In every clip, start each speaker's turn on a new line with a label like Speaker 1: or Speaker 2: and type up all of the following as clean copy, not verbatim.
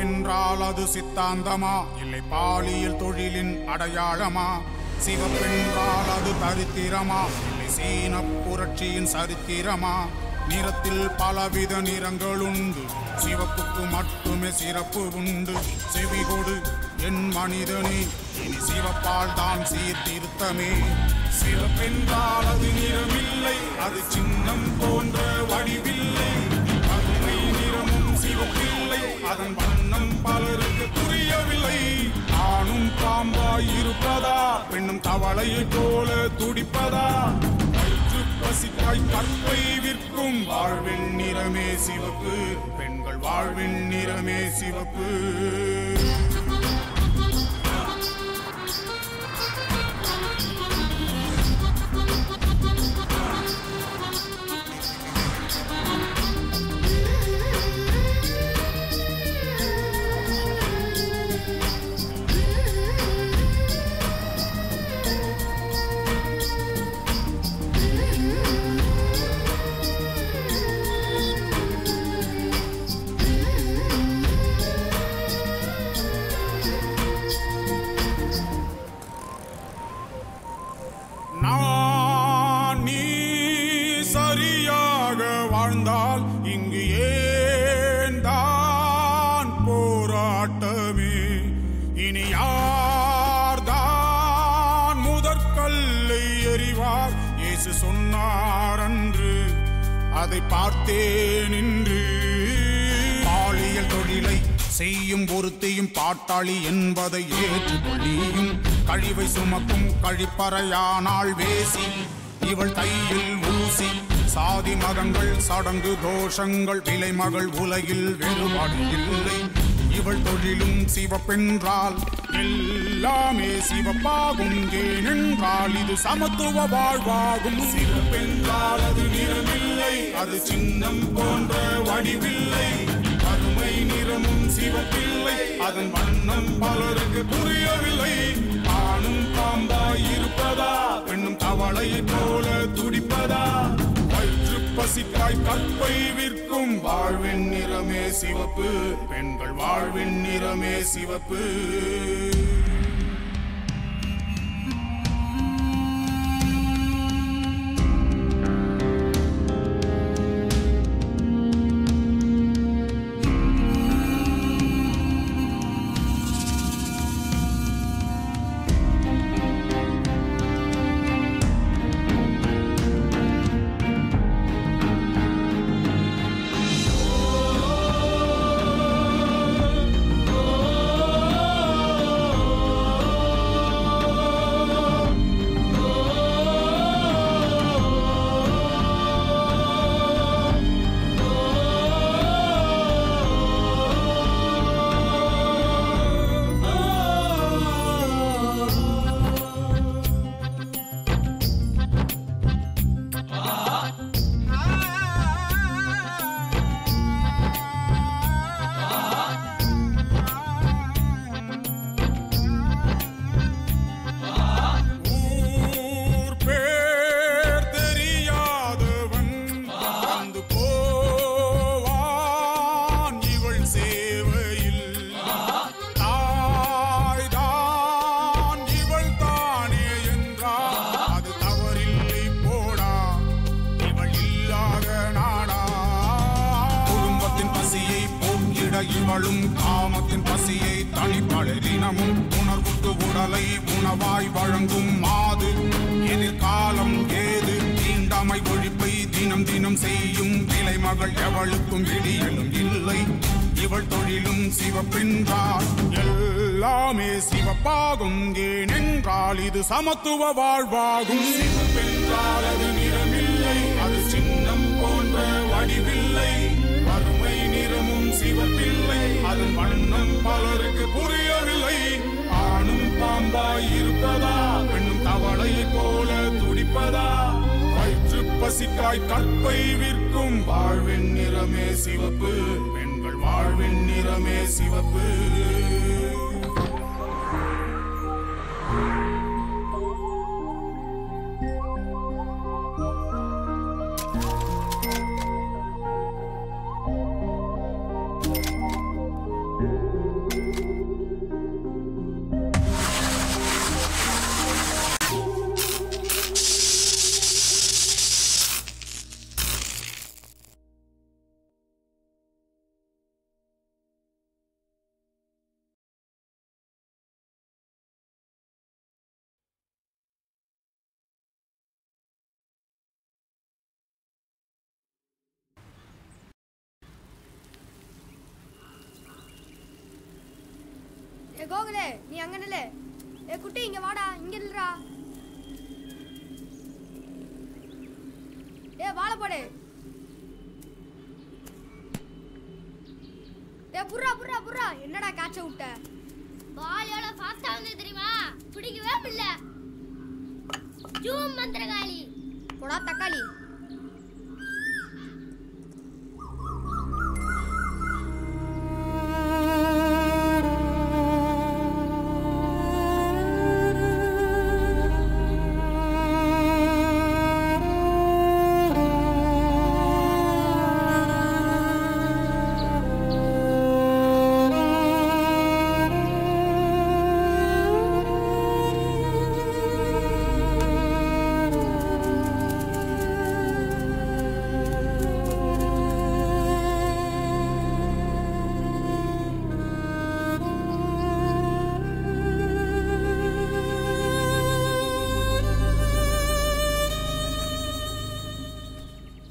Speaker 1: சிவப்பென்றால் அது சித்தாந்தமா, இல்லை பாலியல் தொழிலின் அடையாளமா? சிவப்பென்றால் அது தரித்திரமா, இல்லை சீன புரட்சியின் சரித்திரமா? நிறத்தில் பலவித நிறங்கள் உண்டு, சிவப்புக்கு மட்டுமே சிறப்பு உண்டு. செவிகொடு என் மனிதனே, இனி சிவப்பால் தான் சீர்திருத்தமே. சிவப்பென்றால் அது நிறமில்லை, அது சின்னம் போன்ற வடிவில்லை. அருமை நிறமும் சிவப்பில்லை, அதன் வண்ணம் பலருக்கு புரியவில்லை. ஆணும் பாம்பாய் இருப்பதா, பெண்ணும் தவளையை போல துடிப்பதா? பசிக்காய் கற்பை விற்கும் வாழ்வின் நிறமே சிவப்பு, பெண்கள் வாழ்வின் நிறமே சிவப்பு. நீ சரியாக வாழ்ந்தால் இங்கு ஏன் தான் போராட்டமே? இனி யார்தான் முதற்கல்லை எறிவார்? இயேசு சொன்னார் அன்று, அதை பார்த்தேன் இன்று. பாலியல் தொழிலை செய்யும் ஒருத்தையும் பாட்டாளி என்பதை ஏற்றுக்கொள்ளியும், கழிவை சுமக்கும் கழிப்பறையானாள் வேசி, இவள் கையில் ஊசி. சாதி மதங்கள் சடங்கு தோஷங்கள் விலைமகள் உலகில் வேறுபாடு இல்லை. இவள் தொழிலும் சிவப்பென்றால் எல்லாமே சிவப்பாகும். ஏனென்றால் இது சமத்துவ வாழ்வாகும். சிவப்பென்றால் அது நிறமில்லை, அது சின்னம் போன்ற வடிவில்லை. அருமை நிறமும் சிவப்பில்லை, அதன் வண்ணம் பலருக்கு புரியவில்லை. ஆணும் பாம்பாய் இருப்பதா, பெண்ணும் தவளையை போல துடிப்பதா? வயிற்று பசிக்காய் கற்பை விற்கும் வாழ்வின் நிறமே சிவப்பு, பெண்கள் வாழ்வின் நிறமே சிவப்பு. இவளும் காமத்தின் பசியை தனிப்பழறினமும் உணர்வுக்கு உடலை உணவாய் வழங்கும் மாது. எதிர்காலம் ஏது? தீண்டாமை ஒழிப்பை தினம் தினம் செய்யும் விலைமகள் எவளுக்கும் விடியலும் இல்லை. இவள் தொழிலும் சிவப்பென்றால் எல்லாமே சிவப்பாகும். ஏனென்றால் இது சமத்துவ வாழ்வாகும். சிவப்பென்றால் அது நிறமில்லை, அது சின்னம் போன்ற வடிவில்லை. அருமை நிறமும் சிவப்பில்லை, அதன் வண்ணம் பலருக்கு புரியவில்லை. ஆணும் பாம்பாய் இருப்பதா, பெண்ணும் தவளையை போல துடிப்பதா? வயிற்று பசிக்காய் கற்பை விற்கும் வாழ்வின் நிறமே சிவப்பு, பெண்கள் வாழ்வின் நிறமே சிவப்பு.
Speaker 2: கோகுலே நீ அங்க நில்லு. குட்டி இங்க வாடா, இங்க நில்றா. வாழை போடு. புர்ரா புர்ரா புர்ரா. என்னடா காய்ச்ச விட்ட?
Speaker 3: பால் எவ்வளவு ஃபாஸ்டா வந்து தெரியுமா? பிடிக்கவே இல்ல. ஜூம் மந்திரகாளி.
Speaker 2: போடா தக்காளி.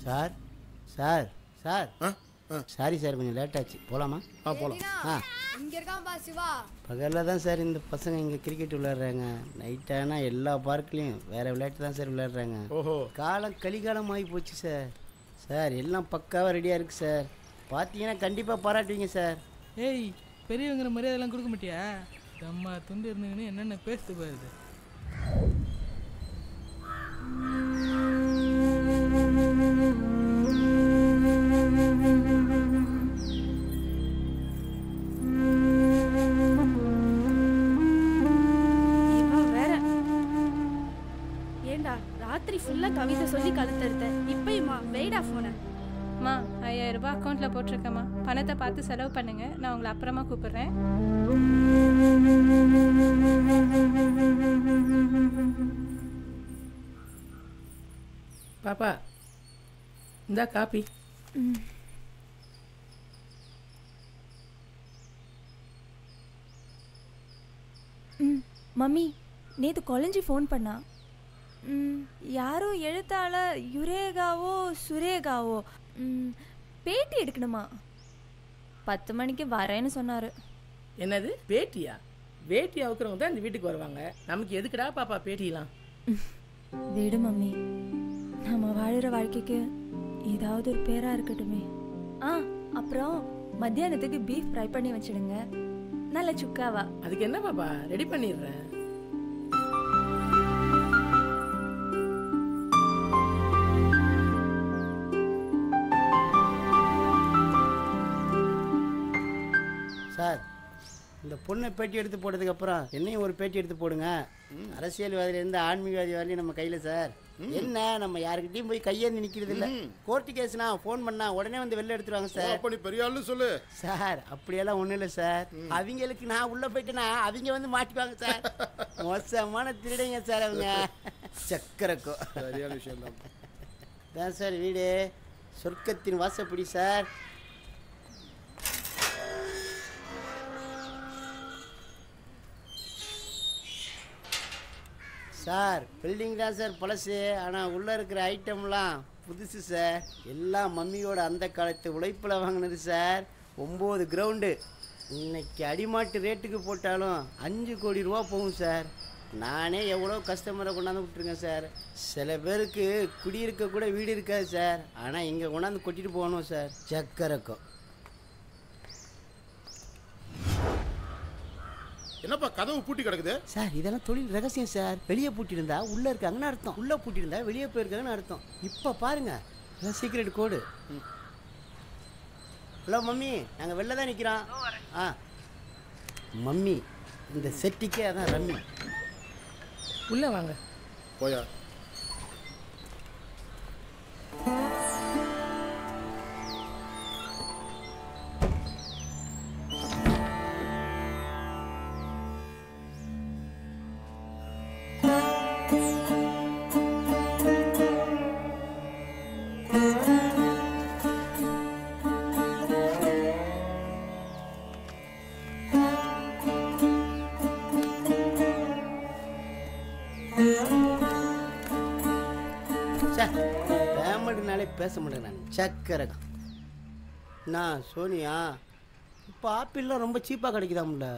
Speaker 4: Sir sir sir sorry sir கொஞ்சம் லேட் ஆச்சு. போகலாமா?
Speaker 2: போகலாம். இங்க இருக்கான்பா சிவா.
Speaker 4: பகலில் தான் சார் இந்த பசங்க இங்கே கிரிக்கெட் விளையாடுறாங்க. நைட் ஆனால் எல்லா பார்க்லேயும் வேறு விளையாட்டு தான் சார் விளையாடுறாங்க. காலம் கலிகாலம் ஆகி போச்சு சார். சார் எல்லாம் பக்காவாக ரெடியாக இருக்குது சார். பார்த்தீங்கன்னா கண்டிப்பாக பாராட்டுவீங்க சார்.
Speaker 5: ஏய், பெரியவங்கிற மரியாதைலாம் கொடுக்க மாட்டியா? அம்மா துண்டு இருந்துங்கன்னு என்னென்ன பேசுது பாருது.
Speaker 6: ராத்திரி ஃபுல்லா கவிதை சொல்லி கழுத்தெடுத்தேன். இப்பயுமா வெயிடா போன.
Speaker 7: அம்மா 5000 ரூபாய் அக்கௌண்ட்டில் போட்டிருக்கேம்மா. பணத்தை பார்த்து செலவு பண்ணுங்க. நான் உங்களை அப்புறமா கூப்பிடுறேன்.
Speaker 8: பாப்பா இந்தா காப்பி.
Speaker 6: மம்மி நேற்று கொலைஞ்சி ஃபோன் பண்ணா. யாரோ எழுத்தாளர் யுரேகாவோ சுரேகாவோ பேட்டி எடுக்கணுமா. 10 மணிக்கு வரேன்னு சொன்னார்.
Speaker 8: என்னது பேட்டியா? பேட்டி அவுக்கிறவங்க தான் இந்த வீட்டுக்கு வருவாங்க. நமக்கு எதுக்குடா பாப்பா பேட்டிலாம்?
Speaker 6: விடு மம்மி, நம்ம வாழுற வாழ்க்கைக்கு ஏதாவது ஒரு பேரா இருக்கட்டுமே. அப்புறம் மத்தியானத்துக்கு பீஃப் ஃப்ரை பண்ணி வச்சிடுங்க, நல்ல சுக்காவா.
Speaker 8: அதுக்கு என்ன பாப்பா, ரெடி பண்ணிடுறேன்.
Speaker 4: சார் இந்த பொண்ணை பேட்டி எடுத்து போட்டதுக்கப்புறம் என்னையும் ஒரு பேட்டி எடுத்து போடுங்க. அரசியல்வாதியிலேருந்து ஆன்மீகவாதி வரையும் நம்ம கையில் சார். என்ன நம்ம யாருக்கிட்டையும் போய் கையேந்தி நிற்கிறது இல்லை. கோர்ட்டு கேஸ்னா ஃபோன் பண்ணால் உடனே வந்து வெளில எடுத்துருவாங்க சார்.
Speaker 9: அப்படி பெரிய ஆளு சொல்லு
Speaker 4: சார். அப்படியெல்லாம் ஒன்றும் இல்லை சார். அவங்களுக்கு நான் உள்ளே போயிட்டேன்னா அவங்க வந்து மாட்டிப்பாங்க சார். மோசமான திருடைங்க சார் அவங்க. சக்கரக்கோ
Speaker 9: சரியான விஷயம்
Speaker 4: தான் சார். வீடு சொர்க்கத்தின் வாசப்படி சார். சார் பில்டிங் தான் சார் பழசு, ஆனால் உள்ளே இருக்கிற ஐட்டம்லாம் புதுசு சார். எல்லாம் மம்மியோட அந்த காலத்து உழைப்பில் வாங்கினது சார். 9 கிரவுண்டு. இன்னைக்கு அடிமாட்டு ரேட்டுக்கு போட்டாலும் 5 கோடி ரூபா போகும் சார். நானே எவ்வளோ கஸ்டமரை கொண்டாந்து விட்டுருக்கேன் சார். சில பேருக்கு குடியிருக்க கூட வீடு இருக்காது சார், ஆனால் இங்கே கொண்டாந்து கொட்டிட்டு போகணும் சார். சக்கரக்கம்.
Speaker 9: என்னப்பா கதவு பூட்டி கிடக்குது?
Speaker 4: சார் இதெல்லாம் தொழில் ரகசியம் சார். வெளியே பூட்டியிருந்தா உள்ளே இருக்காங்கன்னு அர்த்தம், உள்ளே பூட்டியிருந்தா வெளியே போயிருக்காங்கன்னு அர்த்தம். இப்போ பாருங்க சீக்ரெட் கோடு. ஹலோ மம்மி, நாங்கள் வெளில தான் நிற்கிறோம். மம்மி இந்த செட்டிக்கே அதான் ரம்மி.
Speaker 8: உள்ளே வாங்க.
Speaker 9: போயா
Speaker 4: பேமெண்ட்னாலே பேச மாட்டேன் நான். சக்கரகம். நான் சோனியா இப்போ ஆப்பிள்லாம் ரொம்ப சீப்பாக கிடைக்குதாம்ல.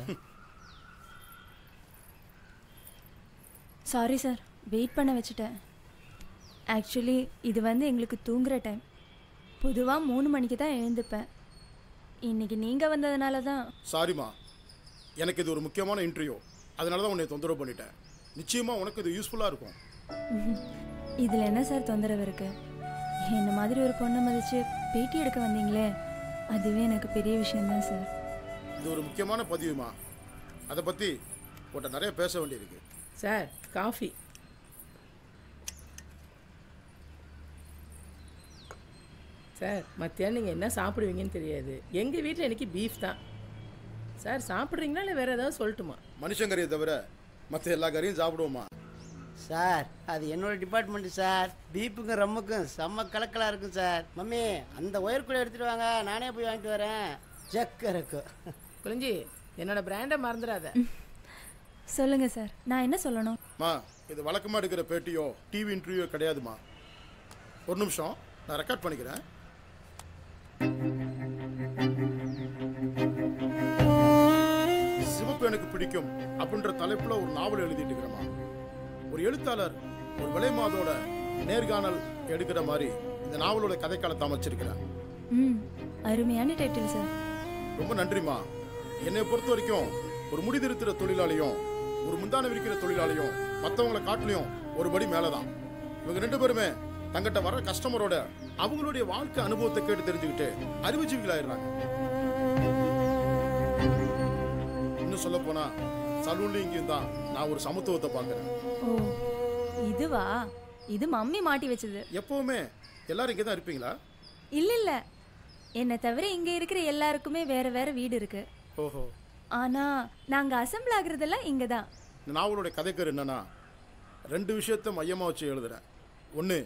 Speaker 6: சாரி சார், வெயிட் பண்ண வச்சுட்டேன். ஆக்சுவலி இது வந்து எங்களுக்கு தூங்குற டைம். பொதுவாக 3 மணிக்கு தான் எழுந்துப்பேன். இன்னைக்கு நீங்கள் வந்ததுனால தான்.
Speaker 9: சாரிம்மா, எனக்கு இது ஒரு முக்கியமான இன்டர்வியூ, அதனால தான் உன்னை தொந்தரவு பண்ணிட்டேன். நிச்சயமாக உனக்கு இது யூஸ்ஃபுல்லாக இருக்கும்.
Speaker 6: இதில் என்ன சார் தொந்தரவு இருக்கு? என்ன மாதிரி ஒரு பொண்ணை மதித்து பேட்டி எடுக்க வந்தீங்களே, அதுவே எனக்கு பெரிய விஷயம்தான் சார்.
Speaker 9: இது ஒரு முக்கியமான பதிவுமா, அதை பற்றி உன்கிட்ட நிறைய பேச வேண்டியிருக்கு.
Speaker 8: Sir coffee. சார் மத்தியானம் நீங்கள் என்ன சாப்பிடுவீங்கன்னு தெரியாது. எங்கள் வீட்டில் எனக்கு பீஃப் தான். சார் சாப்பிட்றீங்களா இல்லை வேறு ஏதாவது சொல்லட்டுமா?
Speaker 9: மனுஷன் கறியை தவிர மற்ற எல்லா கறியும் சாப்பிடுவோமா?
Speaker 4: சார் அது என்னோட டிபார்ட்மெண்ட்டு சார். பீப்புக்கும் ரம்முக்கும் செம்ம கலக்கலாக இருக்கும் சார். மம்மி அந்த ஒயர் கூட எடுத்துகிட்டு வாங்க, நானே போய் வாங்கிட்டு வரேன். ஜக்க இருக்கும்.
Speaker 8: புரிஞ்சு என்னோட பிராண்டை மறந்துடாத.
Speaker 6: சொல்லுங்க சார், நான் என்ன சொல்லணும்?
Speaker 9: மா, இது வழக்கமாக எடுக்கிற பேட்டியோ டிவி இன்டர்வியூ கிடையாதுமா. ஒரு நிமிஷம், நான் ரெக்கார்ட் பண்ணிக்கிறேன். சிவப்பு எனக்கு பிடிக்கும் அப்படின்ற தலைப்புல ஒரு நாவல் எழுதிட்டு இருக்கிறேமா. ஒரு எழுத்தாளர் ஒரு விலை மாதோட நேர்காணல் எடுக்கிற மாதிரி இந்த நாவலோட கதைக்காலத்தை அமைச்சிருக்கிறேன்.
Speaker 6: அருமையான டைட்டில் சார்.
Speaker 9: ரொம்ப நன்றிமா. என்னை பொறுத்த வரைக்கும் ஒரு முடி திருத்துற தொழிலாளியும் ஒரு முந்தான விரிக்கிற தொழிலாளியும் மற்றவங்களை காட்டிலையும் ஒரு படி மேலதான். இவங்க 2 பேருமே தங்கிட்ட வர கஸ்டமரோட அவங்களுடைய வாழ்க்கை அனுபவத்தை கேட்டு தெரிஞ்சுக்கிட்டு அறிவுஜீவிகளாயிடுறாங்க. இன்னும் சொல்ல போனா சலூன்ல இங்கேயும் தான் நான் ஒரு சமத்துவத்தை பார்க்கிறேன்.
Speaker 6: ஓ இதுவா? இது மம்மி மாட்டி வச்சது.
Speaker 9: எப்பவுமே எல்லாரும் இங்கே தான் இருப்பீங்களா?
Speaker 6: இல்ல, என்னை தவிர இங்க இருக்கிற எல்லாருக்குமே வேற வேற வீடு இருக்கு.
Speaker 9: ஓஹோ.
Speaker 6: ஆனா நாங்க அசம்பிள் ஆகுறதெல்லாம் இங்க தான்.
Speaker 9: இந்த நாவலோட கதைக்கரு என்னன்னா, 2 விஷயத்தை மையமா வச்சு எழுதுறேன். 1,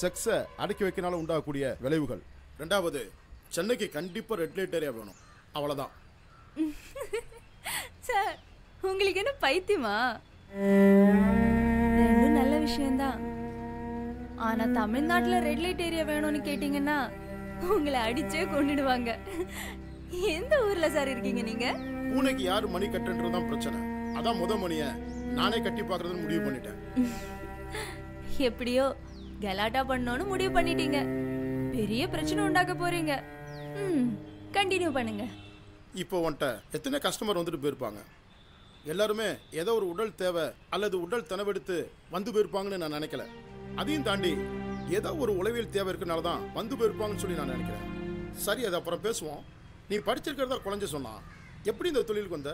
Speaker 9: செக்ஸை அடக்கி வைக்கனால உண்டாகக்கூடிய விளைவுகள். 2வது, சென்னைக்கு கண்டிப்பா ரெட் லைட் ஏரியா வேணும். அவ்வளவுதான்.
Speaker 6: சார் உங்களுக்கு என்ன பைத்தியமா? 2 நல்ல விஷயம்தான். ஆனா தமிழ்நாட்டுல ரெட் லைட் ஏரியா வேணும்னு கேட்டீங்கன்னா உங்களை அடிச்சே கொண்டுடுவாங்க. எந்த ஊர்ல சார் இருக்கீங்க நீங்க?
Speaker 9: பூனைக்கு யாரு மணி கட்டுன்றதுதான் பிரச்சனை. அதான் மணிய நானே கட்டி பாக்குறதுன்னு முடிவு பண்ணிட்டேன்.
Speaker 6: எப்படியோ கலாட்டா பண்ணணும்னு முடிவு பண்ணிட்டீங்க. பெரிய பிரச்சனை உண்டாக்க போறீங்க. கண்டினியூ பண்ணுங்க.
Speaker 9: இப்போ உன்கிட்ட எத்தனை கஸ்டமர் வந்துட்டு போயிருப்பாங்க? எல்லாருமே ஏதோ ஒரு உடல் தேவை அல்லது உடல் தனவெடுத்து வந்து போயிருப்பாங்கன்னு நான் நினைக்கல. அதையும் தாண்டி ஏதோ ஒரு உளவியல் தேவை இருக்கனால தான் வந்து போயிருப்பாங்கன்னு சொல்லி நான் நினைக்கிறேன். சரி, அது அப்புறம் பேசுவோம். நீ படிச்சிருக்கிறதா குழந்தை சொன்னா எப்படி இந்த தொழிலுக்கு வந்த?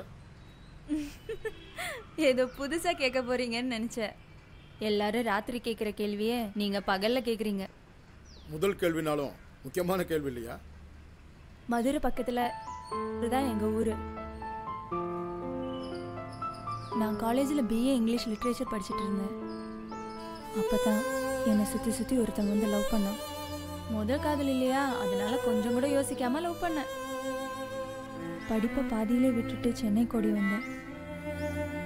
Speaker 6: ஏதோ புதுசா கேட்க போறீங்கன்னு நினைச்சேன். எல்லாரும் ராத்திரி கேட்குற கேள்வியே நீங்க பகல்ல கேட்குறீங்க.
Speaker 9: முதல் கேள்வினாலும் முக்கியமான கேள்வி இல்லையா?
Speaker 6: மதுரை பக்கத்துல தான் எங்க ஊரு. நான் காலேஜில் பிஏ இங்கிலீஷ் லிட்ரேச்சர் படிச்சுட்டு இருந்தேன். அப்பதான் என்னை சுற்றி சுற்றி ஒருத்தங்க வந்து லவ் பண்ணான். முதல் காதல் இல்லையா, அதனால கொஞ்சம் கூட யோசிக்காம லவ் பண்ணேன். படிப்பை பாதியிலே விட்டுட்டு சென்னை ஓடி வந்தேன்.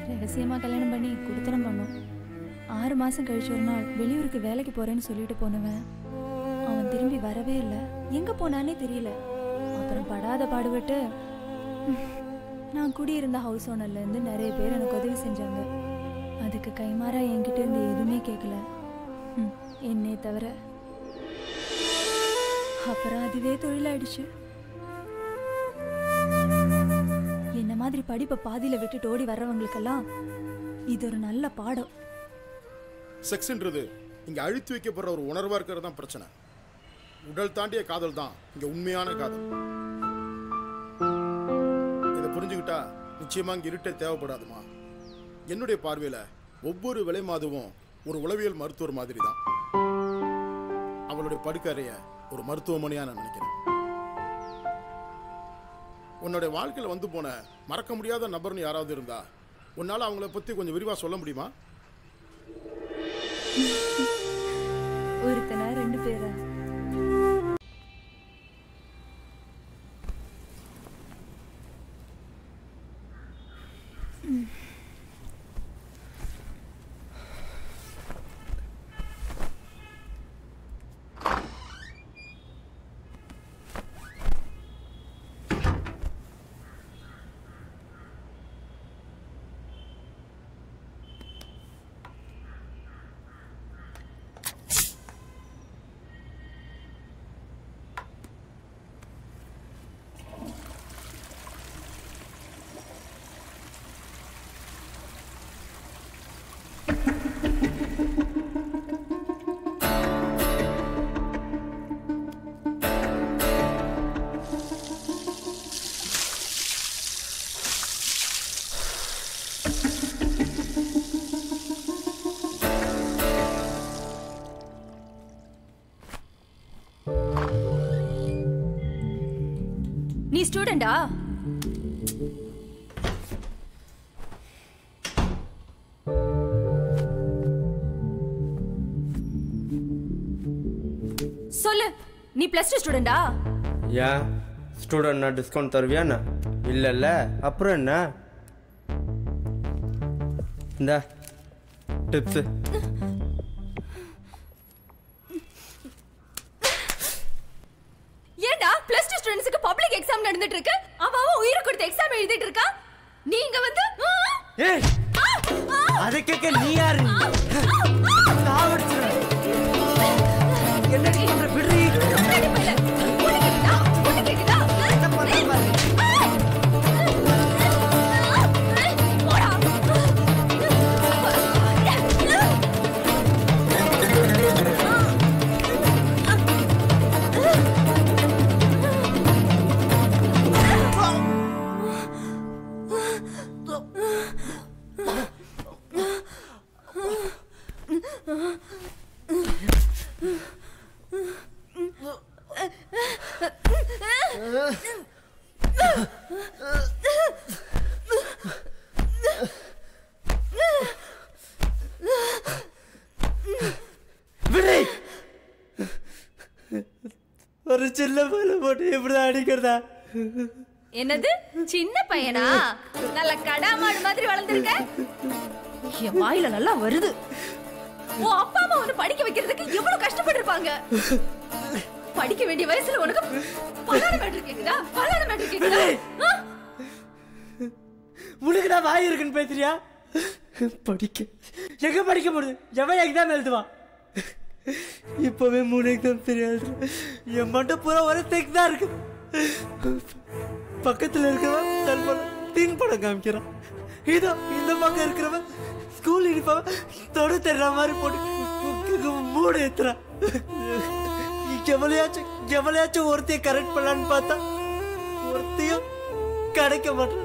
Speaker 6: ரகசியமாக கல்யாணம் பண்ணி குடுத்தனம் பண்ணோம். 6 மாதம் கழிச்சு ஒரு நாள் வெளியூருக்கு வேலைக்கு போகிறேன்னு சொல்லிட்டு போனவன் அவன் திரும்பி வரவே இல்லை. எங்கே போனானே தெரியல. அப்புறம் படாத பாடுபட்டு நான் குடியிருந்த ஹவுஸ் ஓனர்லேருந்து நிறைய பேர் எனக்கு உதவி செஞ்சாங்க. அதுக்கு கைமாறா என்கிட்ட இருந்து எதுவுமே கேட்கல, என்னை தவிர. அப்புறம் அதுவே தொழிலாயிடுச்சு. என்ன மாதிரி படிப்பை பாதியில விட்டுட்டு ஓடி வர்றவங்களுக்கெல்லாம் இது ஒரு நல்ல பாடம்.
Speaker 9: செக்ஸ்ன்றது இங்க அழுத்தி வைக்கப்படுற ஒரு உணர்வா இருக்கிறது தான் பிரச்சனை. உடல் தாண்டிய காதல் தான் இங்க உண்மையான காதல். இதை புரிஞ்சுக்கிட்டா நிச்சயமா இங்க இருட்டே தேவைப்படாதுமா. என்னுடைய பார்வையில ஒவ்வொரு விலை மாதமும் ஒரு உளவியல் மருத்துவர் மாதிரி தான். அவளுடைய படுக்கறைய ஒரு மருத்துவமனையா நான் நினைக்கிறேன். உன்னுடைய வாழ்க்கையில் வந்து போன மறக்க முடியாத நபர்னு யாராவது இருந்தா உன்னால அவங்கள பத்தி கொஞ்சம் விரிவா சொல்ல முடியுமா?
Speaker 6: ஒருத்தனா 2 பேரா? ஸ்டூடெண்டா? சொல்லு, நீ +2 ஸ்டூடெண்டா?
Speaker 10: ஏன் ஸ்டூடெண்ட்னா டிஸ்கவுண்ட் தருவியா என்ன? இல்லைல்ல, அப்புறம் என்ன? இந்த டிப்ஸு.
Speaker 6: ஏண்டா +2 ஸ்டூடண்ட்ஸ்க்கு பப்ளிக் எக்ஸாம் நடந்துட்டு இருக்கு, அவன் உயிரை கொடுத்து எக்ஸாம் எழுதிட்டு இருக்கா, நீங்க வந்து
Speaker 10: ஏய் அத கேக்க நீ யாரு? சாவடிச்சுற. என்ன பண்ற விடுறீ? என்ன பண்ற பாரு. ஒரு சின்ன பையனை போட்டு இப்படிதான் அடிக்கிறதா?
Speaker 6: என்னது சின்ன பையனா? நல்ல கடாமாடு மாதிரி வளர்ந்துருக்க. என் வாயில நல்லா வருது. உன் அப்பா அம்மா உன்னை படிக்க வைக்கிறதுக்கு எவ்வளவு கஷ்டப்பட்டிருப்பாங்க. படிக்க வேண்டிய வயசுல உனக்கு பலான மேட்டர் கேக்குதா? பலான மேட்டர் கேக்குதா?
Speaker 10: உனக்கு நான் வாய் இருக்குன்னு பேசுறியா? படிக்க எங்க படிக்க முடியுது? எவன் எக்ஸாம் எழுதுவான்? இப்பவே 3 எக்ஸாம் தெரியாது. என் மட்டும் பூரா ஒரு டெக் தான் இருக்கு. பக்கத்துல இருக்கிறவன் செல்போன் தீன் படம் காமிக்கிறான். இதோ இந்த பக்கம் இருக்கிறவன் ஸ்கூல் யூனிஃபார்ம் தொட தெரியற மாதிரி போட்டு மூடு ஏத்துறான். எவ்வளையாச்சும் ஒருத்தைய கரெக்ட் பண்ணலான்னு பார்த்தா ஒருத்தையும் கிடைக்க மாட்டேன்.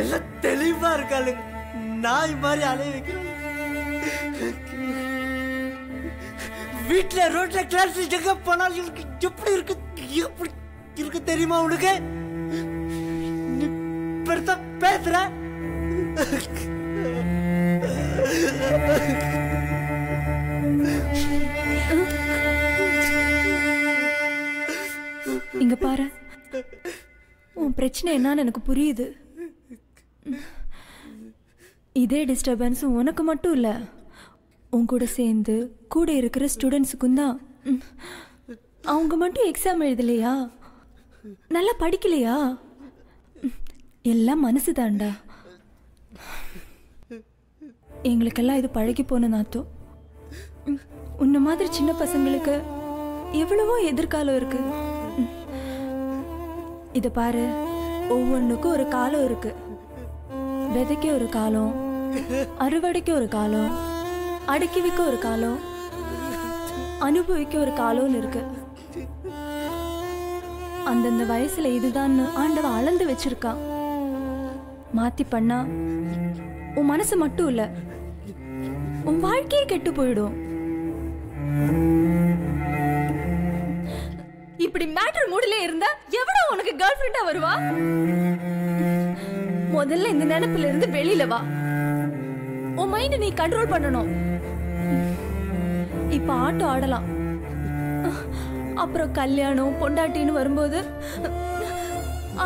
Speaker 10: எல்லாம் தெளிவா இருக்காளுங்க. நாய் மாதிரி அலைய வைக்கிறேன். வீட்டுல ரோட்ல கிளாஸ் எங்க போனாலும் எப்படி இருக்கு தெரியுமா உனக்கு? பெருசா பேசுற.
Speaker 6: இங்க பாரு, உன் பிரச்சனை என்னன்னு எனக்கு புரியுது. இதே டிஸ்டர்பன்ஸ் உனக்கு மட்டும் இல்ல, உன் கூட சேர்ந்து கூட இருக்கிற ஸ்டூடெண்ட்ஸுக்கும் தான். அவங்க மட்டும் எக்ஸாம் எழுதலையா, நல்லா படிக்கலையா, எல்லாம் மனசு தாண்டா. எங்களுக்கெல்லாம் இது பழகி போன நாத்தோ. உன்ன மாதிரி சின்ன பசங்களுக்கு எவ்வளவோ எதிர்காலம் இருக்கு. இத பாரு, ஒவ்வொன்றுக்கும் ஒரு காலம் இருக்கு. விதைக்க ஒரு காலம், அறுவடைக்கு ஒரு காலம், அடக்கி வைக்க ஒரு காலம், அனுபவிக்க ஒரு காலம்னு இருக்கு. அந்தந்த வயசுல இதுதான் ஆண்டவன் அளந்து வச்சிருக்கான். மாத்தி பண்ணா உன் மனசு மட்டும் இல்ல, உன் வாழ்க்கையே கெட்டு போயிடும். இப்படி மேட்டர் மூடிலே இருந்தா எவ்வளவு உனக்கு கேர்ள் ஃப்ரெண்டா வருவா? முதல்ல இந்த நினைப்புல இருந்து வெளியில வா. உன் மைண்ட் நீ கண்ட்ரோல் பண்ணணும். இப்ப ஆட்டோ ஆடலாம், அப்புறம் கல்யாணம் பொண்டாட்டின்னு வரும்போது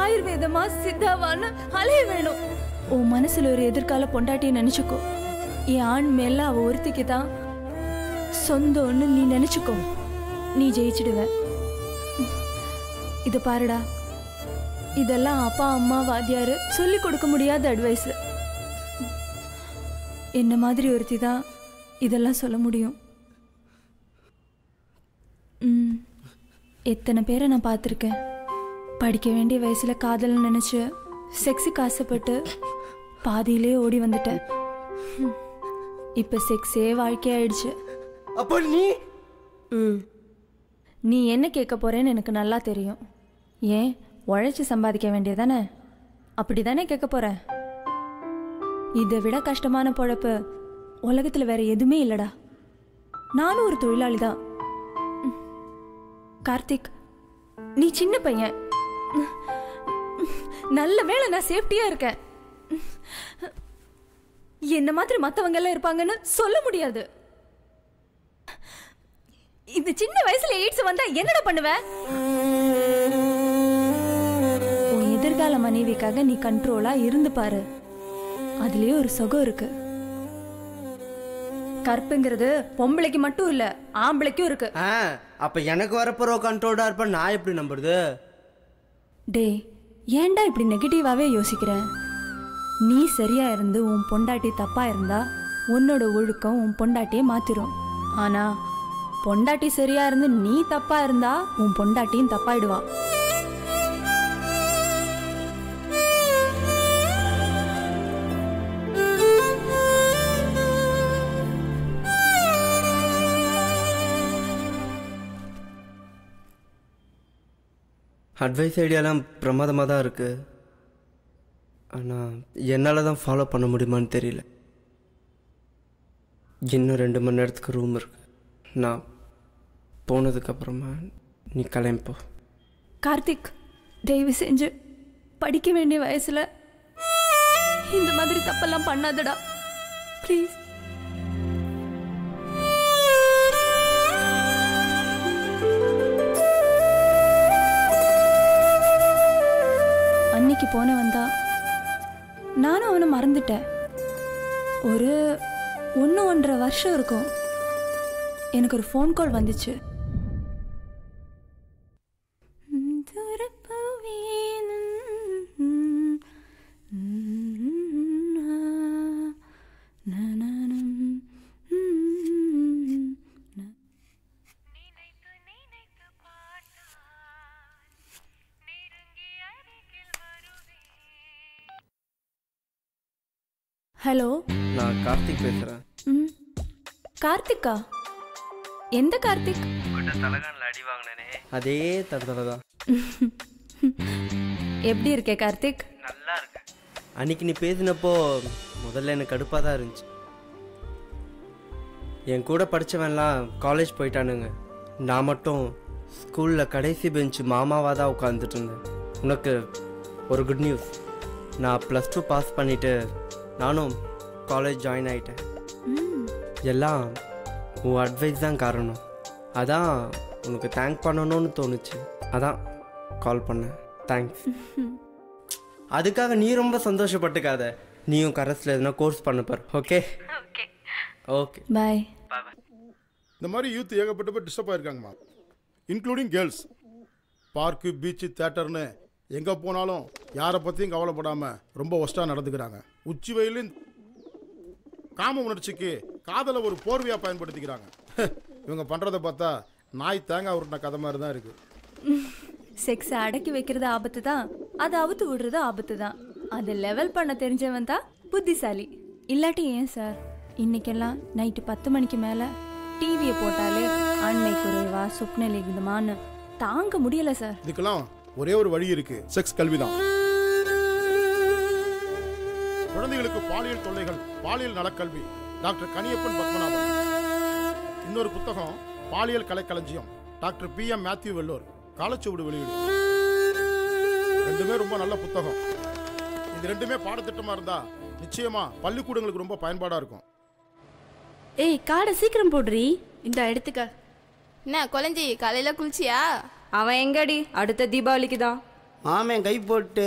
Speaker 6: ஆயுர்வேதமா சித்தாவான்னு அலைய வேணும். உன் மனசுல ஒரு எதிர்கால பொண்டாட்டியை நினைச்சுக்கோ. என் ஆண் மேல அவ ஒருத்திக்கு தான் சொந்தம்னு நீ நினைச்சுக்கோ. நீ ஜெயிச்சிடுவ. இத பாருடா, இதெல்லாம் அப்பா அம்மா வாத்தியாரு சொல்லி கொடுக்க முடியாத அட்வைஸ். என்ன மாதிரி ஒருத்தி தான் இதெல்லாம் சொல்ல முடியும். எத்தனை பேரை நான் பார்த்துருக்கேன். படிக்க வேண்டிய வயசுல காதல் நினைச்சு செக்ஸுக்கு ஆசைப்பட்டு பாதியிலே ஓடி வந்துட்டேன். இப்ப செக்ஸே வாழ்க்கையாயிடுச்சு.
Speaker 10: அப்போ
Speaker 6: நீ என்ன கேட்க போறேன்னு எனக்கு நல்லா தெரியும். ஏன் உழைச்சி சம்பாதிக்க வேண்டியதானே? அப்படிதானே கேட்க போற? இதை விட கஷ்டமான பொழப்பு உலகத்துல வேற எதுவுமே இல்லடா. நானும் ஒரு தொழிலாளி தான். கார்த்திக், நீ சின்ன பையன், நல்ல வேளை நான் சேஃப்டியா இருக்கேன். என்ன மாதிரி மத்தவங்க எல்லாம் இருப்பாங்கன்னு சொல்ல முடியாது. இந்த சின்ன வயசுல எய்ட்ஸ் வந்தா என்னடா பண்ணுவ? உன் எதிர்கால மனைவிக்காக நீ கண்ட்ரோலா இருந்து பாரு. அதுலயே ஒரு சுகம் இருக்கு. கற்புங்கிறது பொம்பளைக்கு மட்டும் இல்ல, ஆம்பளைக்கும் இருக்கு.
Speaker 10: அப்ப எனக்கு வரப்போற கண்ட்ரோலா இருப்ப நான் எப்படி நம்புறது?
Speaker 6: டே, ஏன்டா இப்படி நெகட்டிவாவே யோசிக்கிற? நீ சரியா இருந்து உன் பொண்டாட்டி தப்பா இருந்தா உன்னோட ஒழுக்கம் உன் பொண்டாட்டியே மாத்திரும். ஆனா பொண்டாட்டி சரியா இருந்து நீ தப்பா இருந்தா உன் பொண்டாட்டியும் தப்பாயிடுவா.
Speaker 10: அட்வைஸ் ஐடியாலாம் பிரமாதமாக தான் இருக்குது. ஆனால் என்னால் தான் ஃபாலோ பண்ண முடியுமான்னு தெரியல. இன்னும் 2 மணி நேரத்துக்கு ரூம் இருக்கு. நான் போனதுக்கப்புறமா நீ கிளம்பிப்போ.
Speaker 6: கார்த்திக், தயவு செஞ்சு படிக்க வேண்டிய வயசுல இந்த மாதிரி தப்பெல்லாம் பண்ணாதடா ப்ளீஸ். அன்னைக்கு போனவன் தான். நானும் அவனை மறந்துட்டேன். ஒரு 1-1.5 வருஷம் இருக்கும். எனக்கு ஒரு ஃபோன் கால் வந்துச்சு. ஹலோ,
Speaker 10: நான் கார்த்திக் பேசுகிறேன்.
Speaker 6: கார்த்திக்கா? எந்த கார்த்திக்?
Speaker 10: தலகானில் அடி வாங்கினே அதே தடவை தான்.
Speaker 6: எப்படி இருக்கே கார்த்திக்?
Speaker 10: நல்லா இருக்கு. அன்னைக்கு நீ பேசினப்போ முதல்ல எனக்கு கடுப்பாக தான் இருந்துச்சு. என் கூட படித்தவன்லாம் காலேஜ் போயிட்டானுங்க. நான் மட்டும் ஸ்கூலில் கடைசி பெஞ்சு மாமாவாக தான் உட்காந்துட்டு இருந்தேன். உனக்கு ஒரு குட் நியூஸ். நான் +2 பாஸ் பண்ணிவிட்டு நானும் காலேஜ் ஜாயின் ஆகிட்டேன். எல்லாம் உன் அட்வைஸ் தான் காரணம். அதான் உனக்கு தேங்க் பண்ணணும்னு தோணுச்சு. அதான் கால் பண்ணேன். தேங்க்ஸ். அதுக்காக நீ ரொம்ப சந்தோஷப்பட்டுக்காத. நீயும் கரஸில் எதுனா கோர்ஸ் பண்ண பாரு. Okay okay
Speaker 6: bye.
Speaker 9: இந்த மாதிரி யூத் ஏகப்பட்ட பேர் டிஸ்டர்ப் ஆகிருக்காங்கம்மா, இன்க்ளூடிங் கேர்ள்ஸ். பார்க்கு, பீச்சு, தேட்டர்னு எங்கே போனாலும் யாரை பற்றியும் கவலைப்படாமல் ரொம்ப ஒஸ்ட்டாக நடந்துக்கிறாங்க. உச்சி வெயிலின் காம உணர்ச்சிக்கு காதலை ஒரு போர்வையாக பயன்படுத்திக்கிறாங்க. இவங்க பண்ணுறதை பார்த்தா நாய் தேங்காய் உருட்டின கதை மாதிரி தான் இருக்குது.
Speaker 6: செக்ஸை அடக்கி வைக்கிறது ஆபத்து தான், அதை அவுத்து விடுறது ஆபத்து தான். அதை லெவல் பண்ண தெரிஞ்சவன் தான் புத்திசாலி. இல்லாட்டி ஏன் சார் இன்னைக்கெல்லாம் நைட்டு 10 மணிக்கு மேலே டிவியை போட்டாலே ஆண்மை குறைவா சொப்ன லிகுதமான்னு தாங்க முடியல சார்.
Speaker 9: இதுக்கெல்லாம் ஒரே ஒரு வழி இருக்கு, செக்ஸ் கல்வி தான். குழந்தைகளுக்கு பாலியல் தொல்லைகள், பாலியல் நலக்கல்வி, டாக்டர் கனியப்பன் பத்மநாபன். இன்னொரு புத்தகம் பாலியல் கலைக்களஞ்சியம், டாக்டர் PM மேத்யூ வெல்லோர், காலச்சுவடு வெளியீடு. ரெண்டுமே ரொம்ப நல்ல புத்தகம். இது ரெண்டுமே பாடத்திட்டமா இருந்தா நிச்சயமா பள்ளிக்கூடங்களுக்கு ரொம்ப பயன்பாடா இருக்கும்.
Speaker 11: ஏய், காடை சீக்கிரம் போடுறீ.
Speaker 12: இந்த எடுத்துக்க. என்ன குழந்தை காலையில குளிச்சியா?
Speaker 11: அவன் எங்கடி? அடுத்த தீபாவளிக்கு தான்.
Speaker 4: மாமன் கை போட்டு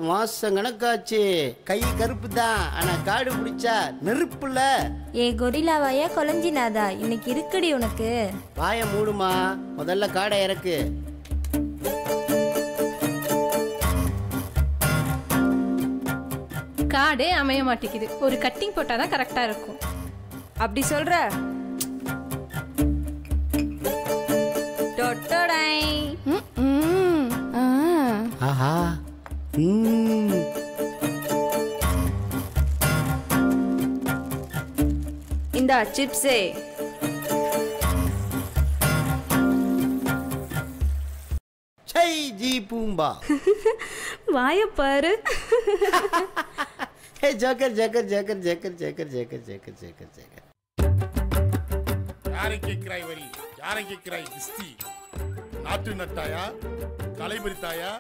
Speaker 4: மாசம் கணக்காச்சு. கை கருப்பு தான், ஆனா காடு பிடிச்சா நெருப்புல.
Speaker 11: ஏ கொரில்லாவாயா கொலஞ்சினாதா, இன்னைக்கு இருக்குடி உனக்கு.
Speaker 4: வாய மூடுமா, முதல்ல காடை இறக்கு.
Speaker 7: காடே அமைய மாட்டேங்குது. ஒரு கட்டிங் போட்டாதான் கரெக்டா இருக்கும்.
Speaker 11: அப்படி சொல்ற?
Speaker 4: ஆஹா.
Speaker 11: இந்த சிப்ஸே
Speaker 4: சை ஜி பூம்பா.
Speaker 11: வாய பாரு.
Speaker 4: Hey joker joker joker joker joker joker joker joker joker.
Speaker 9: யாரை கேட்கிறாய் வரி, யாரை கேட்கிறாய் கிஸ்தி? நாட்டு நட்டாயா, கலைபரித்தாயா,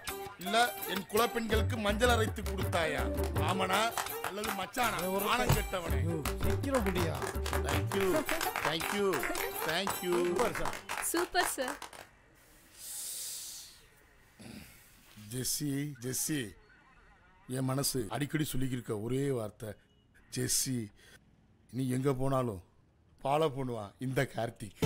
Speaker 9: இல்ல என் குலப்பெண்களுக்கு மஞ்சள் அரைத்து கொடுத்தாயா? ஆமனா அல்லது மச்சானா? ஆனம் கெட்டவனே.
Speaker 13: சீக்கிரம் முடியா.
Speaker 9: Thank you thank you thank you.
Speaker 7: Super sir.
Speaker 9: Jessie Jessie, என் மனசு அடிக்கடி சொல்லிக்கிருக்க ஒரே வார்த்தை ஜெஸ்ஸி. நீ எங்க போனாலும் ஃபாலோ பண்ணுவான் இந்த கார்த்திக்.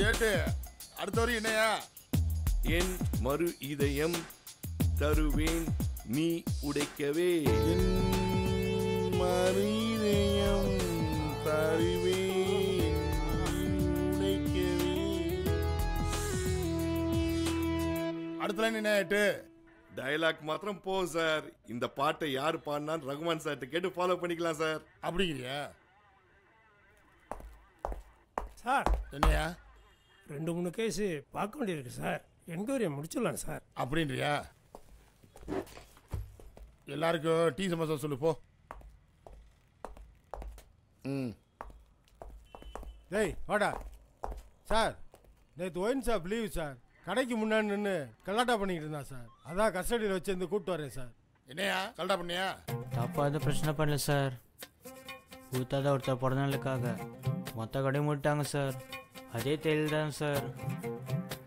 Speaker 9: ஏட்டு அடுத்த வரி என்னையா?
Speaker 14: என் மறு இதயம் தருவேன் நீ உடைக்கவே.
Speaker 9: என் மறு இதயம் தருவேன் உடைக்கவே. அடுத்த லைன் என்ன ஏட்டு?
Speaker 14: டயலாக் மாத்திரம் போ சார். இந்த பாட்டை யார் பாடினான்னு ரகுமான் சார்ட்ட கேட்டு ஃபாலோ பண்ணிக்கலாம் சார்.
Speaker 9: அப்படிங்கிறியா?
Speaker 13: சார்
Speaker 9: என்னையா?
Speaker 13: 2-3 கேஸு பார்க்க வேண்டியிருக்கு சார். என்கொயரியை முடிச்சிடலாம் சார்.
Speaker 9: அப்படின்றியா? எல்லாருக்கும் டீ சமோசா சொல்லு போ.
Speaker 15: டேய் வாடா. சார் நேற்று ஒயின் ஷாப் லீவ் சார். கடைக்கு முன்னாடி நின்று கலாட்டா பண்ணிக்கிட்டு இருந்தான் சார். அதான் கஸ்டடியில் வச்சு வந்து கூப்பிட்டு வரேன் சார்.
Speaker 9: என்னையா கலாட்டா பண்ணியா?
Speaker 10: தப்பாக எதுவும் பிரச்சனை பண்ணல சார். ஊத்தாத ஒருத்தர் பிறந்தநாளுக்காக மொத்த கடை மூட்டாங்க சார். அதே தேயில் தான் சார்.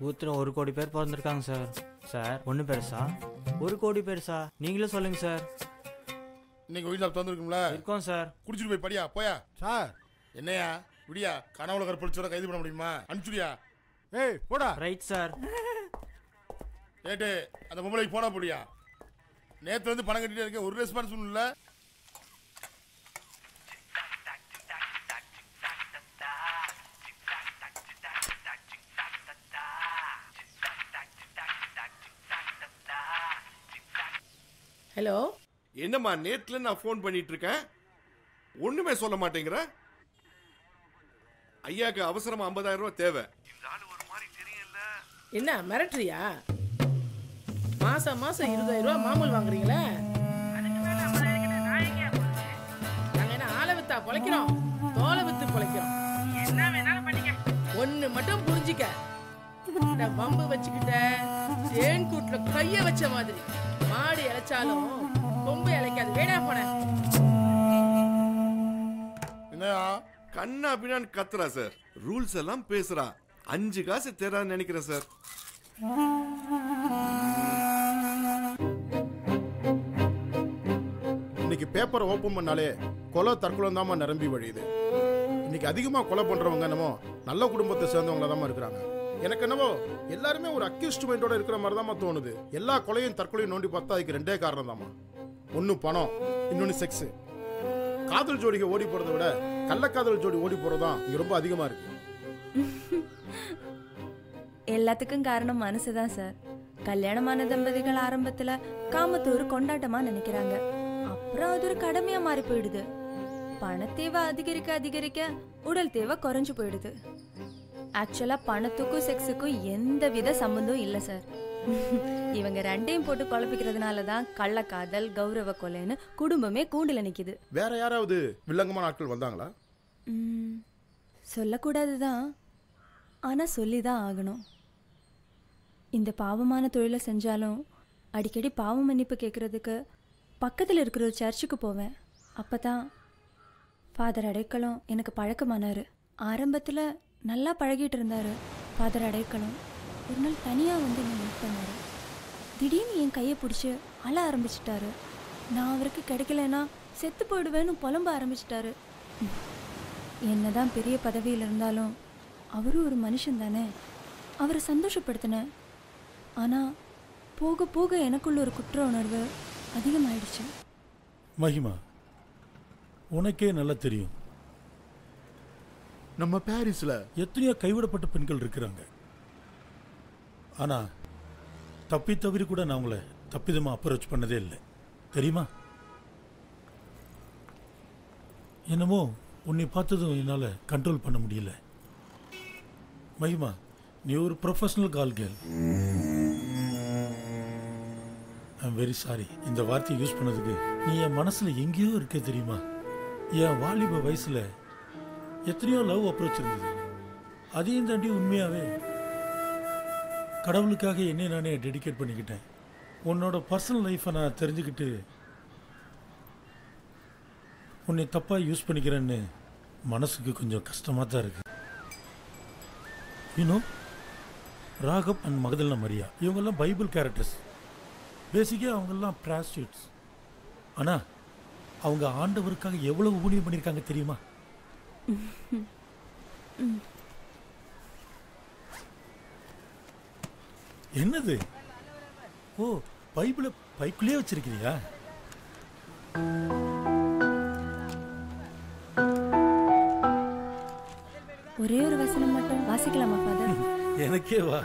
Speaker 10: ஊத்துற 1 கோடி பேர் பிறந்திருக்காங்க சார். சார் 1 பெருசா 1 கோடி பெருசா? நீங்களே சொல்லுங்க சார்.
Speaker 9: இன்னைக்கு ஒயின் ஷாப் திறந்துருக்கும்ல?
Speaker 10: இருக்கோம் சார்.
Speaker 9: குடிச்சிட்டு போய் படியா போயா.
Speaker 15: சார்
Speaker 9: என்னையா விடியா? கனவுல கற்பழிச்சோட கைது பண்ண முடியுமா? அனுப்பிச்சுடியா?
Speaker 15: ஏய் போடா.
Speaker 10: Right sir.
Speaker 9: ஏட்டு அந்த பொம்பளைக்கு போனா போடியா? நேற்று வந்து பணம் கட்டிட்டே இருக்கேன், ஒரு ரெஸ்பான்ஸ் இல்லை.
Speaker 8: ஹலோ.
Speaker 14: என்னம்மா நேத்துல நான் ஃபோன் பண்ணிட்டு இருக்கேன், ஒண்ணுமே சொல்ல மாட்டேங்கிற. ஐயாக்கு அவசரமா 50,000 ரூபாய் தேவை.
Speaker 8: என்ன மிரட்டுறியா? மாசம் 20,000 ரூபாய் மாமூல் வாங்குறீங்களே. நாங்க என்ன ஆளை வித்தா பொழைக்கிறோம், தோலை வித்து பொழைக்கிறோம். என்ன வேணாலும் பண்ணிக்க. ஒண்ணு மட்டும் புரிஞ்சுக்க, இந்த வம்பு வச்சுக்கிட்ட தேன் கூட்டுல கைய வச்ச மாதிரி மாடு இழைச்சாலும் கொம்பு இழைக்காது. வேணா போன
Speaker 14: கண்ணா பின்னான்னு கத்துறா சார். ரூல்ஸ் எல்லாம் பேசுறா. 5 காசு தேரான்னு நினைக்கிறேன் சார்.
Speaker 9: இன்னைக்கு பேப்பரை ஓப்பன் பண்ணாலே கொலை தற்கொலை தாமா நிரம்பி வழியுது. இன்னைக்கு அதிகமாக கொலை பண்றவங்க என்னமோ நல்ல குடும்பத்தை சேர்ந்தவங்கள தான் இருக்கிறாங்க. எனக்கு என்னவோ எல்லாருமே ஒரு அக்யூஸ்ட் மைண்டோட இருக்கிற மாதிரி தான் தோணுது. எல்லா கொலையும் தற்கொலையும் நோண்டி பார்த்தா அதுக்கு 2 காரணம் தாமா. ஒன்று பணம், இன்னொன்று செக்ஸ். காதல் ஜோடிக ஓடி போறதை விட கள்ளக்காதல் ஜோடி ஓடி போறதுதான் இங்க ரொம்ப அதிகமா இருக்கு.
Speaker 6: எல்லாத்துக்கும் காரணம் மனசுதான் சார். கல்யாணமான தம்பதிகள் ஆரம்பத்துல காமத்தை ஒரு கொண்டாட்டமா நினைக்கிறாங்க. அப்புறம் அது ஒரு கடமையா மாறி போயிடுது. பண தேவை அதிகரிக்க அதிகரிக்க உடல் தேவை குறைஞ்சு போயிடுது. ஆக்சுவலா பணத்துக்கும் செக்ஸுக்கும் எந்த வித சம்பந்தம் இல்லை சார். இவங்க 2ஐயும் போட்டு குழப்பிக்கிறதுனாலதான் கள்ளக்காதல் கௌரவ கொலைன்னு குடும்பமே கூண்டுல நிக்குது.
Speaker 9: வேற யாராவது வில்லங்கமான ஆட்கள் வந்தாங்களா?
Speaker 6: சொல்லக்கூடாதுதான், ஆனா சொல்லிதான் ஆகணும். இந்த பாவமான தொழிலை செஞ்சாலும் அடிக்கடி பாவ மன்னிப்பு கேட்கறதுக்கு பக்கத்தில் இருக்கிற ஒரு சர்ச்சுக்கு போவேன். அப்பதான் ஃபாதர் அடைக்கலம் எனக்கு பழக்கமானாரு. ஆரம்பத்தில் நல்லா பழகிட்டு இருந்தாரு ஃபாதர் அடைக்கலம். ஒரு நாள் தனியாக வந்து என்னை மீட் பண்ணாரு. திடீர்னு என் கையை பிடிச்சி அழ ஆரம்பிச்சிட்டாரு. நான் அவருக்கு கிடைக்கலன்னா செத்து போயிடுவேன்னு புலம்ப ஆரம்பிச்சிட்டாரு. என்னதான் பெரிய பதவியில் இருந்தாலும் அவரும் ஒரு மனுஷன் தானே. அவரை சந்தோஷப்படுத்தினேன். ஆனால் போக போக எனக்குள்ள ஒரு குற்ற உணர்வு அதிகமாயிடுச்சு.
Speaker 16: மகிமா, உனக்கே நல்லா தெரியும்
Speaker 9: நம்ம பாரிஸ்ல
Speaker 16: எத்தனையோ கைவிடப்பட்ட பெண்கள் இருக்கிறாங்க. ஆனா தப்பி தவறி கூட நான் உங்களை தப்பிதமா அப்ரோச் பண்ணதே இல்லை, தெரியுமா? என்னமோ உன்னை பார்த்ததும் என்னால் கண்ட்ரோல் பண்ண முடியல. மகிமா, நீ ஒரு professional call girl. I'm very sorry. இந்த வார்த்தையை யூஸ் பண்ணதுக்கு. நீ என் மனசில் எங்கேயோ இருக்க தெரியுமா? என் வாலிப வயசில் எத்தனையோ லவ் அப்ரோச் இருந்தது. அதையும் தாண்டி உண்மையாகவே கடவுளுக்காக என்னை நானே டெடிகேட் பண்ணிக்கிட்டேன். உன்னோட பர்சனல் லைஃப்பை நான் தெரிஞ்சுக்கிட்டு உன்னை தப்பாக யூஸ் பண்ணிக்கிறேன்னு மனசுக்கு கொஞ்சம் கஷ்டமாக தான் இருக்கு. யூனோ, ராகப் அண்ட் மகதல்னா மரியா இவங்கெல்லாம் பைபிள் கேரக்டர்ஸ். பேசிக்காக அவங்கெல்லாம் ப்ராஸ்டியூட்ஸ். ஆனால் அவங்க ஆண்டவருக்காக எவ்வளவு ஊழியம் பண்ணியிருக்காங்க தெரியுமா? என்னது? ஓ, பைபிளை பைக்குள்ளே வச்சிருக்கிறியா?
Speaker 6: ஒரே ஒரு வசனம் மட்டும் வாசிக்கலாமா ஃபாதர்?
Speaker 16: எனக்கே வா.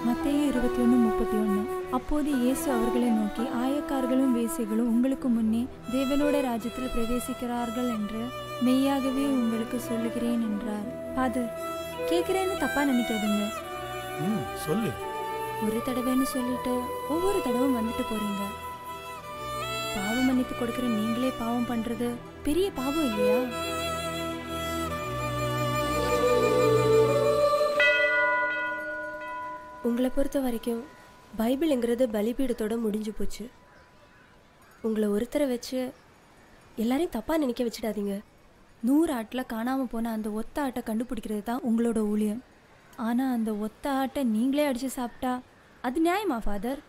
Speaker 6: மத்தேயு 21:31. அப்போது இயேசு அவர்களை நோக்கி, ஆயக்காரர்களும் வேசிகளும் உங்களுக்கு முன்னே தேவனோட ராஜ்யத்தில் பிரவேசிக்கிறார்கள் என்று மெய்யாகவே உங்களுக்கு சொல்லுகிறேன் என்றார். ஃபாதர், கேட்குறேன்னு தப்பா நினைக்காதீங்க.
Speaker 16: சொல்லு.
Speaker 6: ஒரு தடவைன்னு சொல்லிட்டு ஒவ்வொரு தடவும் வந்துட்டு போறீங்க. பாவ மன்னிப்பு கொடுக்கிற நீங்களே பாவம் பண்றது பெரிய பாவம் இல்லையா?
Speaker 17: உங்களை பொறுத்த வரைக்கும் பைபிள்ங்கிறது பலிபீடத்தோட முடிஞ்சு போச்சு. உங்களை ஒருத்தரை வச்சு எல்லாரையும் தப்பாக நினைக்க வச்சிடாதீங்க.
Speaker 6: 100 ஆட்டில் காணாமல் போன அந்த ஒத்த ஆட்டை கண்டுபிடிக்கிறது தான் உங்களோட ஊழியம். ஆனால் அந்த ஒத்த ஆட்டை நீங்களே அடித்து சாப்பிட்டா அது நியாயமா ஃபாதர்?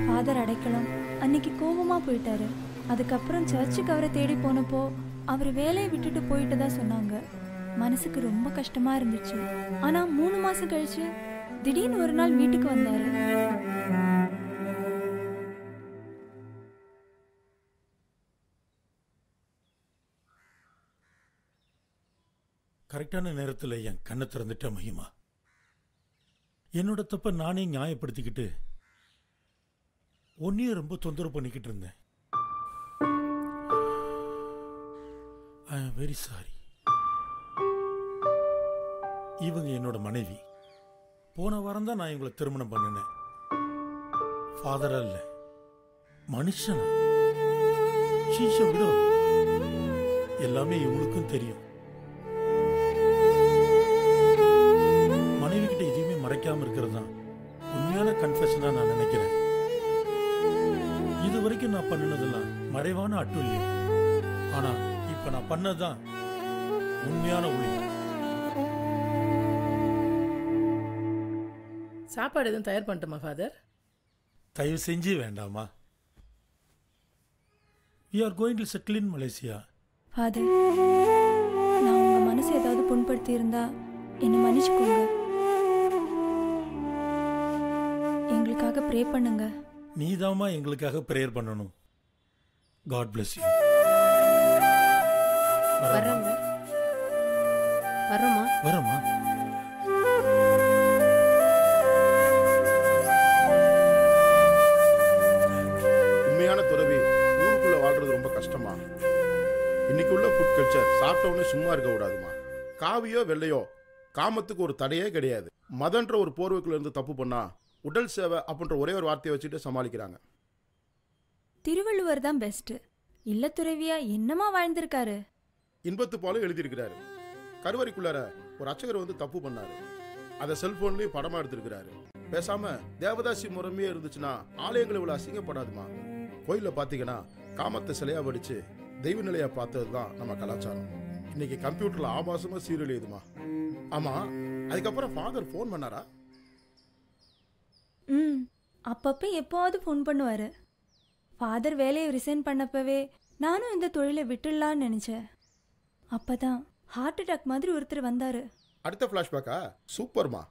Speaker 6: ஃபாதர் அடைக்கலம் அன்னைக்கு கோபமாக போயிட்டாரு. அதுக்கப்புறம் சர்ச்சுக்கு அவரை தேடி போனப்போ அவர் வேலையை விட்டுட்டு போயிட்டு தான் சொன்னாங்க. மனசுக்கு ரொம்ப கஷ்டமா இருந்துச்சு. ஆனா 3 மாசம் கழிச்சு திடீர்னு ஒரு நாள் வீட்டுக்கு வந்தாரு.
Speaker 16: கரெக்டான நேரத்தில் என் கண்ணை திறந்துட்ட மகிமா. என்னோட தப்ப நானே நியாயப்படுத்திக்கிட்டு ஒன்னையும் ரொம்ப தொந்தரவு பண்ணிக்கிட்டு இருந்தேன். ஐ ஆம் வெரி சாரி. இவங்க என்னோட மனைவி. போன வாரம் தான் நான் இவங்களை திருமணம் பண்ணினேன். ஃபாதரா இல்லை, மனுஷனா. ஷீஷ விட எல்லாமே இவங்களுக்கும் தெரியும். மனைவி கிட்ட எதையுமே மறைக்காம இருக்கிறது தான் உண்மையான கன்ஃபெஷனா நான் நினைக்கிறேன். இது வரைக்கும் நான் பண்ணினதெல்லாம் மறைவான அட்டுழியம். ஆனா இப்ப நான் பண்ணதுதான் உண்மையான ஊழியம்.
Speaker 8: சாப்பாடு எதுவும் தயார் பண்ணட்டுமா ஃபாதர்?
Speaker 16: தயவு செஞ்சு வேண்டாமா. we are going to settle in Malaysia.
Speaker 6: Father, நான் உங்க மனசு ஏதாவது புண்படுத்தி இருந்தா என்னை மன்னிச்சுக்கோங்க. எங்களுக்காக ப்ரே பண்ணுங்க.
Speaker 16: நீதாமா எங்களுக்காக பிரேயர் பண்ணணும். God bless you.
Speaker 17: வரோங்க. வரோமா?
Speaker 16: வரோமா?
Speaker 9: உண்மையான துறவி ஊருக்குள்ள வாழ்றது ரொம்ப கஷ்டமா. இன்னைக்கு உள்ள ஃபுட் கல்ச்சர் சாப்பிட்ட உடனே சும்மா இருக்க கூடாதுமா. காவியோ வெள்ளையோ காமத்துக்கு ஒரு தடையே கிடையாது. மதன்ற ஒரு போர்வைக்குள்ள இருந்து தப்பு பண்ணா உடல் சேவை அப்படின்ற ஒரே ஒரு வார்த்தையை வச்சுட்டு சமாளிக்கிறாங்க.
Speaker 6: திருவள்ளுவர் தான் பெஸ்ட். இல்ல துறவியா என்னமா வாழ்ந்திருக்காரு.
Speaker 9: இன்பத்து போல எழுதியிருக்கிறாரு. கருவறைக்குள்ளார ஒரு அர்ச்சகர் வந்து தப்பு பண்ணாரு. அதை செல்போன்லயும் படமா எடுத்திருக்கிறாரு. பேசாம தேவதாசி முறைமையே இருந்துச்சுன்னா ஆலயங்கள் இவ்வளவு அசிங்கப்படாதுமா. கோயில பாத்தீங்கன்னா காமத்தை சிலையா வடிச்சு தெய்வ நிலையா பார்த்தது தான் நம்ம கலாச்சாரம். இன்னைக்கு கம்ப்யூட்டர்ல ஆபாசமா சீரியல் எழுதுமா. ஆமா, அதுக்கப்புறம் ஃபாதர் ஃபோன் பண்ணாரா?
Speaker 6: அப்பப்போ எப்போவாவது ஃபோன் பண்ணுவாரு. ஃபாதர் வேலையை ரிசைன் பண்ணப்பவே நானும் இந்த தொழிலை விட்டுடலான்னு நினைச்சேன். அப்பதான் ஹார்ட் அட்டாக் மாதிரி ஒருத்தர் வந்தாரு.
Speaker 9: அடுத்த ஃபிளாஷ்பேக்கா? சூப்பர்மா.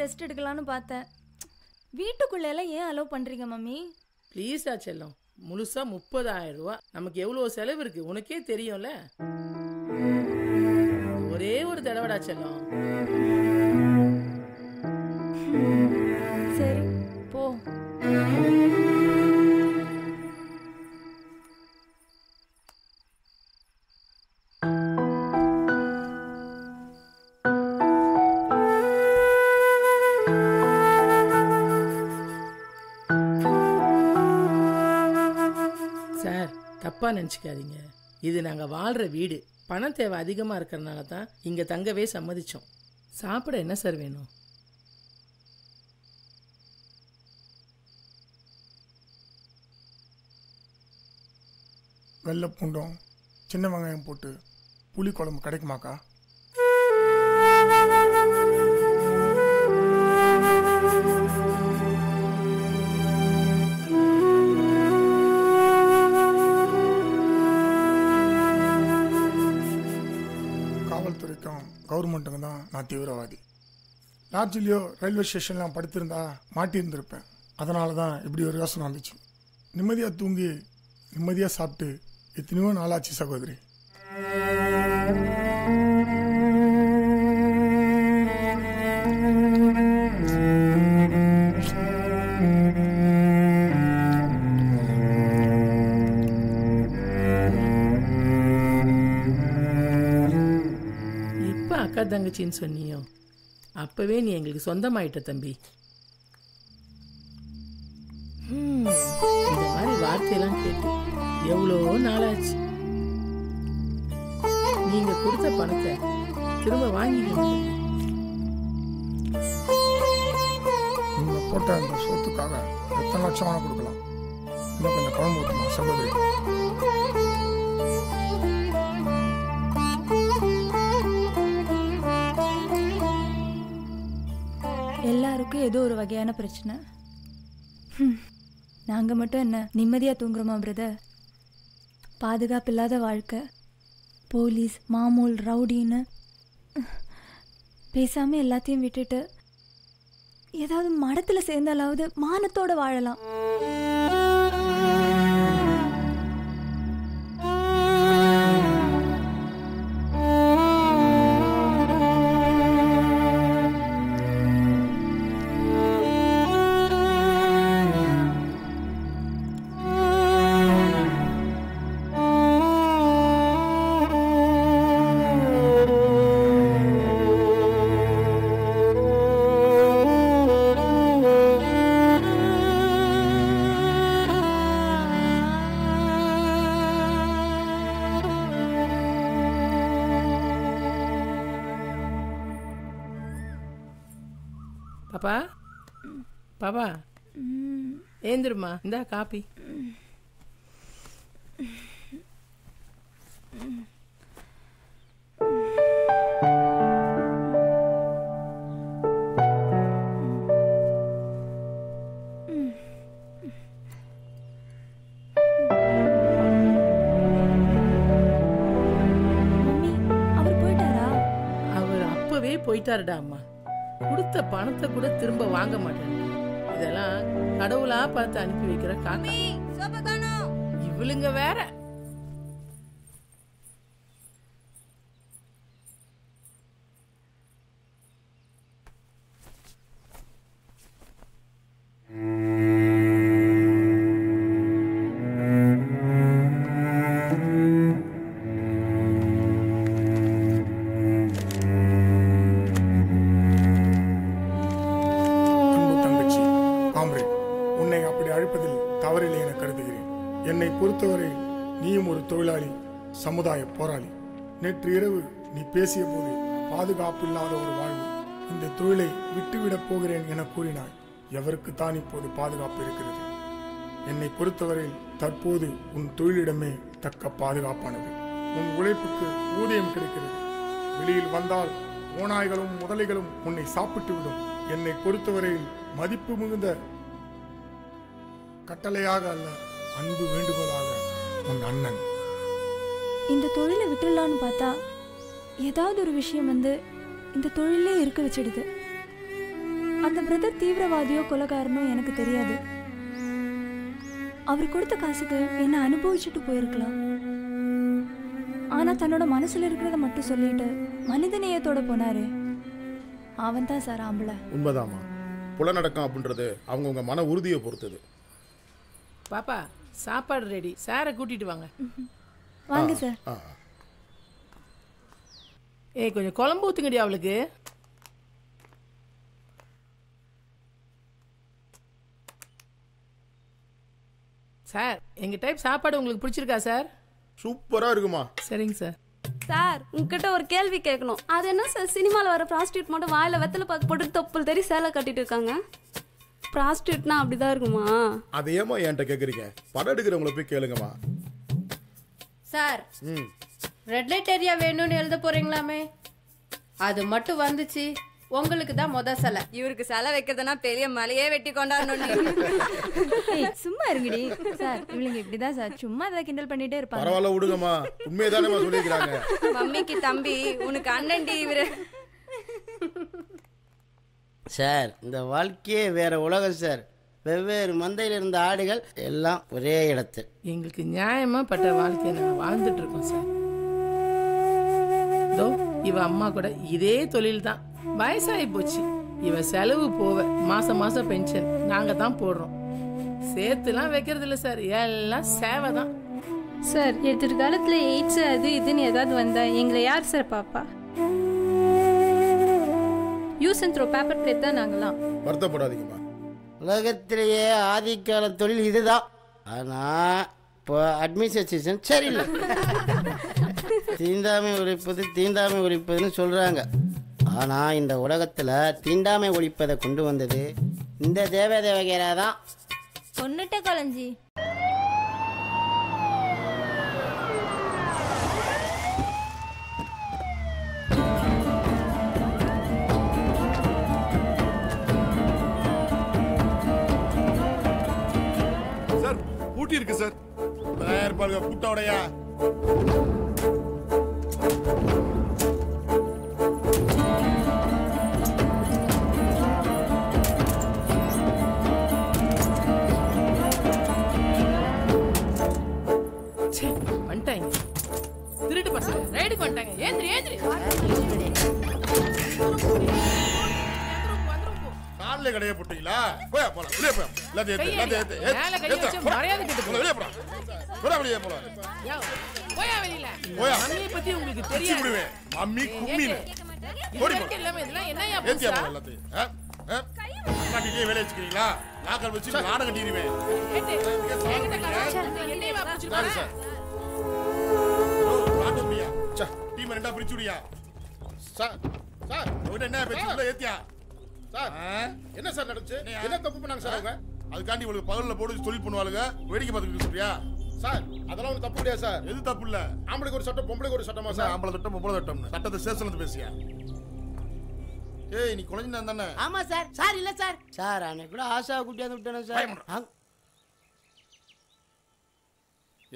Speaker 6: ரெஸ்ட் எடுக்கலான்னு பார்த்தேன். வீட்டுக்குள்ள எல்லாம் ஏன் அலோவ் பண்றீங்க மம்மி?
Speaker 8: ப்ளீஸா செல்லம், முழுசா 30,000 ரூபா. நமக்கு எவ்வளோ செலவு இருக்கு உனக்கே தெரியும்ல. ஒரே ஒரு தடவைடா செல்லம்.
Speaker 6: சரி போ.
Speaker 8: சார், தப்பா நினச்சிக்காதீங்க. இது நாங்கள் வாழ்கிற வீடு. பணம் தேவை அதிகமாக இருக்கிறனால தான் இங்கே தங்கவே சம்மதிச்சோம். சாப்பிட என்ன சார் வேணும்?
Speaker 18: வெள்ளை பூண்டும் சின்ன வெங்காயம் போட்டு புளி குழம்பு கிடைக்குமாக்கா? காவல்துறைக்கும் கவர்மெண்ட்டுக்கும் தான் நான் தீவிரவாதி. லாட்ஜிலையோ ரயில்வே ஸ்டேஷன்லாம் படுத்திருந்தா மாட்டியிருந்திருப்பேன். அதனால தான் இப்படி ஒரு யோசனை வந்துச்சு. நிம்மதியாக தூங்கி நிம்மதியாக சாப்பிட்டு எத்தனையோ நாளாச்சு சகோதரி.
Speaker 8: எப்போ அக்கா தங்கச்சின்னு சொன்னியோ அப்பவே நீ எங்களுக்கு சொந்தமாயிட்ட தம்பி. இந்த மாதிரி வார்த்தையெல்லாம் கேட்டு எவ்வளோ நாளாச்சு. நீங்க கொடுத்த பணத்தை திரும்ப வாங்கிக்கீங்க.
Speaker 18: நீங்க போட்ட அந்த சொத்துக்காக எத்தனை லட்சம் வேணா கொடுக்கலாம். இன்னும் கொஞ்சம் குழம்பு ஊற்றலாம் சகோதரி.
Speaker 6: எல்லாருக்கும் ஏதோ ஒரு வகையான பிரச்சனை. நாங்கள் மட்டும் என்ன நிம்மதியாக தூங்குறோமா பிரதர்? பாதுகாப்பு இல்லாத வாழ்க்கை, போலீஸ், மாமூல், ரவுடின்னு பேசாமல் எல்லாத்தையும் விட்டுட்டு ஏதாவது மடத்தில் சேர்ந்தாலாவது மானத்தோட வாழலாம்.
Speaker 8: பாப்பா, பாப்பா ஏந்திருமா, இந்தா காப்பி. அவர் அப்பவே போயிட்டாருடா அம்மா. கொடுத்த பணத்தை கூட திரும்ப வாங்க மாட்டேன். இதெல்லாம் கடவுளா பார்த்து அனுப்பி வைக்கிற காக்கா. இவளுங்க வேற.
Speaker 18: என்னை பொறுத்தவரை நீயும் ஒரு தொழிலாளி, சமுதாய போராளி. நேற்று இரவு நீ பேசிய போது பாதுகாப்பு இல்லாத ஒரு வாழ்வு, இந்த தொழிலை விட்டுவிடப் போகிறேன் என கூறினாய். எவருக்கு தான் இப்போது பாதுகாப்பு இருக்கிறது? என்னை பொறுத்தவரையில் தற்போது உன் தொழிலிடமே தக்க பாதுகாப்பானது. உன் உழைப்புக்கு ஊதியம் கிடைக்கிறது. வெளியில் வந்தால் ஓநாய்களும் முதலைகளும் உன்னை சாப்பிட்டு விடும். என்னை பொறுத்தவரையில் மதிப்பு மிகுந்த கட்டளையாக அல்ல, அன்பு வேண்டுகோளாக உன் அண்ணன்.
Speaker 6: இந்த தொழிலை விட்டுடலான்னு பார்த்தா ஏதாவது ஒரு விஷயம் வந்து இந்த தொழிலே இருக்க வச்சிடுது. அந்த பிரதர் தீவிரவாதியோ கொலைகாரனோ எனக்கு தெரியாது. அவர் கொடுத்த காசுக்கு என்ன அனுபவிச்சுட்டு போயிருக்கலாம். ஆனா தன்னோட மனசுல இருக்கிறத மட்டும் சொல்லிட்டு மனிதநேயத்தோட போனாரு. அவன் தான் சார் ஆம்பளை.
Speaker 9: உண்மைதாம்மா. புலநடக்கம் அப்படின்றது அவங்கவுங்க மன உறுதியை பொறுத்தது.
Speaker 8: பாப்பா சாப்பாடு ரெடி, சாரை கூட்டிட்டு வாங்க.
Speaker 6: வாங்க சார்.
Speaker 8: ஏய் கொஞ்சம் குழம்பு ஊத்துங்கடி அவளுக்கு. சார் எங்க டைப் சாப்பாடு உங்களுக்கு பிடிச்சிருக்கா சார்?
Speaker 9: சூப்பரா இருக்குமா.
Speaker 8: சரிங்க சார்.
Speaker 19: சார் உங்ககிட்ட ஒரு கேள்வி கேட்கணும். அது என்ன சார் சினிமாவில் வர ப்ராஸ்டியூட் மட்டும் வாயில வெத்தலை பாக்கு போட்டு தொப்புள் தெரி சேலை கட்டிட்டு இருக்காங்க. ப்ராஸ்டியூட்னா அப்படிதான் இருக்குமா?
Speaker 9: அது ஏமா என்கிட்ட கேட்குறீங்க? படம் எடுக்கிறவங்கள போய் கேளுங்கம்மா.
Speaker 20: சார் ரெட் லைட் ஏரியா வேணும்னு எழுத போறீங்களாமே, அது மட்டும் வந்துச்சு. உங்களுக்கு தான் சிலை.
Speaker 19: இவருக்கு சிலை வைக்கிறதுனா பெரிய மலையே வெட்டி கொண்டாடணும்.
Speaker 6: சும்மா இருங்கடி சார். இவளுங்க இப்படிதான் சார் சும்மா அதை கிண்டல் பண்ணிட்டே இருப்பாங்க.
Speaker 9: பரவாயில்ல விடுங்கம்மா, உண்மையதானே சொல்லிக்கிறாங்க.
Speaker 19: மம்மிக்கு தம்பி உனக்கு அண்ணன்டி இவரு.
Speaker 4: சார் இந்த வாழ்க்கையே வேற உலகம் சார். வெவ்வேறு மந்தையில் இருந்த ஆடுகள் எல்லாம் ஒரே இடத்தில்.
Speaker 8: எங்களுக்கு நியாயமா பட்ட வாழ்க்கையை நாங்கள் வாழ்ந்துட்டு இருக்கோம் சார். இதோ இவ அம்மா கூட இதே தொழில் தான். வயசாகி போச்சு. இவ செலவு போவ மாசம் மாசம் பென்ஷன் நாங்க தான் போடுறோம். சேர்த்துலாம் வைக்கிறது இல்லை சார், எல்லாம் சேவை தான்.
Speaker 7: சார் எதிர்காலத்தில் எய்ட்ஸ் அது இதுன்னு ஏதாவது வந்தா எங்களை யார் சார் பாப்பா? Use and throw paper plate தான் நாங்களாம்.
Speaker 9: வருத்தப்படாதீங்கம்மா.
Speaker 4: உலகத்திலேயே ஆதிக்கால தொழில் இதுதான். ஆனால் இப்போ அட்மினிஸ்ட்ரேஷன் சரியில்லை. தீண்டாமை ஒழிப்பது தீண்டாமை ஒழிப்பதுன்னு சொல்கிறாங்க. ஆனால் இந்த உலகத்தில் தீண்டாமை ஒழிப்பதை கொண்டு வந்தது இந்த தேவதேவகேரா தான்.
Speaker 11: கொன்னுட்ட கொலஞ்சி.
Speaker 14: சார் ஊட்டி இருக்கு சார்.
Speaker 9: இருப்பாங்க கூட்டோடையா.
Speaker 8: வந்துட்டாங்க திருட்டு பசங்க ரைடுக்கு வந்துட்டாங்க. ஏந்திரி ஏந்திரி.
Speaker 9: கால்ல கடைய போட்டீங்களா? போய் போலாம். வெளிய போய்.
Speaker 8: மேல கை வச்சு மரியாதை கேட்டு
Speaker 9: வெளிய போடா. போடா வெளிய போடா.
Speaker 8: போயா வெளியில.
Speaker 9: போயா.
Speaker 8: மம்மியை பத்தி உங்களுக்கு தெரியாது.
Speaker 9: மம்மி கும்மினு.
Speaker 8: ஓடி போ. எல்லாமே இதெல்லாம் என்னையா புதுசா?
Speaker 9: எல்லாத்தையும் அண்ணாட்டியே வேலை வச்சுக்கிறீங்களா? நாக்கல் வச்சு நாடகம் கட்டிடுவேன்.
Speaker 8: என்னையா புடிச்சிருக்கா?
Speaker 9: சார் ராடோபியா சா டீம் ரெண்டா பிரிச்சுடியா. சார் சார் உடனே என்ன பேச்சு உள்ள ஏத்தியா? சார் என்ன சார் நடந்துச்சு? என்ன தப்பு பண்ணாங்க சார் அவங்க? அதுக்காண்டி உங்களுக்கு பகல்ல போட்டு தொழில் பண்ணுவாளுங்க, வேடிக்கை பார்த்துட்டு சொல்றியா? சார் அதெல்லாம் ஒரு தப்பு கிடையாது சார். எது தப்பு இல்ல? ஆம்பளைக்கு ஒரு சட்டம் பொம்பளைக்கு ஒரு சட்டமா சார்? ஆம்பளை சட்டம் பொம்பளை சட்டம் சட்டத்தை சேஷன்ல பேசியா? ஏய் நீ குழந்தை தானே?
Speaker 4: ஆமா சார். சார் இல்ல சார். சார் அன்னைக்கு கூட ஆசா குட்டியாந்து விட்டேன் சார்.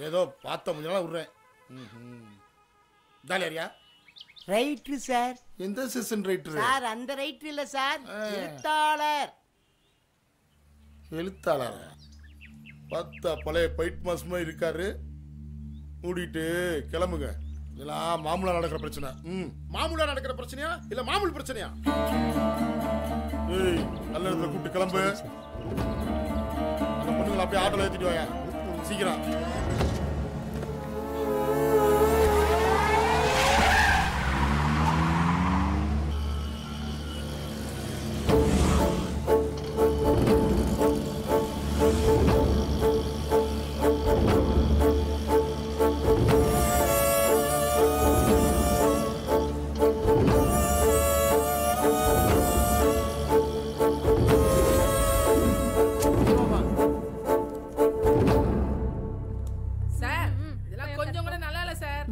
Speaker 9: ஏதோ பார்த்த கொஞ்ச நாள் விடுறேன். தாலியாரியா?
Speaker 4: ரைட்ரு சார்.
Speaker 9: எந்த செஷன் ரைட்ரு?
Speaker 4: சார் அந்த ரைட்ரு இல்ல சார், எழுத்தாளர்.
Speaker 9: எழுத்தாளர் பார்த்தா பழைய பைட் மாசமா இருக்காரு. மூடிட்டு கிளம்புங்க. இதெல்லாம் மாமூலா நடக்கிற பிரச்சனை. மாமூலா நடக்கிற பிரச்சனையா இல்ல மாமூல் பிரச்சனையா? ஏய் நல்ல இடத்துல கூப்பிட்டு கிளம்பு. அந்த பொண்ணுங்களை அப்படியே ஆட்டோல ஏத்திட்டு வாங்க சீக்கிரம்.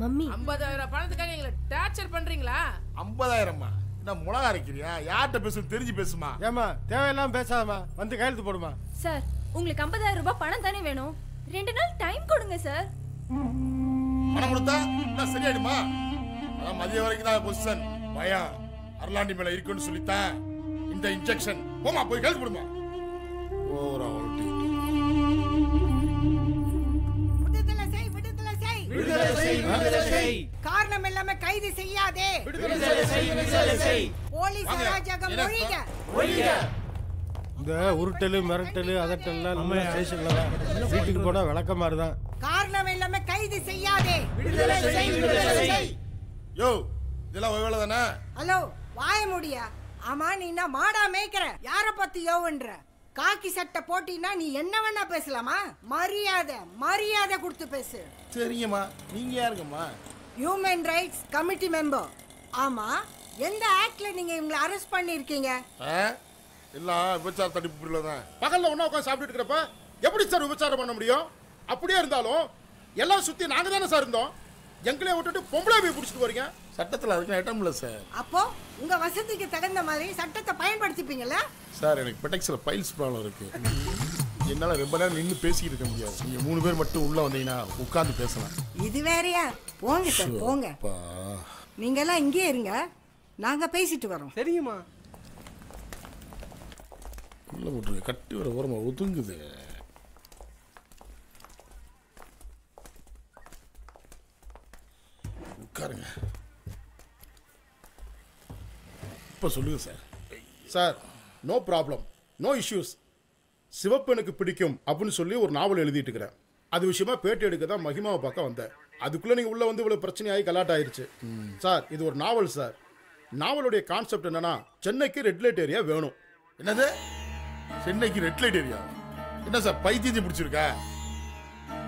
Speaker 20: மம்மி
Speaker 8: 50,000 பணத்துக்காக எங்களை டார்ச்சர் பண்றீங்களா?
Speaker 9: 50,000மா? நான் முளகா அரைக்கிறியா? யார்கிட்ட பேச தெரிஞ்சு பேசுமா?
Speaker 15: ஏமா தேவையெல்லாம் பேசாதமா, வந்து கையெழுத்து போடுமா.
Speaker 6: சார் உங்களுக்கு 50,000 ரூபாய் பணம் தானே வேணும். 2 நாள் டைம் கொடுங்க சார்.
Speaker 9: பணம் கொடுத்தா நான் சரியாயிடுமா? மதிய வரைக்கும் தான் பொசிஷன். பயம் அருளாண்டி மேல இருக்குன்னு சொல்லித்தான் இந்த இன்ஜெக்ஷன். போமா போய் கேள்வி போடுமா. ஓரா
Speaker 21: காரணம் இல்லாம கைது செய்யாதே. போலீஸ் அராஜகம் ஒழிக.
Speaker 15: இந்த உருட்டலு மிரட்டலு அதட்டல்லாம் நம்ம ஸ்டேஷன்ல தான். வீட்டுக்கு போனா விளக்க மாதிரி தான்.
Speaker 21: காரணம் இல்லாம கைது செய்யாதே.
Speaker 9: யோ இதெல்லாம் ஒருவேளை தானே.
Speaker 21: ஹலோ வாய முடியா. ஆமா நீ என்ன மாடா மேய்க்கிற? யார பத்தி யோவன்ற? காக்கி சட்டை போட்டினா நீ என்ன வேணா பேசலாமா? மரியாதை கொடுத்து பேசு.
Speaker 9: சரிங்கம்மா. நீங்க யாருங்கம்மா?
Speaker 21: Human rights committee member. ஆமா எந்த ஆக்ட்ல நீங்க இவங்களை அரெஸ்ட் பண்ணிருக்கீங்க?
Speaker 9: எல்லாம் விபச்சார தடுப்பு தான். பகல்ல ஒண்ணா உட்காந்து சாப்பிட்டு இருக்கிறப்ப எப்படி சார் விபச்சாரம் பண்ண முடியும்? அப்படியே இருந்தாலும் எல்லாம் சுத்தி நாங்க தானே சார் இருந்தோம். எங்களே விட்டுட்டு பொம்பளை போய் பிடிச்சிட்டு வரீங்க. சட்டத்தில் அதுக்கு ஐட்டம் இல்லை சார்.
Speaker 21: அப்போ உங்க வசதிக்கு தகுந்த மாதிரி சட்டத்தை பயன்படுத்திப்பீங்கல்ல?
Speaker 9: சார் எனக்கு பெட்டெக்ஸில் பைல்ஸ் ப்ராப்ளம் இருக்கு. என்னால் ரொம்ப நேரம் நின்று பேசிக்கிட்டு இருக்க முடியாது. நீங்கள் 3 பேர் மட்டும் உள்ள வந்தீங்கன்னா உட்காந்து பேசலாம்.
Speaker 21: இது வேறையா? போங்க சார் போங்க. நீங்க எல்லாம் இங்கே இருங்க, நாங்க பேசிட்டு வரோம்.
Speaker 10: சரிங்கம்மா.
Speaker 9: உள்ள போட்டுருங்க. கட்டி வர ஓரமா ஒதுங்குது. உட்காருங்க. இப்போ சொல்லுங்க sir. Sir no problem, no issues. சிவப்பு எனக்கு பிடிக்கும் அப்படின்னு சொல்லி ஒரு நாவல் எழுதிட்டு இருக்கிறேன். அது விஷயமா பேட்டி எடுக்க தான் மகிமாவை பார்க்க வந்தேன். அதுக்குள்ளே நீங்கள் உள்ளே வந்து இவ்வளோ பிரச்சனையாகி கலாட்டாயிருச்சு. சார் இது ஒரு நாவல் சார். நாவலுடைய கான்செப்ட் என்னன்னா, சென்னைக்கு ரெட் லைட் ஏரியா வேணும். என்னது சென்னைக்கு ரெட் லைட் ஏரியா? என்ன சார் பைத்தியம் பிடிச்சிருக்கா?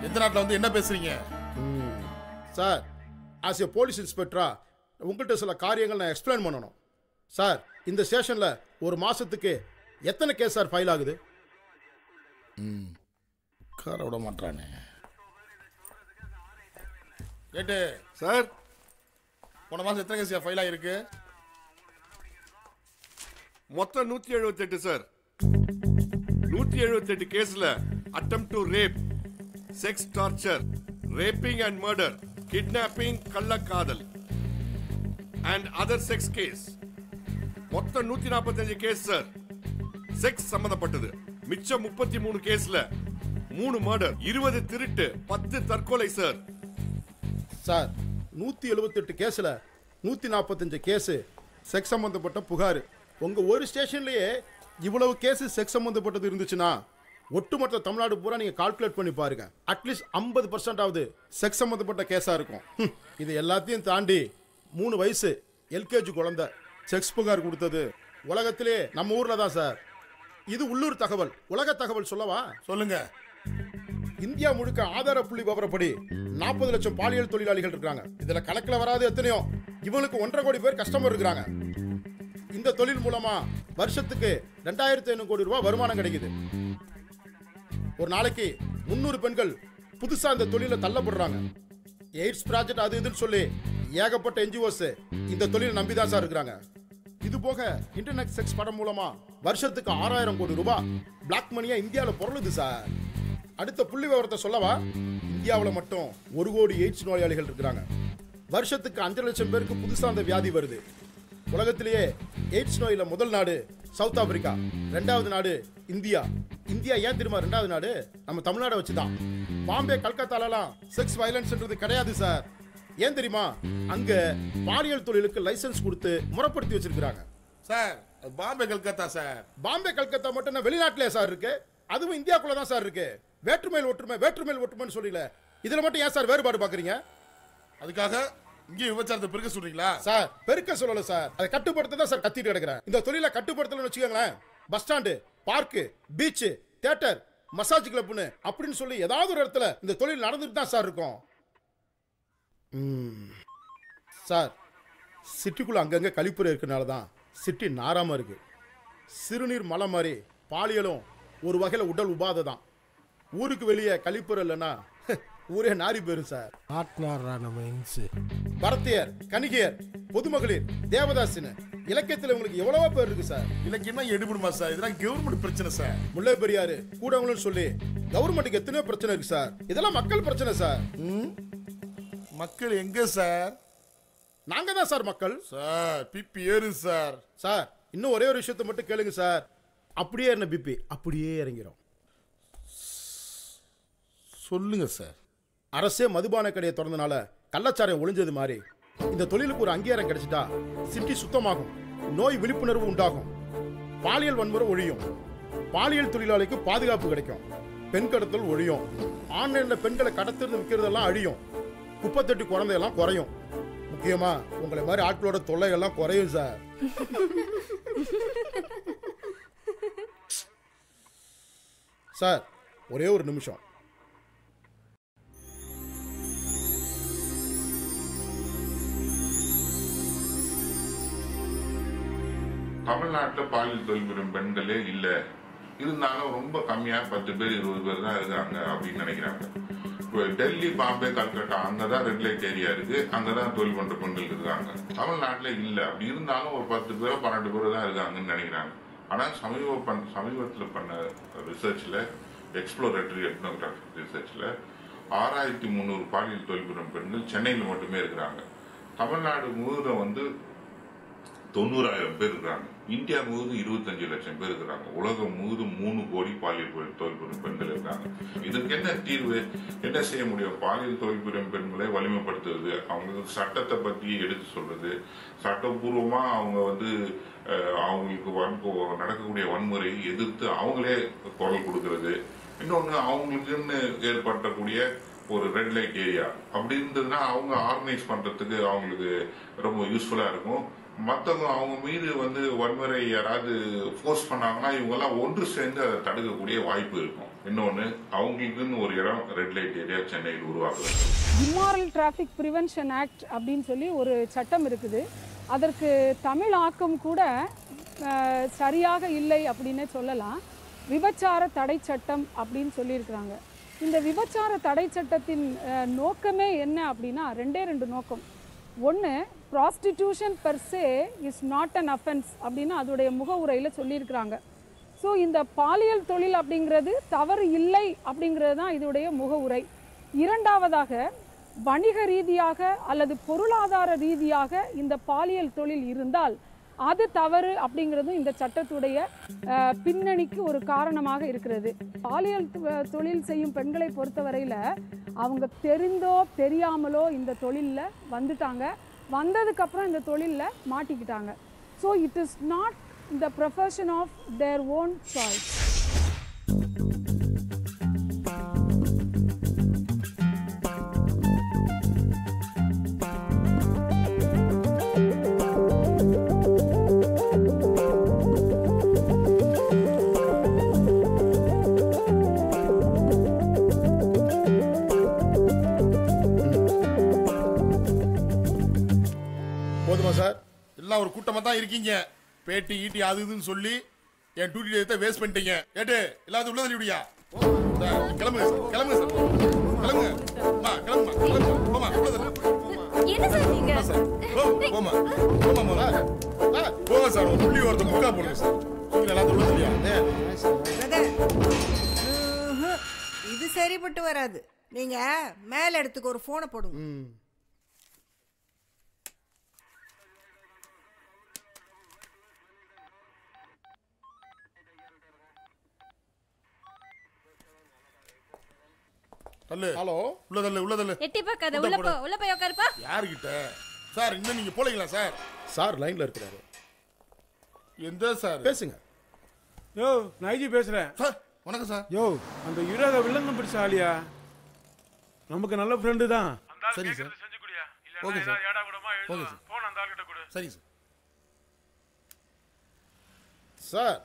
Speaker 9: எந்த நாட்டில் வந்து என்ன பேசுறீங்க சார்? ஆஸ் ஏ போலீஸ் இன்ஸ்பெக்டரா உங்கள்கிட்ட சில காரியங்கள் நான் எக்ஸ்பிளைன் பண்ணணும். சார் இந்த ஸ்டேஷனில் ஒரு மாதத்துக்கு எத்தனை கேஸ் சார் ஃபைல் ஆகுது? உட்கார விட மாட்டானே. கேட்டு சார் போன மாதம் எத்தனை கேஸ் ஃபைல் ஆகிருக்கு?
Speaker 14: மொத்தம் 178 சார். 178 கேஸ்ல attempt to rape, sex torture, raping and murder, kidnapping, கள்ளக்காதல் அண்ட் அதர் செக்ஸ் கேஸ். மொத்தம் 145 கேஸ் சார் செக்ஸ் சம்பந்தப்பட்டது. மிச்சம் 33 கேஸ்ல 3 மர்டர், 20 திருட்டு, 10 தற்கொலை சார்.
Speaker 9: சார் 178 கேஸ்ல 145 கேஸ் செக்ஸ் சம்பந்தப்பட்ட புகார். உங்க ஒரு ஸ்டேஷன்லயே இவ்வளவு கேஸ் செக்ஸ் சம்பந்தப்பட்டது இருந்துச்சுன்னா ஒட்டுமொத்த தமிழ்நாடு பூரா நீங்க கால்குலேட் பண்ணி பாருங்க. அட்லீஸ்ட் 50% ஆவது செக்ஸ் சம்பந்தப்பட்ட கேஸா இருக்கும். இது எல்லாத்தையும் தாண்டி 3 வயசு எல்கேஜி குழந்தை செக்ஸ் புகார் கொடுத்தது உலகத்திலே நம்ம ஊர்ல தான் சார். இது உள்ளூர் தகவல். உலக தகவல் சொல்லவா? சொல்லுங்க. இந்தியா முழுக்க ஆதார புள்ளி விவரப்படி 40 லட்சம் பாலியல் தொழிலாளிகள் இருக்காங்க. இதுல கணக்கில் வராது எத்தனையோ. இவங்களுக்கு 1.5 கோடி பேர் கஸ்டமர் இருக்காங்க. இந்த தொழில் மூலமா வருஷத்துக்கு 2500 கோடி ரூபாய் வருமானம் கிடைக்குது. ஒரு நாளைக்கு 300 பெண்கள் புதுசா இந்த தொழில தள்ளப்படுறாங்க. எய்ட்ஸ் ப்ராஜெக்ட் அது இதுன்னு சொல்லி ஏகப்பட்ட என்ஜிஓஸ் இந்த தொழிலை நம்பிதான் சார் இருக்கிறாங்க. இது போக இன்டர்நெட் செக்ஸ் படம் மூலமா வருஷத்துக்கு 6000 கோடி ரூபாய் பிளாக் மணியா இந்தியாவில் பொருளுது சார். அடுத்த புள்ளி விவரத்தை சொல்லவா? இந்தியாவில் மட்டும் 1 கோடி எய்ட்ஸ் நோயாளிகள் இருக்கிறாங்க. வருஷத்துக்கு 5 லட்சம் பேருக்கு புதுசா அந்த வியாதி வருது. உலகத்திலேயே எய்ட்ஸ் நோயில முதல் நாடு சவுத் ஆப்பிரிக்கா, 2வது நாடு இந்தியா. இந்தியா ஏன் தெரியுமா 2வது நாடு? நம்ம தமிழ்நாடை வச்சுதான். பாம்பே, கல்கத்தாலாம் செக்ஸ் வயலன்ஸ்ன்றது கிடையாது சார். ஏன் தெரியுமா? அங்க பாலியல் தொழிலுக்கு லைசன்ஸ் கொடுத்து முறைப்படுத்தி வச்சிருக்காங்க சார். பாம்பே கல்கத்தா சார். பாம்பே கல்கத்தா மட்டும் வெளிநாட்டிலே சார் இருக்கு. அதுவும் இந்தியாக்குள்ள தான் சார் இருக்கு. வேற்றுமையில் ஒற்றுமை, வேற்றுமையில் ஒற்றுமைன்னு சொல்லல. இதுல மட்டும் ஏன் சார் வேறுபாடு பாக்குறீங்க? அதுக்காக இங்கே விபச்சாரத்தை பெருக்க சொல்றீங்களா சார்? பெருக்க சொல்லல சார், அதை கட்டுப்படுத்த தான் சார் கத்திட்டு கிடக்குறேன். இந்த தொழிலை கட்டுப்படுத்தலன்னு வச்சுக்கோங்களேன், bus stand, park, beach, theatre, massage கிளப்னு அப்படின்னு சொல்லி ஏதாவது ஒரு இடத்துல இந்த தொழில் நடந்துட்டு தான் சார் இருக்கும். சார் சிட்டிக்குள்ள அங்கங்க கழிப்புறை இருக்கனால தான் சிட்டி நாராம இருக்கு. சிறுநீர் மலை மாதிரி பாலியலும் ஒரு வகையில் உடல் உபாதை தான். ஊருக்கு வெளியே கழிப்புறை இல்லைன்னா ஊரே நாரி போயிரும் சார். பரத்தியர், கணிகையர், பொதுமகளிர், தேவதாசின்னு இலக்கியத்தில் உங்களுக்கு எவ்வளவோ பேர் இருக்கு சார். இலக்கியமா எடுபடுமா சார்? இதெல்லாம் கவர்மெண்ட் பிரச்சனை சார். முல்லை பெரியாறு கூடவங்களும் சொல்லி கவர்மெண்ட்டுக்கு எத்தனையோ பிரச்சனை இருக்கு சார். இதெல்லாம் மக்கள் பிரச்சனை சார். மக்கள் எங்க சார்? நாங்க தான் சார் மக்கள் சார். பிபி ஏறு சார். சார் இன்னும் ஒரே ஒரு விஷயத்தை மட்டும் கேளுங்க சார். அப்படியே என்ன பிபி அப்படியே இறங்கிடும்.
Speaker 18: சொல்லுங்க சார்.
Speaker 9: அரசே மதுபான கடையை திறந்தனால கள்ளச்சாரம் ஒளிஞ்சது மாதிரி இந்த தொழிலுக்கு ஒரு அங்கீகாரம் கிடைச்சிட்டா சிட்டி சுத்தமாகும், நோய் விழிப்புணர்வு உண்டாகும், பாலியல் வன்முறை ஒழியும், பாலியல் தொழிலாளிக்கு பாதுகாப்பு கிடைக்கும், பெண் கடத்தல் ஒழியும், ஆன்லைன்ல பெண்களை கடத்துறது விற்கிறதெல்லாம் அழியும், குப்பை தட்டி குழந்தையெல்லாம் குறையும், முக்கியமா உங்களை மாதிரி ஆட்களோட தொல்லைகள்லாம் குறையும் சார். சார் ஒரே ஒரு நிமிஷம்.
Speaker 1: தமிழ்நாட்டில் பாலியல் தொழில் புரியும் பெண்களே இல்லை, இருந்தாலும் ரொம்ப கம்மியாக 10 பேர் 20 பேர் தான் இருக்காங்க அப்படின்னு நினைக்கிறாங்க. இப்போ டெல்லி, பாம்பே, கல்கட்டா அங்கதான் ரெட் லைட் ஏரியா இருக்கு, அங்கதான் தொழில் பண்ற பெண்கள் இருக்காங்க. தமிழ்நாட்டில் இல்லை, அப்படி இருந்தாலும் ஒரு 10 பேரோ 12 பேரோ தான் இருக்காங்கன்னு நினைக்கிறாங்க. ஆனால் சமீபத்தில் பண்ண ரிசர்ச்ல, எக்ஸ்ப்ளோரேட்டரி எத்னோகிராஃபிக் ரிசர்ச்ல 6300 பாலியல் தொழில் புரியும் பெண்கள் சென்னையில் மட்டுமே இருக்கிறாங்க. தமிழ்நாடு முழுவதும் 90,000 பேர் இருக்கிறாங்க. இந்தியா முழுவதும் 25 லட்சம் பேர் இருக்கிறாங்க. உலகம் முழுவதும் 3 கோடி பாலியல் தொழில் புரியும் பெண்கள் இருக்காங்க. இதுக்கு என்ன தீர்வு, என்ன செய்ய முடியும்? பாலியல் தொழில் புரியும் பெண்களை வலிமைப்படுத்துறது, அவங்களுக்கு சட்டத்தை பத்தி எடுத்து சொல்றது, சட்டப்பூர்வமா அவங்க அவங்களுக்கு நடக்கக்கூடிய வன்முறையை எதிர்த்து அவங்களே குரல் கொடுக்கறது. இன்னொன்னு, அவங்களுக்குன்னு ஏற்படக்கூடிய ஒரு ரெட் லைட் ஏரியா அப்படி இருந்ததுன்னா அவங்க ஆர்கனைஸ் பண்றதுக்கு அவங்களுக்கு ரொம்ப யூஸ்ஃபுல்லா இருக்கும். மற்றவங்க அவங்க மீது வன்முறை யாராவது ஃபோர்ஸ் பண்ணாங்கன்னா இவங்கெல்லாம் ஒன்று சேர்ந்து அதை தடுக்கக்கூடிய வாய்ப்பு இருக்கும். இன்னொன்று, அவங்களுக்குன்னு ஒரு இடம் ரெட் லைட் ஏரியா சென்னையில் உருவாக்குறது.
Speaker 22: இம்மாரல் டிராஃபிக் ப்ரிவென்ஷன் ஆக்ட் அப்படின்னு சொல்லி ஒரு சட்டம் இருக்குது. அதற்கு தமிழ் ஆக்கம் கூட சரியாக இல்லை அப்படின்னே சொல்லலாம். விபச்சார தடை சட்டம் அப்படின்னு சொல்லியிருக்கிறாங்க. இந்த விபச்சார தடை சட்டத்தின் நோக்கமே என்ன அப்படின்னா 2 நோக்கம். ஒன்று, prostitution per say is not an offence அப்படின்னு அதோடைய முகவுரையில் சொல்லியிருக்கிறாங்க. ஸோ இந்த பாலியல் தொழில் அப்படிங்கிறது தவறு இல்லை அப்படிங்கிறது தான் இதோடைய முகவுரை. இரண்டாவதாக, வணிக ரீதியாக அல்லது பொருளாதார ரீதியாக இந்த பாலியல் தொழில் இருந்தால் அது தவறு அப்படிங்கிறதும் இந்த சட்டத்துடைய பின்னணிக்கு ஒரு காரணமாக இருக்கிறது. பாலியல் தொழில் செய்யும் பெண்களை பொறுத்தவரையில் அவங்க தெரிந்தோ தெரியாமலோ இந்த தொழிலில் வந்துட்டாங்க. வந்ததுக்கப்புறம் இந்த தொழிலில் மாட்டிக்கிட்டாங்க. So it is not the profession of their own choice.
Speaker 9: Sir எல்லாம் ஒரு கூட்டமா தான் இருக்கீங்க. பேட்டி ஈட்டி அது இதுன்னு சொல்லி என் டியூட்டி டேத்தை வேஸ்ட் பண்ணிட்டீங்க. கேட்டு எல்லாத்தையும் உள்ள தள்ளிவிடியா? கிளம்புங்க சார், கிளம்புங்க சார், கிளம்புங்க. கிளம்புமா, கிளம்புமா, போமா, உள்ள தள்ளு.
Speaker 6: என்ன சார் நீங்க?
Speaker 9: போமா, போமா, போமா, போங்க சார். ஒரு புள்ளி ஒருத்தர் முக்கா போடுங்க சார். எல்லாத்தையும் உள்ள தள்ளியா?
Speaker 21: இது சரிப்பட்டு வராது. நீங்க மேல இடத்துக்கு ஒரு போனை போடுங்க.
Speaker 9: ஹலோ, உள்ள தள்ளு, உள்ள தள்ளு.
Speaker 6: எட்டி பார்க்காத, உள்ள போ, உள்ள போய் உட்காருப்பா.
Speaker 9: யார்கிட்ட சார்? இன்னும் நீங்க போலீங்களா சார்? சார் லைன்ல இருக்கிறாரு. எந்த சார்? பேசுங்க.
Speaker 23: யோ, நாய்ஜி பேசுறேன்.
Speaker 9: சார் வணக்கம் சார்.
Speaker 23: யோ, அந்த யுராக வில்லங்கம் பிடிச்ச ஆளியா? நமக்கு நல்ல ஃப்ரெண்டு தான்.
Speaker 9: சரி sir. Okay sir. Okay sir. Phone அந்த ஆள்கிட்ட கொடு. சரி sir. Sir.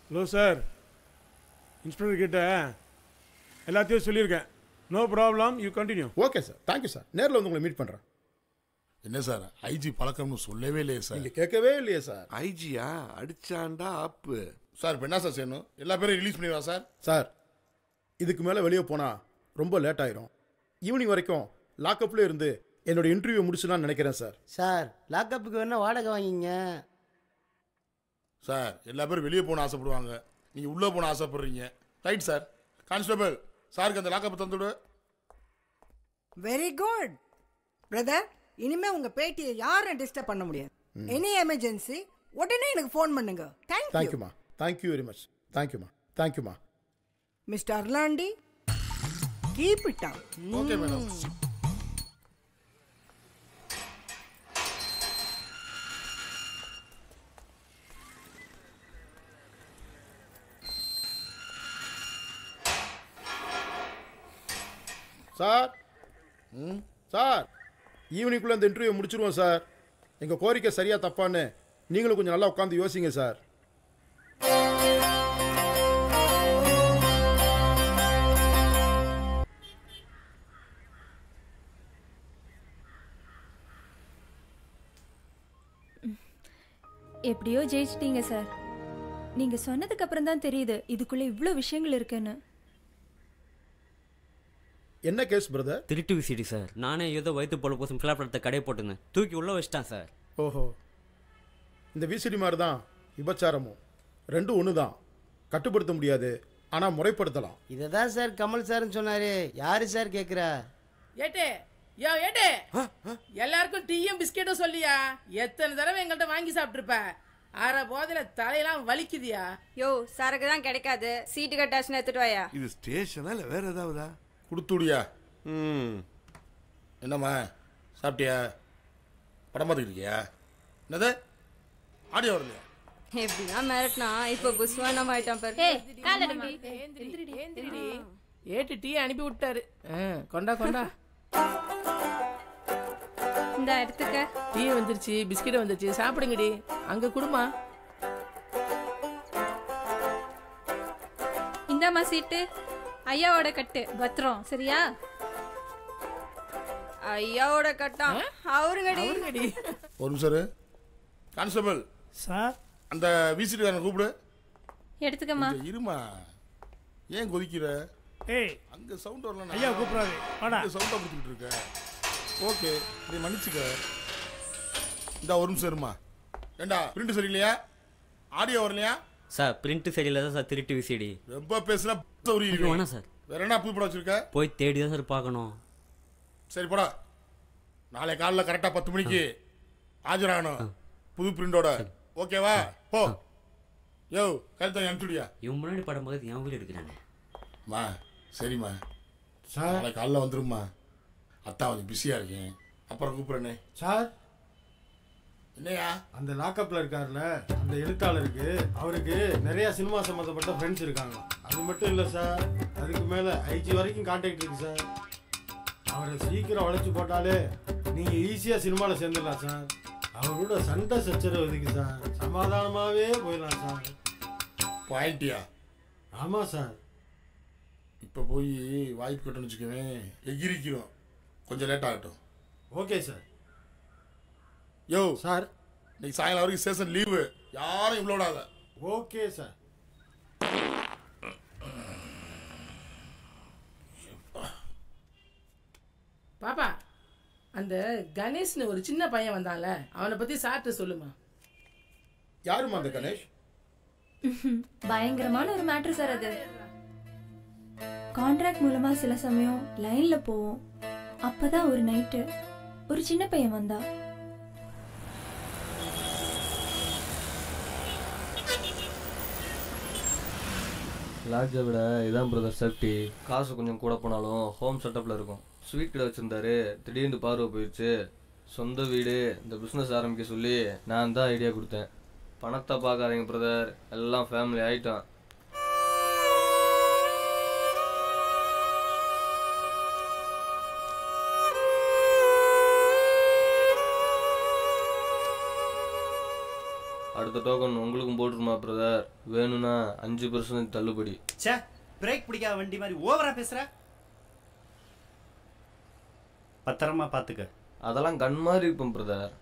Speaker 23: Hello sir, inspector கிட்ட எல்லாத்தையும் சொல்லியிருக்கேன். No problem, you continue.
Speaker 9: Okay sir, thank you sir. நேரில் உங்களை மீட் பண்ணுறேன். என்ன சார், ஐஜி பழக்கம்னு சொல்லவே இல்லையே சார். நீங்கள் கேட்கவே இல்லையே சார். ஐஜியா அடிச்சாண்டா ஆப்பு சார். இப்போ என்ன சார் செய்யணும்? எல்லா பேரும் ரிலீஸ் பண்ணிடுவா சார். சார், இதுக்கு மேலே வெளியே போனால் ரொம்ப லேட் ஆயிரும். ஈவினிங் வரைக்கும் லாக்அப்லேயே இருந்து என்னோட இன்டர்வியூ முடிச்சுலான்னு நினைக்கிறேன் சார்.
Speaker 4: சார், லாக்அப்புக்கு வேணா வாடகை வாங்கிங்க
Speaker 9: சார். எல்லா பேரும் வெளியே போன ஆசைப்படுவாங்க, நீங்கள் உள்ளே போன ஆசைப்படுறீங்க. Right sir. கான்ஸ்டபிள், சாருக்கு அந்த லாக்அப் தந்துடு.
Speaker 21: Very good brother. இனிமே உங்க பேட்டியை யாரும் டிஸ்டர்ப் பண்ண முடியாது. எனி எமர்ஜென்சி உடனே எனக்கு ஃபோன் பண்ணுங்க.
Speaker 9: தேங்க்யூமா. Thank you very much. தேங்க்யூம்மா. தேங்க்யூம்மா.
Speaker 21: மிஸ்டர் அர்லாண்டி, keep it up.
Speaker 9: Okay madam. Sir, sir, ஈவினிங்குள்ளே இந்த இன்டர்வியூ முடிச்சிருவோம் சார். எங்கள் கோரிக்கை சரியா தப்பான்னு நீங்களும் கொஞ்சம் நல்லா உட்காந்து யோசிங்க சார்.
Speaker 6: எப்படியோ ஜெயிச்சிட்டீங்க சார். நீங்க சொன்னதுக்கு அப்புறம் தான் தெரியுது இதுக்குள்ள இவ்வளோ விஷயங்கள் இருக்குன்னு.
Speaker 9: என்ன கேஸ் பிரதர்?
Speaker 2: திருட்டு விசிடி சார். நானே ஏதோ வயிற்று போல போசும் கிளாப்படத்தை கடை போட்டுங்க தூக்கி உள்ள வச்சிட்டான் சார்.
Speaker 9: ஓஹோ, இந்த விசிடி மாதிரி தான் விபச்சாரமும், ரெண்டும் ஒன்று தான். கட்டுப்படுத்த முடியாது, ஆனால் முறைப்படுத்தலாம்.
Speaker 4: இதை தான் சார் கமல் சார்னு சொன்னாரு. யாரு சார் கேட்குறா?
Speaker 8: ஏட்டே ஏட்டே, எல்லாருக்கும் டீயும் பிஸ்கெட்டும் சொல்லியா? எத்தனை தடவை எங்கள்கிட்ட வாங்கி சாப்பிட்டுருப்ப? அரை போதில தலையெல்லாம் வலிக்குதியா?
Speaker 3: யோ, சரக்கு தான் கிடைக்காது, சீட்டு கட்டாச்சுன்னு எடுத்துட்டு வாயா.
Speaker 14: இது ஸ்டேஷனா இல்லை வேற ஏதாவதா?
Speaker 9: கொடுத்துடியா? என்னம்மா சாப்பிட்டியா? படம் பார்த்துக்கிட்டியா? என்னது ஆடியோ வரலையா?
Speaker 3: எப்படிதான் மிரட்டினா இப்போ புஸ்வானம் ஆயிட்டான் பாரு.
Speaker 8: ஏட்டு டீ அனுப்பி விட்டாரு. கொண்டா கொண்டா.
Speaker 7: இந்த எடுத்துக்க.
Speaker 8: டீ வந்துருச்சு, பிஸ்கெட் வந்துருச்சு, சாப்பிடுங்கடி. அங்க குடுமா.
Speaker 7: இந்தாம்மா சீட்டு. ஐயாவோட கட்டு பத்திரம். சரியா?
Speaker 3: ஐயாவோட கட்டா அவருங்கடி.
Speaker 9: ஒரு நிமிஷம் கான்ஸ்டபிள்
Speaker 13: சார்,
Speaker 9: அந்த விசிடி தானே கூப்பிடு.
Speaker 7: எடுத்துக்கம்மா.
Speaker 9: இருமா, ஏன் கொதிக்கிற?
Speaker 13: ஏய்,
Speaker 9: அங்க சவுண்ட் வரல.
Speaker 13: ஐயா கூப்பிடாது. வாடா.
Speaker 9: சவுண்டா கொடுத்துக்கிட்டு இருக்க. ஓகே, நீ மன்னிச்சுக்க. இந்த ஒரு நிமிஷம் இருமா. ஏண்டா பிரிண்ட் சரியில்லையா? ஆடியோ வரலையா?
Speaker 2: சார் பிரிண்ட் சரியில்லை தான் சார். திருட்டு விசிடி.
Speaker 9: ரொம்ப பேசினா
Speaker 2: வேணாம் சார்.
Speaker 9: வேற என்ன புது படம் வச்சிருக்க?
Speaker 2: போய் தேடி தான் சார் பார்க்கணும்.
Speaker 9: சரி போடா, நாளை காலைல கரெக்டாக 10 மணிக்கு ஆஜராகணும் புது பிரிண்டோட. ஓகேவா? போ. யோ கழுத்தை அனுப்பிச்சுடியா?
Speaker 2: இவன் முன்னாடி படம் பார்த்து என் வீடு எடுக்கிறானே.
Speaker 9: மா சரிம்மா, நாளை காலைல வந்துரும்மா. அத்தா கொஞ்சம் பிஸியாக இருக்கேன், அப்புறம் கூப்பிட்றேனே.
Speaker 15: சார்,
Speaker 9: என்னையா?
Speaker 15: அந்த லாக்அப்பில் இருக்கார்ல அந்த எழுத்தாளருக்கு, அவருக்கு நிறையா சினிமா சம்மந்தப்பட்ட ஃப்ரெண்ட்ஸ் இருக்காங்க. அது மட்டும் இல்லை சார், அதுக்கு மேலே IG வரைக்கும் கான்டாக்ட் இருக்கு சார். அவரை சீக்கிரம் உழைச்சி போட்டாலே நீங்கள் ஈஸியாக சினிமாவில் சேர்ந்துடலாம் சார். அவரோட சண்டை சச்சரவு இருக்கு சார், சமாதானமாகவே போயிடலாம் சார்.
Speaker 9: பாயிண்டியா?
Speaker 15: ஆமாம் சார்.
Speaker 9: இப்போ போய் வாய்ப்பு கட்டணும்னு வச்சுக்கவேன், எகிரிக்கிறோம். கொஞ்சம் லேட் ஆகட்டும்.
Speaker 15: Okay sir.
Speaker 9: யோ சார், இன்னைக்கு சாயங்காலம் வரைக்கும் ஸ்டேஷன் லீவு, யாரும் இவ்வளோ விடாத.
Speaker 15: Okay sir.
Speaker 8: பாப்பா, அந்த கணேஷ்னு ஒரு சின்ன பையன் வந்தான்ல, அவனை பத்தி சார்ட்ட சொல்லுமா.
Speaker 9: யாருமா அந்த கணேஷ்?
Speaker 6: பயங்கரமான ஒரு மேட்ரு சார் அது. கான்ட்ராக்ட் மூலமா சில சமயம் லைன்ல போவோம். அப்பதான் ஒரு நைட்டு ஒரு சின்ன பையன் வந்தா.
Speaker 5: லாட்ஜை விட இதான் பிரதர் சேஃப்டி. காசு கொஞ்சம் கூட போனாலும் ஹோம் செட்டப்பில் இருக்கும். ஸ்வீட் கடை வச்சுருந்தாரு, திடீர்னு பார்வை போயிடுச்சு. சொந்த வீடு, இந்த பிஸ்னஸ் ஆரம்பிக்க சொல்லி நான் தான் ஐடியா கொடுத்தேன். பணத்தை பார்க்காதீங்க பிரதர், எல்லாம் ஃபேமிலி ஆகிட்டோம். அடுத்த டோக்கன் உங்களுக்கும் போட்டுருமா பிரதர்? வேணும்னா 5% தள்ளுபடி.
Speaker 24: சே, பிரேக் பிடிக்காத வண்டி மாதிரி ஓவரா பேசுற. பத்திரமா பார்த்துக்க.
Speaker 5: அதெல்லாம் கண் மாதிரி இருப்போம் பிரதர்.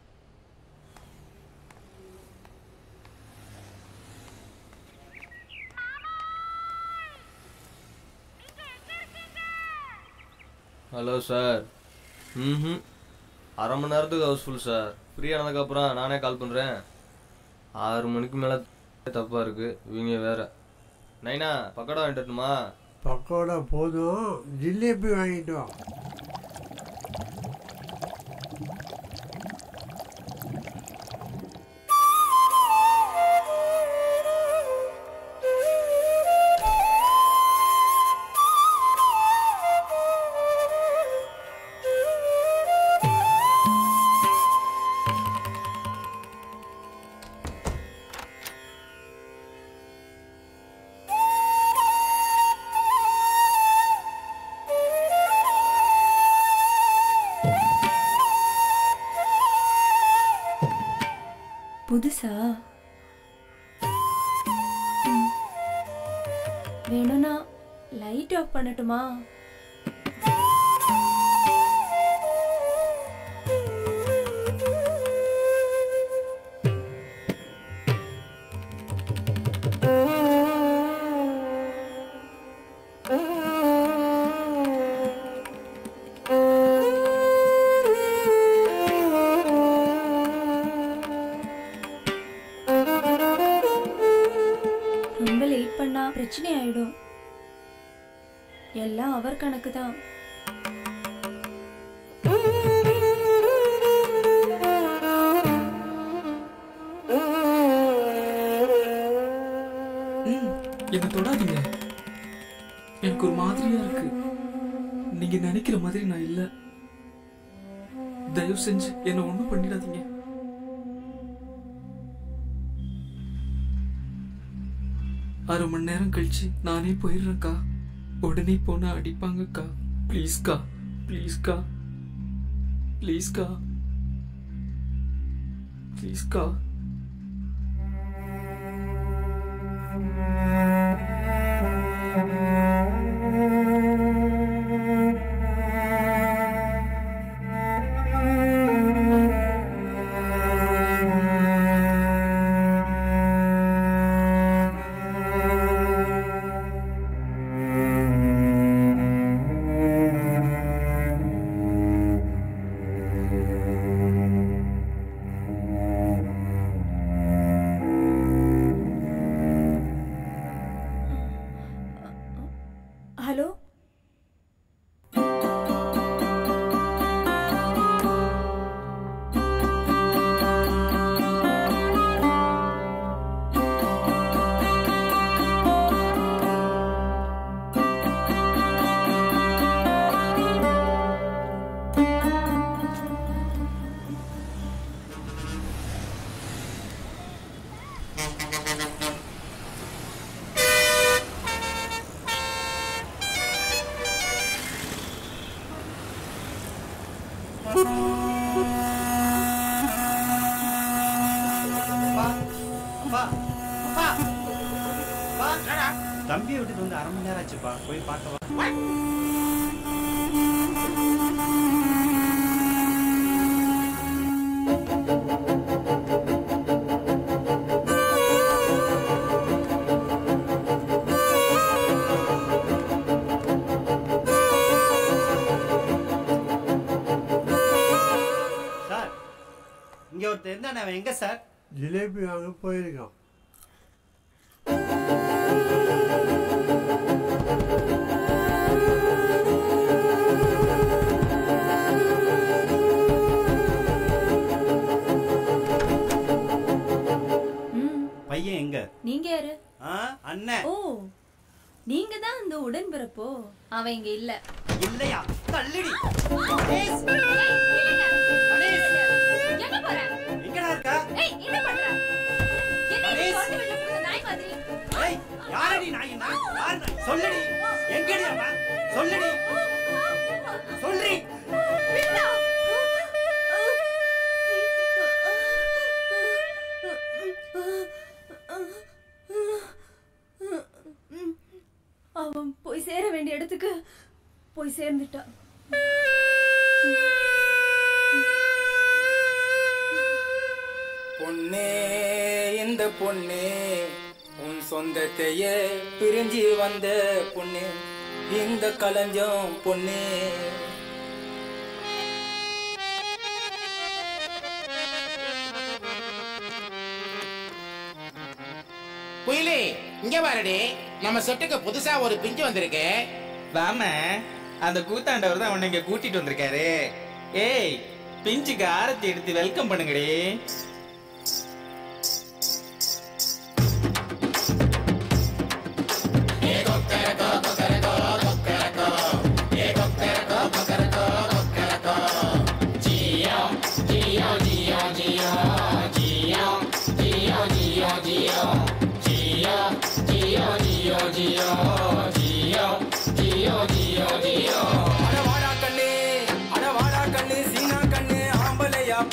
Speaker 5: Hello sir. அரை மணி நேரத்துக்கு ஹவுஸ்ஃபுல் சார். ஃப்ரீ ஆனதுக்கப்புறம் நானே கால் பண்ணுறேன். 6 மணிக்கு மேலே தப்பாக இருக்குது. இவங்க வேற. நைனா பக்கோடா வாங்கிட்டுமா?
Speaker 25: பக்கோடா போதும், ஜிலேபி வாங்கிட்டு வா.
Speaker 6: புதுசா? வேணும்னா லைட் ஆஃப் பண்ணட்டுமா? ரொம்ப லேட் பண்ணா பிரச்சனை ஆயிடும். எல்லாம் அவர் கணக்கு தான்.
Speaker 11: என்ன தொடாதீங்க. எனக்கு ஒரு மாதிரியா இருக்கு. நீங்க நினைக்கிற மாதிரி நான் இல்ல. தயவு செஞ்சு என்ன ஒண்ணும் பண்ணிடாதீங்க. அரை மணி நேரம் கழிச்சு நானே போயிடுறேன்க்கா. உடனே போனா அடிப்பாங்கக்கா. ப்ளீஸ்க்கா, ப்ளீஸ்க்கா, ப்ளீஸ்க்கா, ப்ளீஸ்க்கா.
Speaker 6: ஹலோ,
Speaker 24: தம்பியை விட்டுட்டு வந்து அரை மணி நேரம் ஆச்சுப்பா. போய் பார்க்கவா? சார், இங்க ஒருத்தர் இருந்தானே, அவன் எங்க சார்?
Speaker 25: ஜிலேபி வாங்க போயிருக்கான்.
Speaker 24: பையன் எங்க?
Speaker 6: நீங்க யாரு?
Speaker 24: அண்ணன்.
Speaker 6: ஓ, நீங்க தான் அந்த உடன்பிறப்போ? அவன் இங்க இல்ல.
Speaker 24: இல்லையா? தள்ளிடி.
Speaker 6: எங்க போற?
Speaker 24: எங்கடா இருக்க?
Speaker 6: ஏய், என்ன பண்ற? என்ன நீ தோட்ட விட்டு போற நாய் மாதிரி?
Speaker 24: ஏய், யாரடி நாய்? யார் நாய்? சொல்லுடி. எங்கடி அவன்? சொல்லுடி. சொல்றி.
Speaker 6: வில்லா. அவன் போய் சேர வேண்டிய இடத்துக்கு போய் சேர்ந்துட்டான்.
Speaker 12: பொன்னே, இந்த பொன்னே, உன் சொந்தத்தையே பிரிஞ்சு வந்த பொண்ணு, இந்த களஞ்சம் பொன்னே.
Speaker 16: குயிலி, இங்க பாருடி, நம்ம செட்டுக்கு புதுசா ஒரு பிஞ்சு வந்திருக்கு.
Speaker 17: வாம, அந்த கூத்தாண்டவர் தான் உன்னை இங்க கூட்டிட்டு வந்திருக்காரு. ஏய், பிஞ்சுக்கு ஆரத்தி எடுத்து வெல்கம் பண்ணுங்கடி.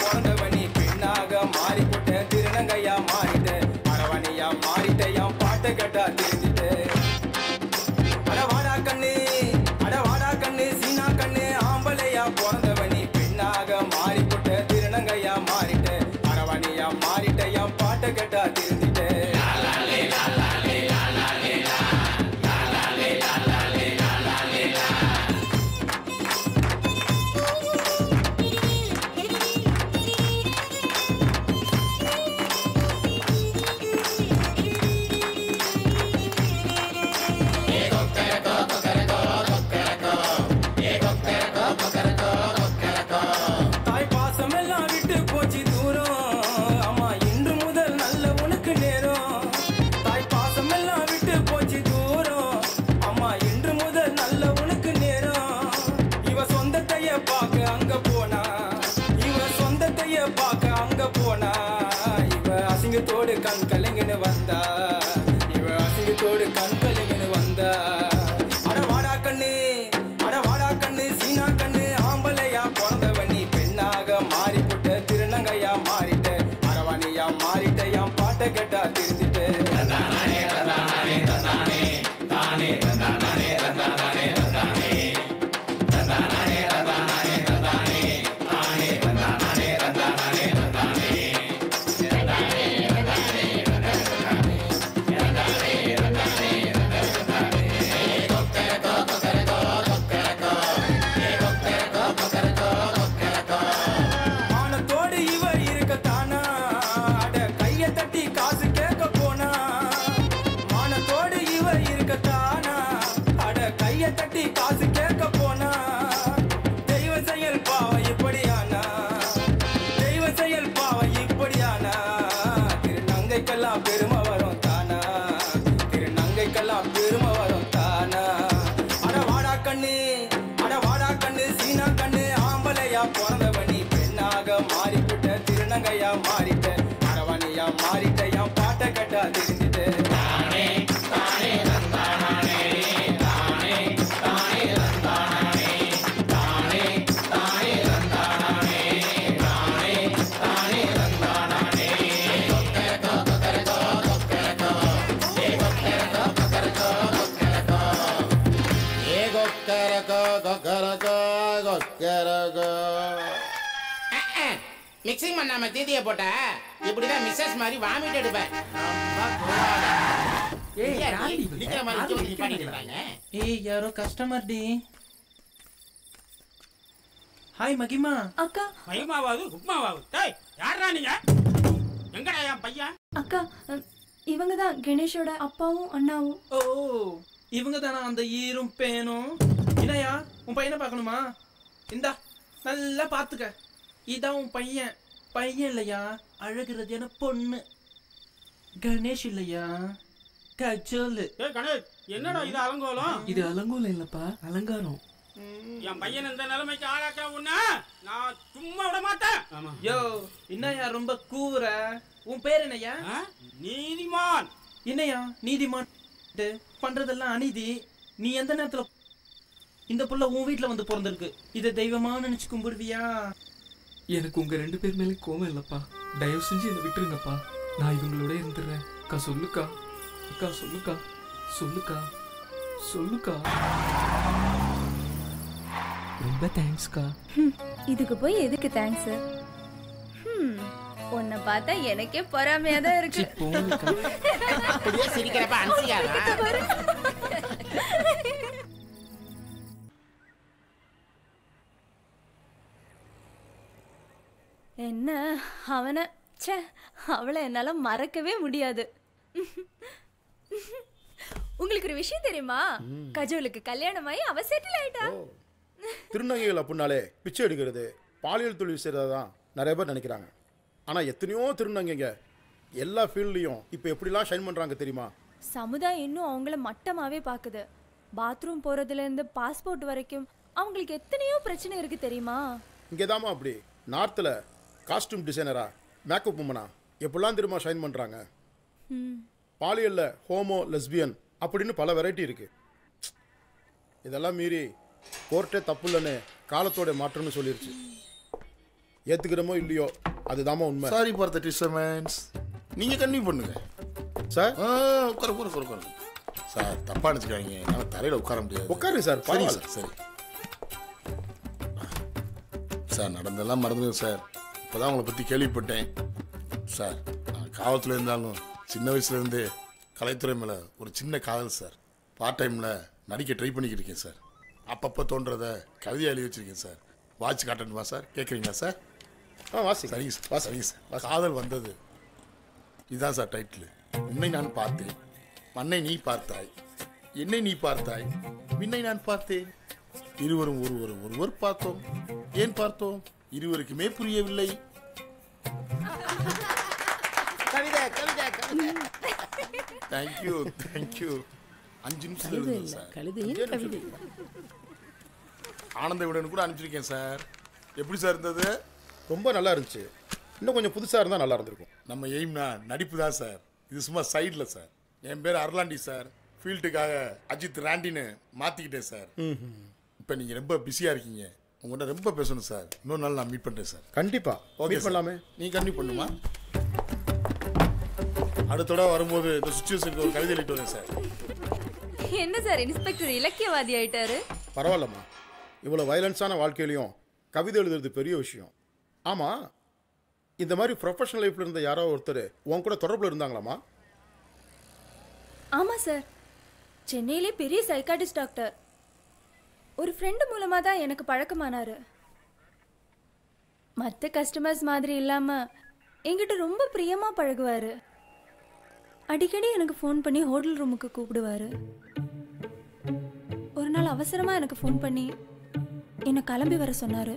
Speaker 12: பிறந்தவனி பெண்ணாக மாறிப்பட்ட திருநங்கை கேட்டா தெரிஞ்சுட்டு தந்தானே தந்தானே தந்தானே தானே தந்தானே தந்தானே தந்தானே தந்தானே தந்தானே தந்தானே தானே தந்தானே தந்தானே தந்தானே மானத்தோடு இவ இருக்கத்தானா அட கைய தட்டி காசு கேட்க போனா மானத்தோடு இவ இருக்கத்தானா அட கைய தட்டி காசு கேட்க போனா தெய்வ செயல் பாவம் இப்படியானா தெய்வ செயல் பாவம் இப்படியானா திருநங்கைக்கெல்லாம் பெருமை வரும் தானா திருநங்கைக்கெல்லாம் பெருமை வரும் தானா அட வாடா கண்ணு சீனா கண்ணு ஆம்பளையா பிறந்தவனி பெண்ணாக மாறிவிட்ட திருநங்கையா மாறிட்ட அரவணையா மாறிட்ட என் பாட்டை கட்டா தெரிஞ்சுட்டு தானே தானே தந்தானே தானே தானே தந்தானே தானே தானே தந்தானே தானே தானே தந்தானே கொக்கரகோ கொக்கரகோ கொக்கரகோ ஏ கொக்கரகோ கொக்கரகோ கொக்கரகோ
Speaker 16: ஏ கொக்கரகோ கொக்கரகோ கொக்கரகோ. மிக்சிங் பண்ணாம தீதியை போட்ட இப்படிதான் மிஸ்ஸஸ் மாதிரி வாமிட் எடுப்பேன்.
Speaker 17: ஏய் யாரோ கஸ்டமர் டி. ஹாய் மகிமா.
Speaker 6: அக்கா.
Speaker 1: மகிமாவாது உப்மாவாது. டேய் யாரா நீங்க? எங்கடா என் பையன்?
Speaker 6: அக்கா இவங்க தான் கணேஷோட அப்பாவும் அண்ணாவும்.
Speaker 17: ஓ இவங்க தானா அந்த ஈரும் பேனும்? இதையா உன் பையனை பார்க்கணுமா? இந்தா நல்லா பார்த்துக்க. இதான் உன் பையன். பையன் இல்லையா, அழகுறது என பொண்ணு. கணேஷ் இல்லையா, கஜோலு.
Speaker 1: கணேஷ் என்னடா இது அலங்கோலம்?
Speaker 11: இது அலங்கோலம் இல்லப்பா, அலங்காரம்.
Speaker 1: என் பையன் இந்த நிலைமைக்கு ஆளாக்க உன்ன நான் சும்மா விட மாட்டேன்.
Speaker 17: யோ என்னையா ரொம்ப கூவுற? உன் பேர் என்னையா?
Speaker 1: நீதிமான்.
Speaker 17: என்னையா நீதிமான் பண்றதெல்லாம் அநீதி. நீ எந்த நேரத்துல இந்த புள்ள உன் வீட்டுல வந்து பிறந்திருக்கு, இதை தெய்வமா நினைச்சு கும்பிடுவியா?
Speaker 11: எனக்கு உங்க 2 பேர் மேலே கோவம் இல்லப்பா. தயவு செஞ்சு என்னை விட்டுருங்கப்பா. நான் இவங்களோட இருந்துடுறேன். அக்கா சொல்லுக்கா, அக்கா சொல்லுக்கா, சொல்லுக்கா, சொல்லுக்கா. ரொம்ப தேங்க்ஸ்க்கா.
Speaker 6: இதுக்கு போய் எதுக்கு தேங்க்ஸ்? உன்னை பார்த்தா எனக்கே பொறாமையா தான் இருக்கு.
Speaker 16: அப்படியே சிரிக்கிறப்ப அன்சியாதா?
Speaker 6: என்ன அவனை ச்சே, அவளை என்னால மறக்கவே முடியாது. உங்களுக்கு ஒரு விஷயம் தெரியுமா? கஜோலுக்கு கல்யாணமாயி அவ செட்டில் ஆயிட்டா.
Speaker 9: திருநங்கைகள் அப்படின்னாலே பிச்சை எடுக்கிறது, பாலியல் தொழில் செய்கிறதான் நிறைய பேர் நினைக்கிறாங்க. ஆனால் எத்தனையோ திருநங்கைங்க எல்லா ஃபீல்ட்லையும் இப்போ எப்படிலாம் ஷைன் பண்ணுறாங்க தெரியுமா?
Speaker 6: சமுதாயம் இன்னும் அவங்கள மட்டமாவே பார்க்குது. பாத்ரூம் போறதுலேருந்து பாஸ்போர்ட் வரைக்கும் அவங்களுக்கு எத்தனையோ பிரச்சனை இருக்கு தெரியுமா?
Speaker 9: இங்கே தாமா அப்படி நார்த்தில் காஸ்டியூம் டிசைனரா, மேக்கப் உமனா எப்படிலாம் தெரியுமா ஷைன் பண்ணுறாங்க? பாலியலில் ஹோமோ, லெஸ்பியன் அப்படின்னு பல வெரைட்டி இருக்குது. இதெல்லாம் மீறி கோர்ட்டே தப்பு இல்லைன்னு காலத்தோட மாற்றம்னு சொல்லிருச்சு. ஏற்றுக்கிறோமோ இல்லையோ அதுதாம்மா உண்மை.
Speaker 14: Sorry for the disturbance. நீங்கள் கன்டினியூ பண்ணுங்க
Speaker 9: சார்.
Speaker 14: உட்காரு சார். தப்பாக நினச்சிக்காங்க, என்னால் தரையில் உட்கார முடியாது.
Speaker 9: உட்காருங்க சார்.
Speaker 14: சரிங்க சார். சரி சார், நடந்தெல்லாம் மறந்துடுங்க சார். இப்போ தான் உங்களை பற்றி கேள்விப்பட்டேன் சார். நான் காவல்துறை இருந்தாலும் சின்ன வயசுலேருந்து கலைத்துறை மேலே ஒரு சின்ன காதல் சார். பார்ட் டைமில் நடிக்க ட்ரை பண்ணிக்கிட்டு இருக்கேன் சார். அப்பப்போ தோன்றத கவிதையாக எழுதி வச்சுருக்கேன் சார். வாட்ச் காட்டணுமா சார்? கேட்குறீங்களா சார்?
Speaker 9: வாசி.
Speaker 14: சரிங்க சார். சரிங்க சார். காதல் வந்தது இதுதான் சார் டைட்டில். உன்னை நான் பார்த்தேன், மண்ணை நீ பார்த்தாய், என்னை நீ பார்த்தாய், மின்னை நான் பார்த்தேன், இருவரும் ஒருவர் பார்த்தோம். ஏன் பார்த்தோம்? இருவருக்குமே புரியவில்லை.
Speaker 4: கவிதை கவிதை கவிதை.
Speaker 14: Thank you thank you. 5 நிமிஷம் எழுதுங்க சார்.
Speaker 8: கவிதை.
Speaker 14: ஆனந்த விடன் கூட அனுப்பிச்சிருக்கேன் சார். எப்படி சார் இருந்தது?
Speaker 9: ரொம்ப நல்லா இருந்துச்சு. இன்னும் கொஞ்சம் புதுசாக இருந்தால் நல்லா இருந்திருக்கும்.
Speaker 14: நம்ம எய்ம்னா நடிப்பு தான் சார். இது சும்மா சைடில் சார். என் பேர் அர்லாண்டி சார். ஃபீல்டுக்காக அஜித் ராண்டின்னு மாற்றிக்கிட்டேன் சார். இப்போ நீங்கள் ரொம்ப பிஸியாக இருக்கீங்க. உங்கள்கிட்ட ரொம்ப பேசணும் சார். இன்னொரு நாள் நான் மீட் பண்ணுறேன் சார்.
Speaker 9: கண்டிப்பாக.
Speaker 14: ஓகே
Speaker 9: பண்ணலாமே.
Speaker 14: நீ கண்டிப்பாக பண்ணுமா?
Speaker 9: அடுத்த தடவை வரும்போது இந்த சுச்சுவேஷனுக்கு ஒரு கவிதை எழுதிட்டு வரேன் சார்.
Speaker 3: என்ன சார் இன்ஸ்பெக்டர் இலக்கியவாதி ஆயிட்டாரு?
Speaker 9: பரவாயில்லம்மா, இவ்வளோ வயலன்ஸான வாழ்க்கையிலையும் கவிதை எழுதுறது பெரிய விஷயம். ஆமாம், இந்த மாதிரி ப்ரொஃபஷனல் லைஃப்பில் இருந்த யாரோ ஒருத்தர் உன் கூட தொடர்பில் இருந்தாங்களாம்மா?
Speaker 6: ஆமாம் சார், சென்னையிலே பெரிய சைக்காட்டிஸ்ட் டாக்டர். ஒரு ஃப்ரெண்டு மூலமாக தான் எனக்கு பழக்கமானார். மற்ற கஸ்டமர்ஸ் மாதிரி இல்லாமல் என்கிட்ட ரொம்ப பிரியமாக பழகுவார். அடிக்கடி எனக்கு ஃபோன் பண்ணி ஹோட்டல் ரூமுக்கு கூப்பிடுவார். ஒரு நாள் அவசரமாக எனக்கு ஃபோன் பண்ணி என்னை கிளம்பி வர சொன்னார்.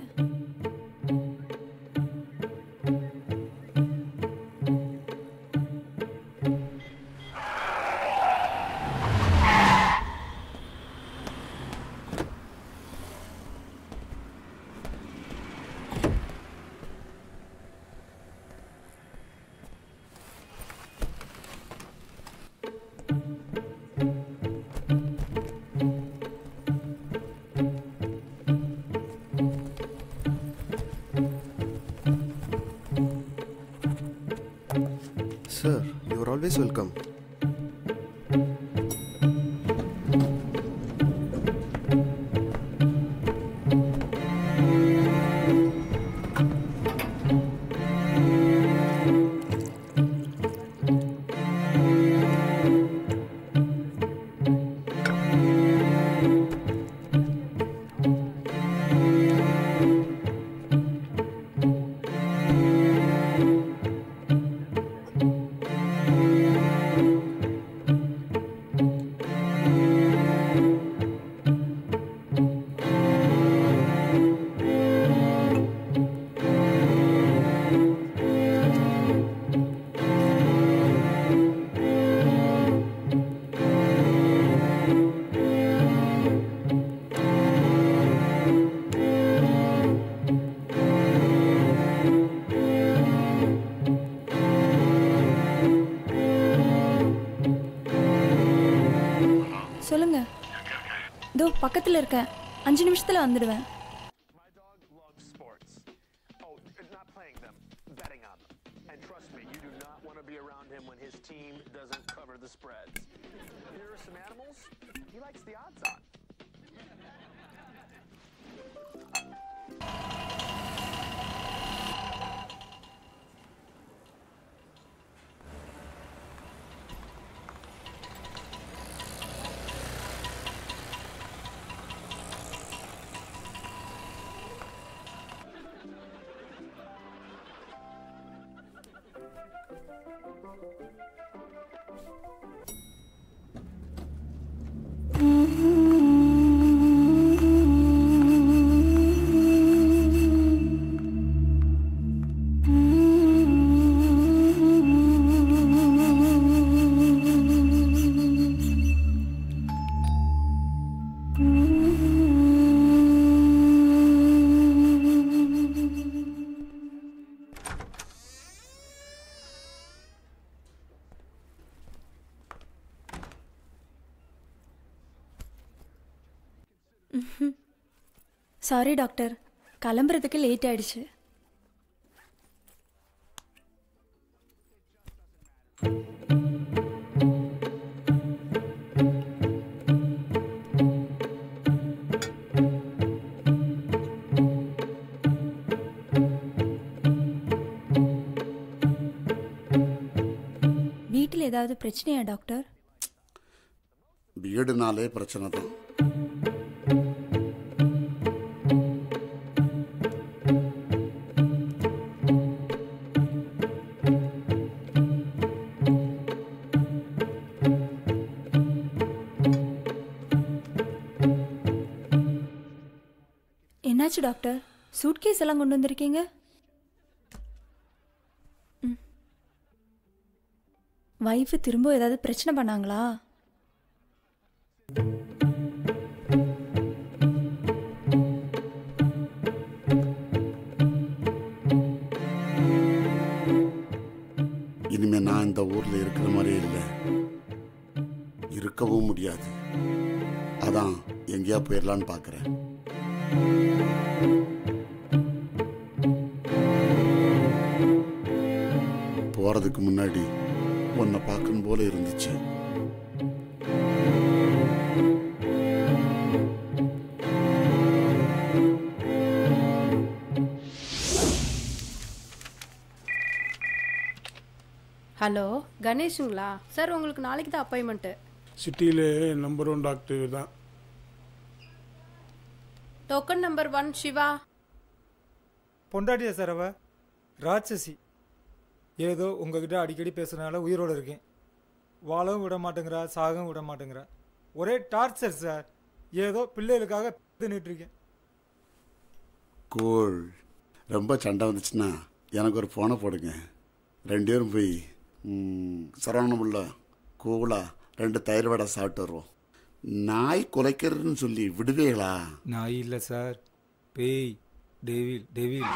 Speaker 10: Sir, you are always welcome. சொல்லுங்க, இதோ பக்கத்தில் இருக்கேன், 5 நிமிஷத்தில் வந்துடுவேன். சாரி டாக்டர், கிளம்புறதுக்கு லேட் ஆயிடுச்சு. வீட்டில் ஏதாவது பிரச்சனையா டாக்டர்?
Speaker 18: வீடுனாலே பிரச்சனை தான்.
Speaker 6: என்னாச்சு டாக்டர், சூட்கேஸ் எல்லாம் கொண்டு வந்திருக்கீங்க? வைஃப் திரும்ப ஏதாவது பிரச்சனை பண்ணாங்களா?
Speaker 18: இனிமே நான் இந்த ஊர்ல இருக்கிற மாதிரி இல்லை, இருக்கவும் முடியாது. அதான் எங்கேயா போயிடலான்னு பார்க்குறேன். போறதுக்கு முன்னாடி உன்னை பார்க்கணும் போல இருந்துச்சு.
Speaker 3: ஹலோ கணேஷுங்களா சார்? உங்களுக்கு நாளைக்கு தான் அப்பாயின்மெண்ட்டு.
Speaker 13: சிட்டியில் நம்பர் 1 டாக்டர் தான்.
Speaker 3: Token number 1 Siva.
Speaker 19: பொண்டாட்டியா சார் அவ? ராட்சசி. ஏதோ உங்ககிட்ட அடிக்கடி பேசுறதுனால உயிரோடு இருக்கேன். வாழவும் விட மாட்டேங்கிறா, சாகவும் விட மாட்டேங்கிறா. ஒரே டார்ச்சர் சார். ஏதோ பிள்ளைகளுக்காக இருக்கேன்.
Speaker 18: கூழ் ரொம்ப சண்டை வந்துச்சுன்னா எனக்கு ஒரு ஃபோனை போடுங்க. 2 பேரும் போய் சரவணமுள்ள கூலா 2 தயிர் வடை சாப்பிட்டு வருவோம். நாய் குலைக்கிறதுன்னு சொல்லி விடுவீங்களா?
Speaker 19: நாய் இல்லை சார், பேய், devil devil.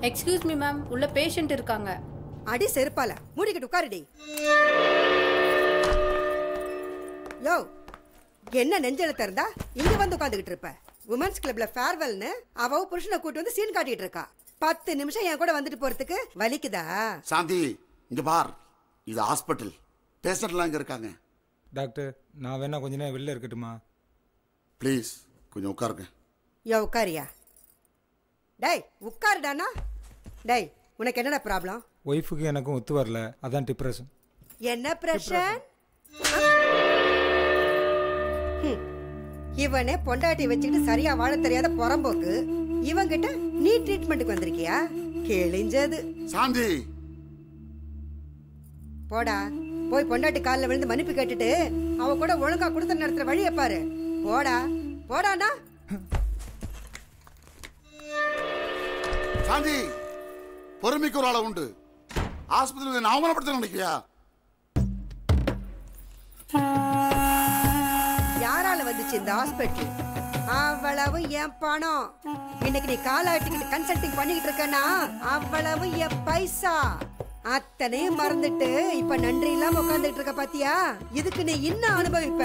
Speaker 3: Excuse me ma'am, உள்ள பேஷண்ட் இருக்காங்க.
Speaker 20: அடி செருப்பால மூடிக்கிட்டு உட்காருடி. யோ, என்ன நெஞ்செழுத்த இருந்தா இங்க வந்து உட்காந்துக்கிட்டு இருப்ப? உமன்ஸ் கிளப்ல ஃபேர்வெல்னு அவ புருஷனை கூட்டு வந்து சீன் காட்டிட்டு இருக்கா. 10 நிமிஷம் என் கூட வந்துட்டு போறதுக்கு வலிக்குதா?
Speaker 18: சாந்தி, இங்க பார், இது ஹாஸ்பிட்டல். பேஷண்ட்லாம் இங்க இருக்காங்க.
Speaker 19: டாக்டர், நான் வேணா கொஞ்ச நேரம் வெளில இருக்கட்டுமா?
Speaker 18: ப்ளீஸ் கொஞ்சம் உட்காருங்க.
Speaker 20: யோ உட்காரியா? டேய் உட்காருடானா. டேய், உனக்கு என்னடா ப்ராப்ளம்?
Speaker 19: ஒய்ஃபுக்கு எனக்கும் ஒத்து வரல, அதான் டிப்ரெஷன்.
Speaker 20: என்ன பிரஷன்? இவனே பொண்டாட்டி வச்சுக்கிட்டு சரியா வாழ தெரியாத புறம்போக்கு. இவங்கிட்ட நீ ட்ரீட்மெண்ட்டுக்கு வந்திருக்கியா? கிழிஞ்சது.
Speaker 18: சாந்தி,
Speaker 20: போடா, போய் பொண்டாட்டி காலில் விழுந்து மன்னிப்பு கேட்டுட்டு அவ கூட ஒழுங்கா கொடுத்த நடத்துற வழியை பாரு. போடா போடானா.
Speaker 18: சாந்தி, பொறுமைக்கு ஒரு ஆள உண்டு. ஆஸ்பத்திரி அவமானப்படுத்த நினைக்கிறியா?
Speaker 20: யாரால வந்துச்சு இந்த ஹாஸ்பிட்டல்? அவ்வளவு என் பணம். இன்னைக்கு நீ காலாட்டிக்கிட்டு கன்சல்டிங் பண்ணிக்கிட்டு இருக்கனா, அவ்வளவு என் பைசா. அத்தனையும் மறந்துட்டு இப்ப நன்றி இல்லாம உட்கார்ந்துட்டு இருக்க பாத்தியா? இதுக்கு நீ இன்னும் அனுபவிப்ப.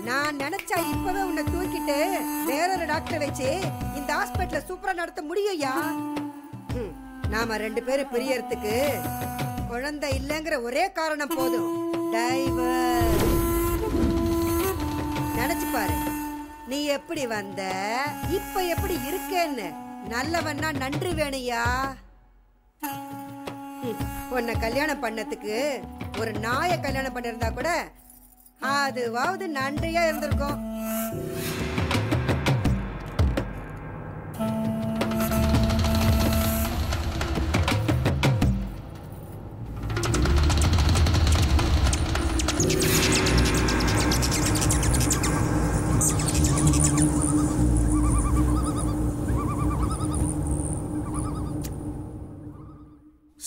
Speaker 20: நான் நினைச்சா இப்பவே உன்னை தூக்கிட்டு வேறொரு டாக்டர் வச்சு இந்த ஹாஸ்பிட்டல சூப்பரா நடத்த முடியும்யா. நாம 2 பேரும் பிரியறதுக்கு குழந்தை இல்லைங்கிற ஒரே காரணம் போதும். டைவர்ஸ். நினைச்சு பாரு, நீ எப்படி வந்த, இப்ப எப்படி இருக்கேன்னு. நல்லவன்னா நன்றி வேணுயா. உன்னை கல்யாணம் பண்ணதுக்கு ஒரு நாயை கல்யாணம் பண்ணிருந்தா கூட அதுவாவது நன்றியா இருந்திருக்கும்.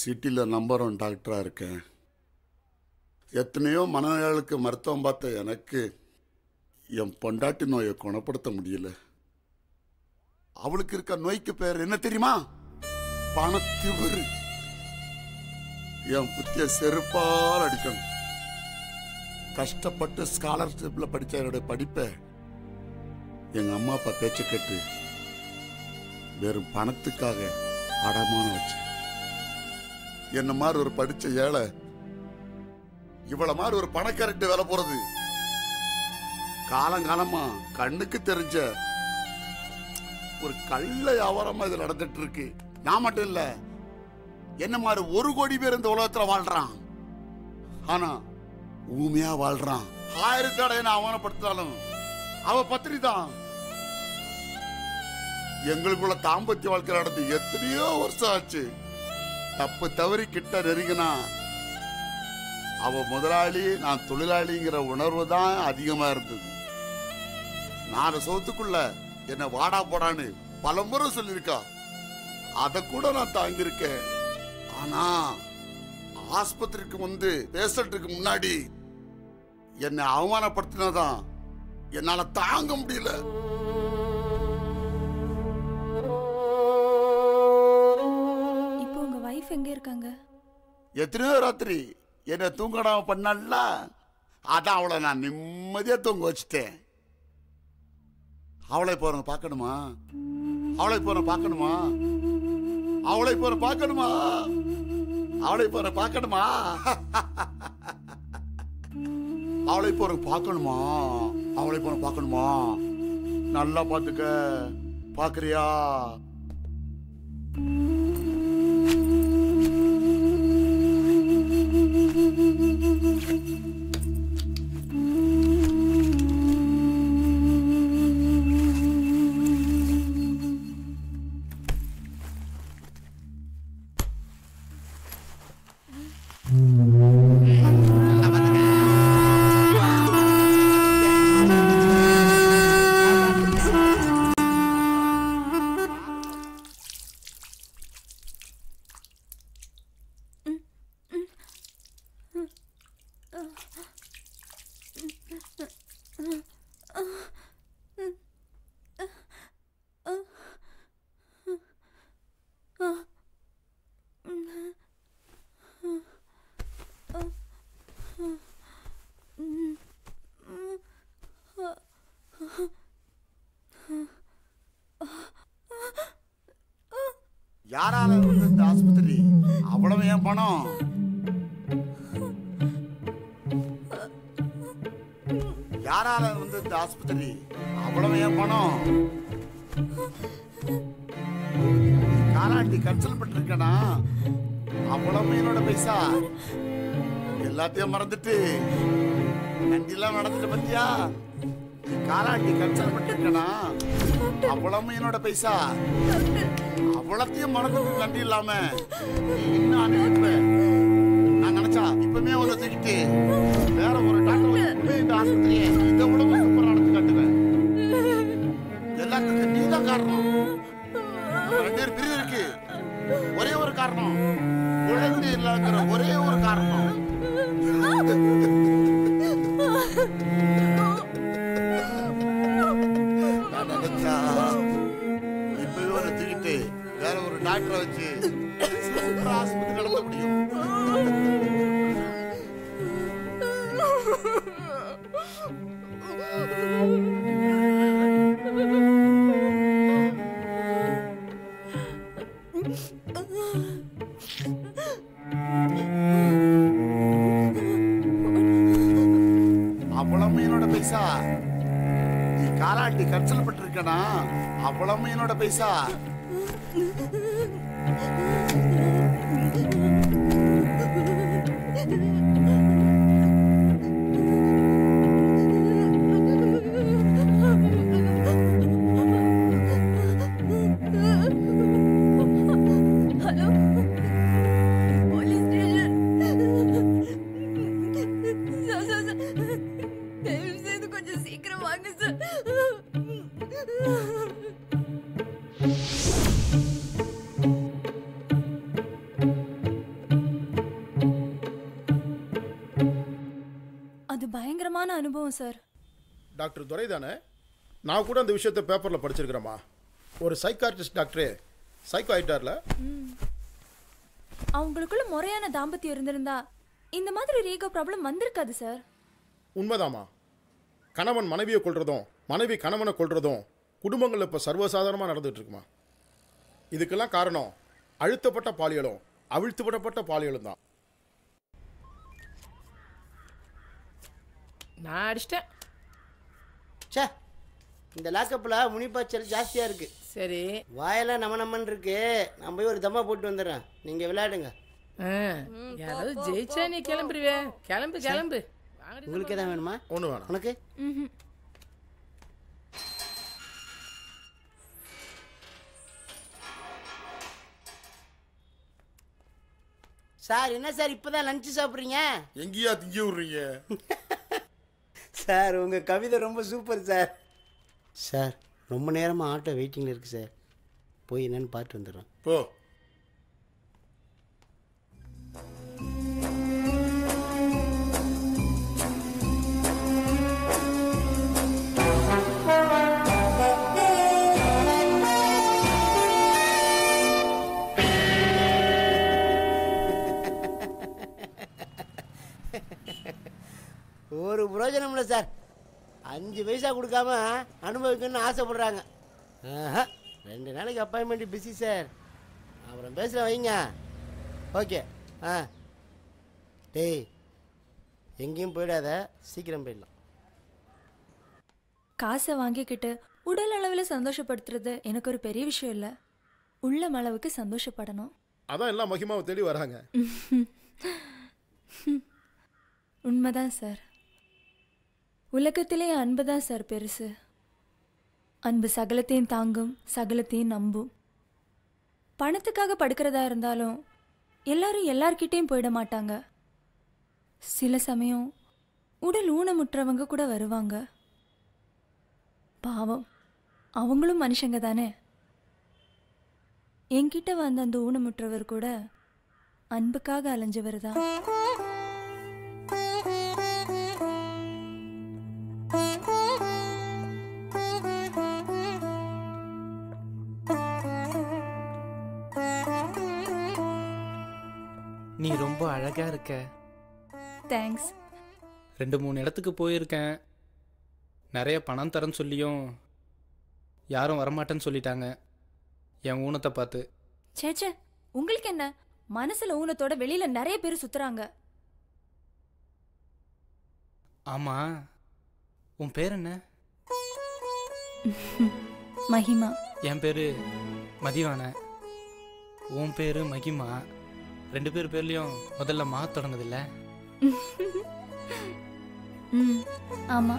Speaker 18: சிட்டியில் நம்பர் 1 டாக்டராக இருக்கேன். எத்தனையோ மனநோயாளுக்கு மருத்துவம் பார்த்த எனக்கு என் பொண்டாட்டி நோயை குணப்படுத்த முடியல. அவளுக்கு இருக்க நோய்க்கு பேர் என்ன தெரியுமா? பணத்திமிரு. என் புத்திய செருப்பால் அடிக்கணும். கஷ்டப்பட்டு ஸ்காலர்ஷிப்ல படிச்ச என்னுடைய படிப்பை எங்க அம்மா அப்பா பேச்ச கேட்டு வெறும் பணத்துக்காக அடமானம் வச்சு, என்ன மாதிரி ஒரு படிச்ச ஏழை இவ்வளவு மாதிரி ஒரு பணக்காரட்டு வேலை போறது காலங்காலமா கண்ணுக்கு தெரிஞ்ச ஒரு கள்ள வியாபாரமா இது நடந்துட்டு இருக்கு. நான் மட்டும் இல்ல, என்ன மாதிரி 1 கோடி பேர் இந்த உலகத்துல வாழ்றான். ஆனா ஊமையா வாழ்றான். 1000 தடவை அவமானப்படுத்தினாலும் அவ பத்திரி தான். எங்களுக்குள்ள தாம்பத்திய வாழ்க்கை நடந்து எத்தனையோ வருஷம் ஆச்சு. தப்பு தவறி கிட்ட நெருங்கினா அவ முதலாளி, நான் தொழிலாளிங்கிற உணர்வு தான் அதிகமா இருந்தது. 4 சோத்துக்குள்ள என்ன வாடா போடான்னு பலமுறை சொல்லியிருக்கா. அத கூட நான் தாங்கியிருக்கேன். ஆனா ஆஸ்பத்திரிக்கு வந்து பேசறதுக்கு முன்னாடி என்னை அவமானப்படுத்தினதான் என்னால தாங்க முடியல.
Speaker 6: இப்போ உங்க வைஃப் எங்க இருக்காங்க?
Speaker 18: எத்தனையோ ராத்திரி என்ன தூங்கடாம பண்ணல, அதான் அவளை நான் நிம்மதியா தூங்க வச்சுட்டேன். அவளை போறேன் பார்க்கணுமா? அவளை போறேன் பார்க்கணுமா? அவளை போற பார்க்கணுமா? அவளை போற பார்க்கணுமா? அவளை போற பார்க்கணுமா? அவளை போற பார்க்கணுமா? நல்லா பார்த்துக்க. பார்க்கறியா? யாரால வந்து இந்த ஆஸ்பத்திரி? அவ்வளவு ஏன் பணம்? யாரால வந்து இந்த ஆஸ்பத்திரி? அவ்வளவு ஏன் பணம்? காலாண்டி கன்சல்ட் பண்ணிருக்கனா? அவ்வளவு என்னோட பைசா. எல்லாத்தையும் மறந்துட்டு நண்டிலாம் நடந்துட்டு பத்தியா? காலாண்டி கன்சல்ட் பண்ணிருக்கனா? அவ்வளவு என்னோட பைசா. அவ்வளத்தையும் மறந்துட்டு நன்றி இல்லாம இன்னும் அனுப்பிடுவேன். நான் நினைச்சா இப்பவுமே உன்னை தூக்கிட்டு வேற ஒரு டாக்டர் இந்த ஆஸ்பத்திரியை இதை விட சூப்பரா நடத்தி காட்டுவேன். எல்லாத்துக்கும் நீதான் காரணம். 2 பேர் பிரிவு இருக்கு. ஒரே ஒரு காரணம், குழந்தை இல்லைங்கிற ஒரே ஒரு காரணம். நான் நினைச்சா இப்பவே ஒரு தூக்கிட்டு வேற ஒரு டாக்டரை வச்சு ஆஸ்பத்திரி நடத்த முடியும். அவ்வளவு என்னோட பைசா. நீ காலாட்டி கன்சல்ட் பண்ணிருக்கனா? அவ்வளவு என்னோட பைசா.
Speaker 6: Hello, police station. Sir sir sir, தயவு செய்து கொஞ்சம் சீக்கிரம் வாங்க சார்.
Speaker 10: அது பயங்கரமான அனுபவம் சார்.
Speaker 9: டாக்டர் துரை தானே? நான் கூட அந்த விஷயத்தை பேப்பரில் படிச்சிருக்கிறேம்மா. ஒரு சைக்காட்ரிஸ்ட் டாக்டரே சைக்கோ ஆயிட்டார்ல.
Speaker 10: அவங்களுக்குள்ள முறையான தாம்பத்தியம் இருந்திருந்தா இந்த மாதிரி ரீகோ ப்ராப்ளம் வந்திருக்காது சார்.
Speaker 9: உண்மைதாம்மா. கணவன் மனைவியை கொள்றதும் மனைவி கணவனை கொள்றதும் குடும்பங்களில் இப்போ சர்வசாதாரணமாக நடந்துட்டு இருக்குமா. இதுக்கெல்லாம் காரணம் அழுத்தப்பட்ட பாலியலும் அவிழ்த்துவிடப்பட்ட பாலியலும் தான்.
Speaker 8: நான் அடிச்சிட்டேன்.
Speaker 4: சே, இந்த லாக்கப்பில் முனிப்பாய்ச்சல் ஜாஸ்தியாக இருக்கு.
Speaker 8: சரி,
Speaker 4: வாயெல்லாம் நம்மன்னு இருக்கு. நான் போய் ஒரு தம்மா போட்டு வந்துடுறேன், நீங்கள் விளையாடுங்க.
Speaker 8: யாராவது ஜெயிச்சா நீ கிளம்புறிவே. கிளம்பு கிளம்பு.
Speaker 4: உங்களுக்கு எதாவது வேணுமா?
Speaker 9: ஒன்று வேணும்.
Speaker 4: உனக்கு? சார், என்ன சார் இப்போதான் லஞ்சு சாப்பிட்றீங்க?
Speaker 9: எங்கேயா திங்க விடுறீங்க?
Speaker 4: சார், உங்கள் கவிதை ரொம்ப சூப்பர் சார். சார், ரொம்ப நேரமாக ஆட்டோ வெயிட்டிங்கில் இருக்குது சார். போய் என்னன்னு பார்த்து வந்துடுறோம்.
Speaker 9: போ.
Speaker 4: ஒரு பிரயோஜனம் இல்லை சார். 5 பைசா கொடுக்காம அனுபவிக்கணும்னு ஆசைப்படுறாங்க. 2 நாளைக்கு அப்பாயின்மெண்ட் பிஸி சார். அப்புறம் பேசுகிறேன் வைங்க. ஓகே. டேய் எங்கேயும் போயிடாத, சீக்கிரம் போயிடலாம்.
Speaker 6: காசை வாங்கிக்கிட்டு உடல் அளவில் சந்தோஷப்படுத்துறது எனக்கு ஒரு பெரிய விஷயம் இல்லை. உள்ளம் அளவுக்கு சந்தோஷப்படணும்.
Speaker 9: அதான் எல்லாம் மகிமாவை தேடி வராங்க.
Speaker 6: உண்மைதான் சார். உலகத்திலே அன்பு தான் சார் பெருசு. அன்பு சகலத்தையும் தாங்கும், சகலத்தையும் நம்பும். பணத்துக்காக படுக்கிறதா இருந்தாலும் எல்லாரும் எல்லார்கிட்டையும் போயிட மாட்டாங்க. சில சமயம் உடல் ஊனமுற்றவங்க கூட வருவாங்க. பாவம், அவங்களும் மனுஷங்க தானே. என்கிட்ட வந்த அந்த ஊனமுற்றவர் கூட அன்புக்காக அலைஞ்சவர் தான்.
Speaker 17: நீ ரொம்ப அழகா இருக்க.
Speaker 6: தேங்க்ஸ்.
Speaker 17: 2-3 இடத்துக்கு போயிருக்கேன். நிறைய பணம் தரேன்னு சொல்லியும் யாரும் வரமாட்டேன்னு சொல்லிட்டாங்க என் ஊனத்தை பார்த்து.
Speaker 6: சேச்சே, உங்களுக்கு என்ன? மனசுல ஊனத்தோட வெளியில நிறைய பேர் சுத்துறாங்க.
Speaker 17: ஆமா, உன் பேர் என்ன?
Speaker 6: மகிமா.
Speaker 17: என் பேரு மதிவான. உன் பேரு மகிமா. 2 பேர் பேர்லயும் முதல்ல மா தொடங்குதில்ல?
Speaker 6: ஆமா.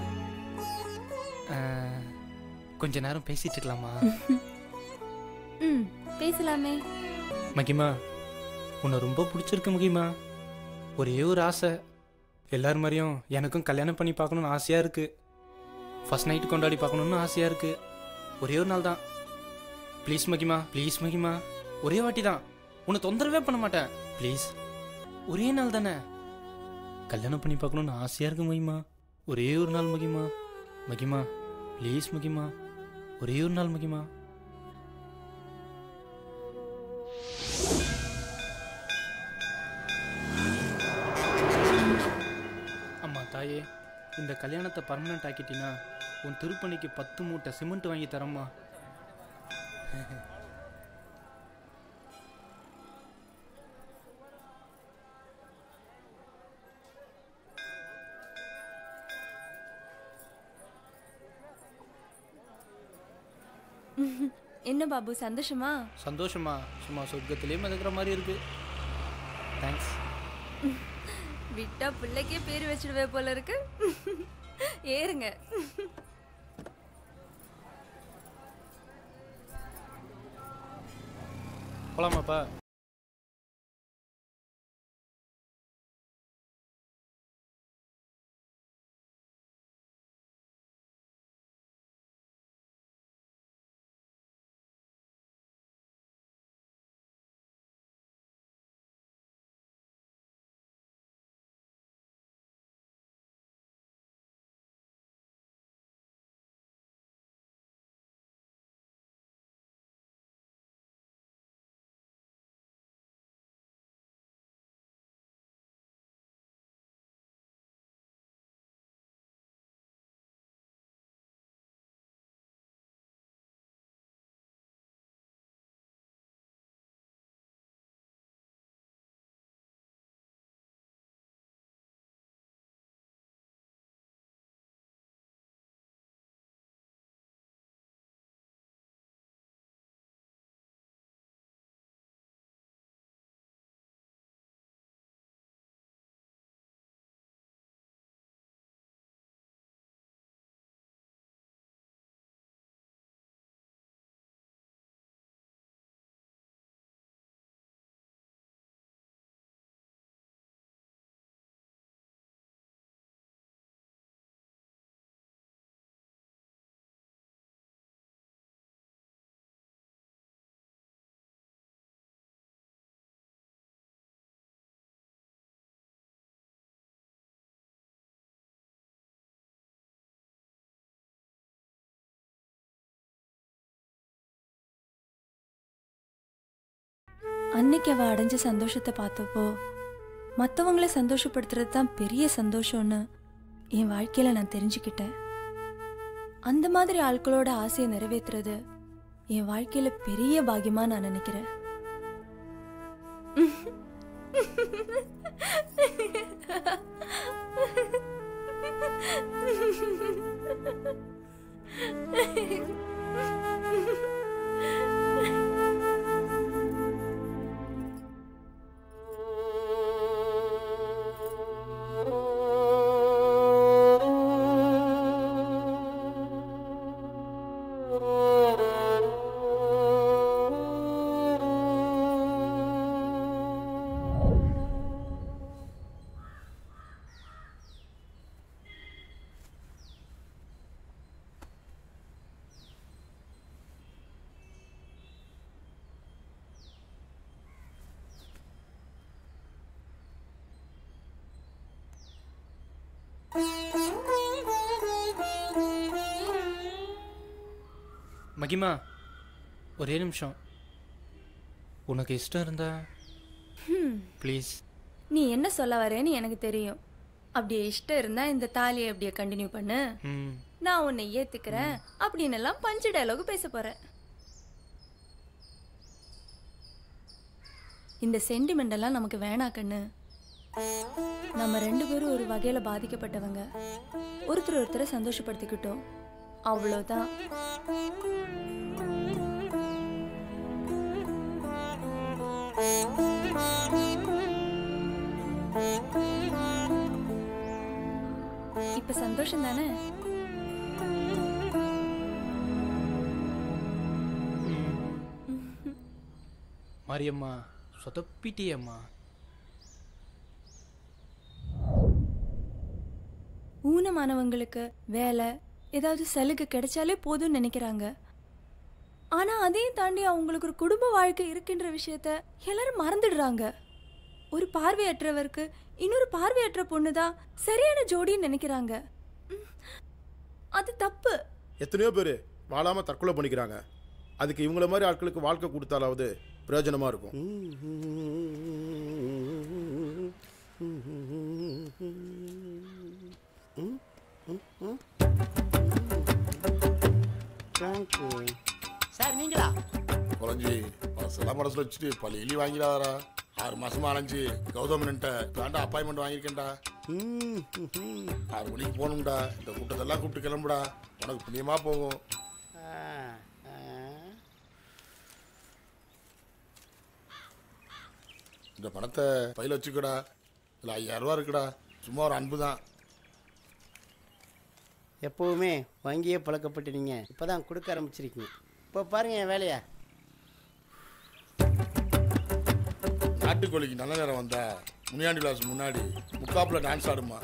Speaker 17: கொஞ்ச நேரம் பேசிட்டு இருக்கலாமா?
Speaker 6: பேசலாமே.
Speaker 17: மகிமா, உன்னை ரொம்ப பிடிச்சிருக்கு மகிமா. ஒரே ஒரு ஆசை, எல்லார் மாதிரியும் எனக்கும் கல்யாணம் பண்ணி பார்க்கணுன்னு ஆசையாக இருக்குது. ஃபர்ஸ்ட் நைட்டு கொண்டாடி பார்க்கணுன்னு ஆசையாக இருக்குது. ஒரே ஒரு நாள் தான். ப்ளீஸ் மகிமா, ப்ளீஸ் மகிமா, ஒரே வாட்டி தான். உன்னை தொந்தரவே பண்ண மாட்டேன். ப்ளீஸ், ஒரே நாள் தானே. கல்யாணம் பண்ணி பார்க்கணுன்னு ஆசையாக இருக்கு மகிமா. ஒரே ஒரு நாள் மகிமா. மகிமா ப்ளீஸ் மகிமா, ஒரே ஒரு நாள் மகிமா. அம்மா தாயே, இந்த கல்யாணத்தை பர்மனெண்ட் ஆக்கிட்டீங்கன்னா உன் திருப்பணிக்கு 10 மூட்டை சிமெண்ட் வாங்கி தரம்மா.
Speaker 6: என்ன பாபு, சந்தோஷமா?
Speaker 17: சந்தோஷமா, சும்மா சொர்க்கத்திலே மிதக்கிற மாதிரி இருக்கு. தேங்க்ஸ்.
Speaker 3: விட்டா பிள்ளைக்கே பேர் வச்சிடுவே போல இருக்கு. ஏறுங்க.
Speaker 17: போலாமாப்பா?
Speaker 6: அன்னைக்கு அவள் அடைஞ்ச சந்தோஷத்தை பார்த்தப்போ மற்றவங்கள சந்தோஷப்படுத்துறது தான் பெரிய சந்தோஷம்னு என் வாழ்க்கையில் நான் தெரிஞ்சுக்கிட்டேன். அந்த மாதிரி ஆட்களோட ஆசையை நிறைவேற்றுறது என் வாழ்க்கையில பெரிய பாக்கியமா நான் நினைக்கிறேன்.
Speaker 17: மகிமா, ஒரே நிமிஷம். உனக்கு இஷ்டம் இருந்தா ப்ளீஸ்.
Speaker 6: நீ என்ன சொல்ல வரேன்னு எனக்கு தெரியும். அப்படியே இஷ்டம் இருந்தா இந்த தாலியை அப்படியே கண்டினியூ பண்ணு. நான் உன்னை ஏத்துக்கிறேன் அப்படின்னு எல்லாம் பஞ்சு டயலாக் பேச போறேன். இந்த சென்டிமெண்ட் எல்லாம் நமக்கு வேணா கண்ணு. நம்ம 2 பேரும் ஒரு வகையில பாதிக்கப்பட்டவங்க. ஒருத்தர் ஒருத்தரை சந்தோஷப்படுத்திக்கிட்டோம், அவ்வளோதான். இப்ப சந்தோஷம் தானே?
Speaker 17: மாரியம்மா சொதப்பிட்டியம்மா.
Speaker 6: ஊனமானவங்களுக்கு வேலை ஏதாவது சலுகை கிடைச்சாலே போதும்னு நினைக்கிறாங்க. ஆனா அதையும் தாண்டி அவங்களுக்கு ஒரு குடும்ப வாழ்க்கை இருக்கின்ற விஷயத்த எல்லாரும் மறந்துடுறாங்க. ஒரு பார்வையற்றவருக்கு இன்னொரு பார்வையற்ற பொண்ணுதான் சரியான ஜோடின்னு நினைக்கிறாங்க. அது தப்பு.
Speaker 9: எத்தனையோ பேர் வாழாம தற்கொலை பண்ணிக்கிறாங்க. அதுக்கு இவங்கள மாதிரி ஆட்களுக்கு வாழ்க்கை கொடுத்தாலாவது பிரயோஜனமா இருக்கும்.
Speaker 4: சார் நீங்களா?
Speaker 18: குறைஞ்சி பசெல்லாம் மனசில் வச்சுட்டு பள்ளி இலி வாங்கிடாதா. 6 மாசமா அலைஞ்சு கௌதமன்ட்ட வேண்டா அப்பாயின்மெண்ட் வாங்கியிருக்கேன்டா. 6 மணிக்கு போகணும்டா. இந்த கூட்டத்தெல்லாம் கூப்பிட்டு கிளம்புடா, உனக்கு புண்ணியமா போகும். இந்த பணத்தை பையில வச்சுக்கடா. இதில் 5000 ரூபா இருக்குடா. சும்மா ஒரு அன்பு தான்.
Speaker 4: எப்போவுமே வங்கியே பழக்கப்பட்டு நீங்கள் இப்போ தான் கொடுக்க ஆரம்பிச்சிருக்கீங்க. இப்போ பாருங்கள் என் வேலையா.
Speaker 18: நாட்டுக்கோழிக்கு நல்ல நேரம் வந்தா முனியாண்டி கிளாஸ் முன்னாடி முக்காப்பில் டான்ஸ் ஆடுமா.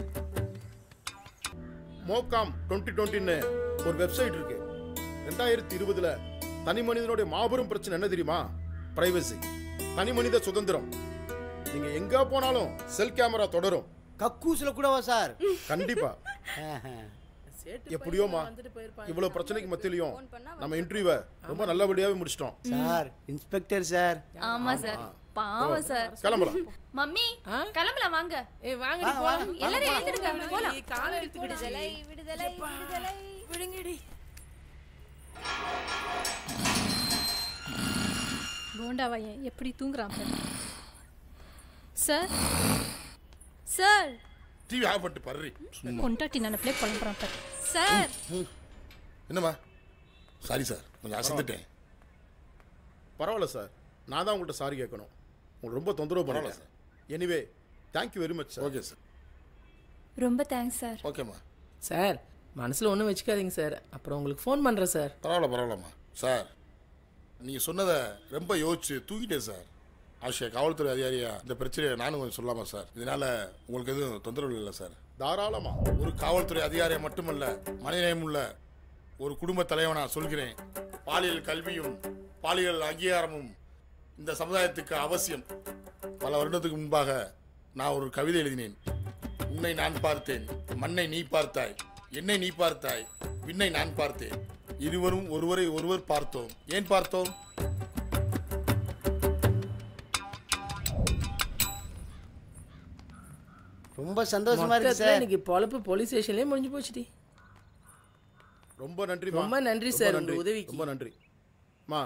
Speaker 9: மோகாம் 2020ன்னு ஒரு வெப்சைட் இருக்கு. 2020ல் தனி மனிதனுடைய மாபெரும் பிரச்சனை என்ன தெரியுமா? பிரைவசி, தனி மனித சுதந்திரம். நீங்க எங்க போனாலும் செல் கேமரா தொடரும்.
Speaker 4: கக்கூசில் கூடவா சார்?
Speaker 9: கண்டிப்பா. எப்படியோமா இவ்வளவு பிரச்சனைக்கு மத்தியிலையும் நம்ம இன்டர்வியூவை ரொம்ப நல்லபடியாவே முடிச்சிட்டோம்.
Speaker 4: Sir inspector sir.
Speaker 6: ஆமா சார், பாவம் சார்.
Speaker 9: கிளம்பலாம்.
Speaker 6: மம்மி கிளம்பலாம் வாங்க.
Speaker 8: வாங்கடி போலாம்.
Speaker 6: எல்லாரும் எழுந்திருங்க போலாம்.
Speaker 8: காலை எடுத்து
Speaker 6: விடுதலை விடுதலை விடுதலை
Speaker 8: விடுங்கடி.
Speaker 2: போண்டாவையன் எப்படி தூங்குறான் சார்? சார்
Speaker 18: டிவி ஆஃப் பண்ணிட்டு பர்றி.
Speaker 2: பொண்டாட்டி நினைப்பிலே புலம்புறான் பாரு சார்.
Speaker 18: என்னம்மா? சாரி சார், கொஞ்சம் அசந்துட்டேன்.
Speaker 9: பரவாயில்ல சார், நான் தான் உங்கள்கிட்ட சாரி கேட்கணும். உங்களுக்கு ரொம்ப தொந்தரவு பண்ணல sir. Anyway thank you very much sir.
Speaker 18: Okay sir.
Speaker 6: ரொம்ப தேங்க்ஸ் சார்.
Speaker 18: ஓகேம்மா.
Speaker 8: சார் மனசில் ஒன்றும் வச்சுக்காதீங்க சார். அப்புறம் உங்களுக்கு ஃபோன் பண்ணுறேன் சார்.
Speaker 18: பரவாயில்லம்மா. சார் நீங்கள் சொன்னதை ரொம்ப யோசிச்சு தூக்கிட்டேன் சார். ஆஷியா காவல்துறை அதிகாரியா இந்த பிரச்சனையை நானும் கொஞ்சம் சொல்லாமா சார்? இதனால உங்களுக்கு எதுவும் தொந்தரவு இல்லை சார்?
Speaker 9: தாராளமா.
Speaker 18: ஒரு காவல்துறை அதிகாரியை மட்டுமல்ல, மனிதநேயம் உள்ள ஒரு குடும்ப தலைவனா சொல்கிறேன். பாலியல் கல்வியும் பாலியல் அங்கீகாரமும் இந்த சமுதாயத்துக்கு அவசியம். பல வருடத்துக்கு முன்பாக நான் ஒரு கவிதை எழுதினேன். உன்னை நான் பார்த்தேன், மண்ணை நீ பார்த்தாய், என்னை நீ பார்த்தாய், விண்ணை நான் பார்த்தேன், இருவரும் ஒருவரை ஒருவர் பார்த்தோம். ஏன் பார்த்தோம்?
Speaker 4: ரொம்ப சந்தோஷமா இருக்கு சார்.
Speaker 8: இன்னைக்கு பொழப்பு போலீஸ் ஸ்டேஷன்லயே முடிஞ்சு போச்சுடி.
Speaker 9: ரொம்ப நன்றி.
Speaker 8: ரொம்ப நன்றி சார் உங்க உதவிக்கு.
Speaker 9: ரொம்ப நன்றி. மா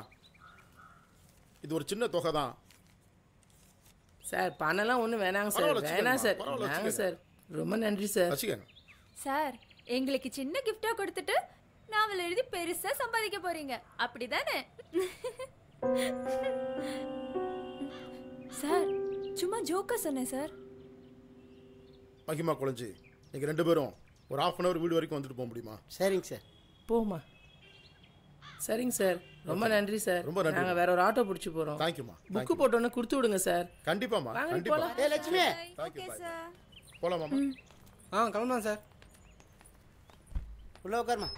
Speaker 9: இது ஒரு சின்ன தொகை தான்
Speaker 8: சார். பணம்லாம் ஒன்றும் வேணாங்க சார். வேணாம் சார். வேணாங்க சார். ரொம்ப நன்றி சார்.
Speaker 6: சார் எங்களுக்கு சின்ன கிஃப்டா கொடுத்துட்டு நாவல் எழுதி பெருசா சம்பாதிக்க போறீங்க அப்படிதானே? சார் சும்மா ஜோக்கா சொன்னேன் சார்.
Speaker 9: மகிமா குழஞ்சி நீங்கள் 2 பேரும் ஒரு 1/2 hour வீடு வரைக்கும் வந்துட்டு போக முடியுமா?
Speaker 4: சரிங்க சார்.
Speaker 8: போமா. சரிங்க சார். ரொம்ப நன்றி சார்.
Speaker 9: ரொம்ப நன்றி.
Speaker 8: நாங்கள் வேற ஒரு ஆட்டோ பிடிச்சி போகிறோம்.
Speaker 9: தேங்க்யூமா.
Speaker 8: புக்கு போட்டோன்னு கொடுத்து விடுங்க சார்.
Speaker 9: கண்டிப்பாமா.
Speaker 8: கண்டிப்பா.
Speaker 4: ஏ லட்சுமி
Speaker 9: ஓகே சார். போலாமாமா?
Speaker 24: கிளம்பலாம் சார்.
Speaker 4: உள்ள உட்காருமா.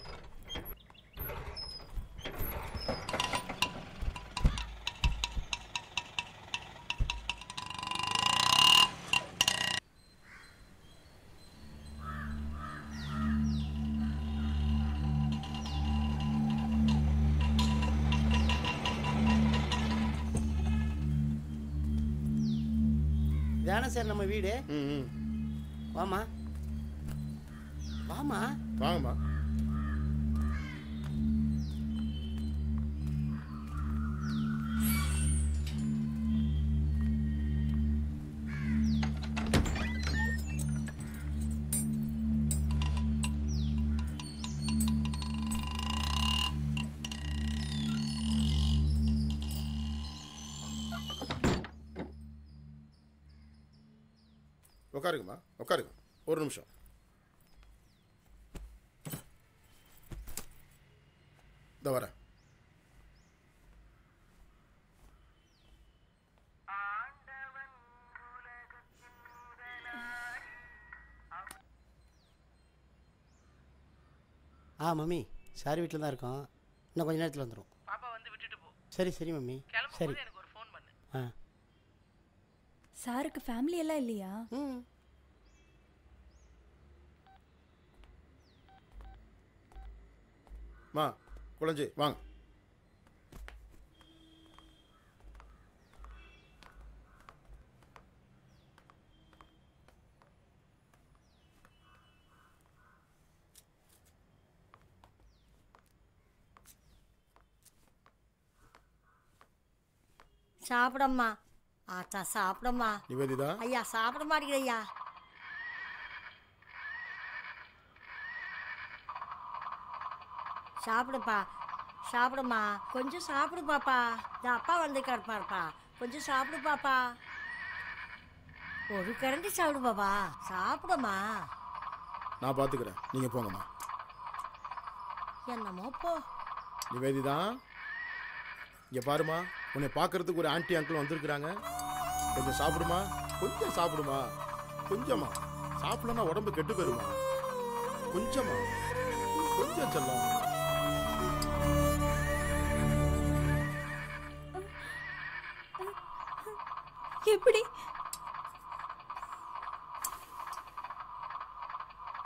Speaker 4: இதானே சார் நம்ம வீடு. வாமா வாமா.
Speaker 9: வாங்கம்மா. உட்காருங்கம்மா உட்காருங்க. ஒரு நிமிஷம். இந்த வரேன்.
Speaker 4: மம்மி சாரி வீட்டில் தான் இருக்கோம். இன்னும் கொஞ்ச நேரத்தில் வந்துடும்.
Speaker 8: பாப்பா வந்து விட்டுட்டு போ.
Speaker 4: சரி சரி மம்மி. சரி
Speaker 8: எனக்கு ஒரு ஃபோன் பண்ணு.
Speaker 6: சாருக்கு ஃபேமிலி எல்லாம் இல்லையா?
Speaker 9: மா குழஞ்சி வாங்க.
Speaker 7: சாப்பிடம்மா. ஆச்சா சாப்பிடம்மா.
Speaker 9: நிவேதிதா.
Speaker 7: ஐயா சாப்பிட மாட்டேங்கிற ஐயா. சாப்பிடுப்பா சாப்பிடுமா. கொஞ்சம் சாப்பிடு பாப்பா. இந்த அப்பா வந்திருக்காரு பாருப்பா. கொஞ்சம் சாப்பிடு பாப்பா. ஒரு கரண்டி சாப்பிடு பாப்பா. சாப்பிடுமா.
Speaker 9: நான் பார்த்துக்கிறேன். நீங்கள் போங்கம்மா.
Speaker 7: என்னமோ போ.
Speaker 9: நிவேதிதா இங்கே பாருமா. உன்னை பார்க்கறதுக்கு ஒரு ஆன்ட்டி அங்கிள் வந்திருக்கிறாங்க. கொஞ்சம் சாப்பிடுமா. கொஞ்சம் சாப்பிடுமா. கொஞ்சமா சாப்பிடலன்னா உடம்பு கெட்டு போயிருமா. கொஞ்சமா கொஞ்சம் செல்லம்.
Speaker 6: எப்படி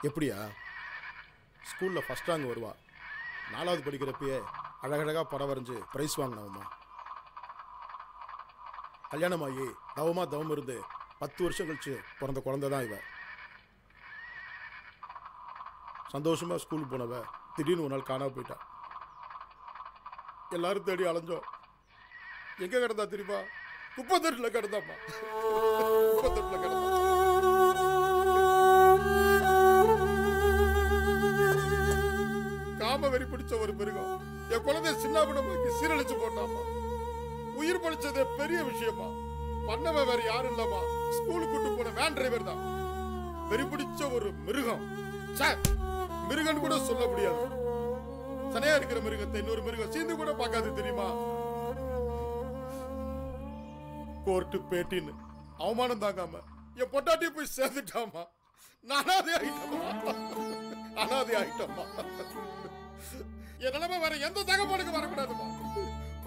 Speaker 9: எப்படியா? ஸ்கூலில் ஃபஸ்ட் ரேங்க் வருவா. 4வது படிக்கிறப்பயே அழகழகாக படம் வரைஞ்சி ப்ரைஸ் வாங்கினவம்மா. கல்யாணமாகி தவம் இருந்து 10 வருஷம் கழிச்சு பிறந்த குழந்தை தான் இவ. சந்தோஷமாக ஸ்கூலுக்கு போனவ திடீர்னு ஒரு நாள் காணாம போயிட்டா. எல்லாரும் தேடி அலைஞ்சோம். எங்கே கிடந்தா தெரியுமா? குப்பத்தொட்டில் கிடந்தாம்மா. குப்பத்தொட்டில் கிடந்தா. காம வெறி பிடிச்ச ஒரு மிருகம் என் குழந்தைய சின்ன குடும்பக்கு சீரழிச்சு போட்டாமா. உயிர் பழிச்சது பெரிய விஷயமா. பண்ணவ வேற யாரும் இல்லம்மா. ஸ்கூலுக்கு கூட்டு போன வேன் டிரைவர் தான். வெறி பிடிச்ச ஒரு மிருகம். மிருகன் கூட சொல்ல முடியாது. சனையா இருக்கிற மிருகத்தை இன்னொரு மிருகம் சீந்து கூட பார்க்காது தெரியுமா? கோர்ட்டு பேட்டின்னு அவமானம் தாங்காம என் பொட்டாட்டிய போய் சேர்ந்துட்டாமா. அனாதை ஆயிட்டோமா. என் நிலைமை வேற எந்த தகவலுக்கு வரக்கூடாதுமா.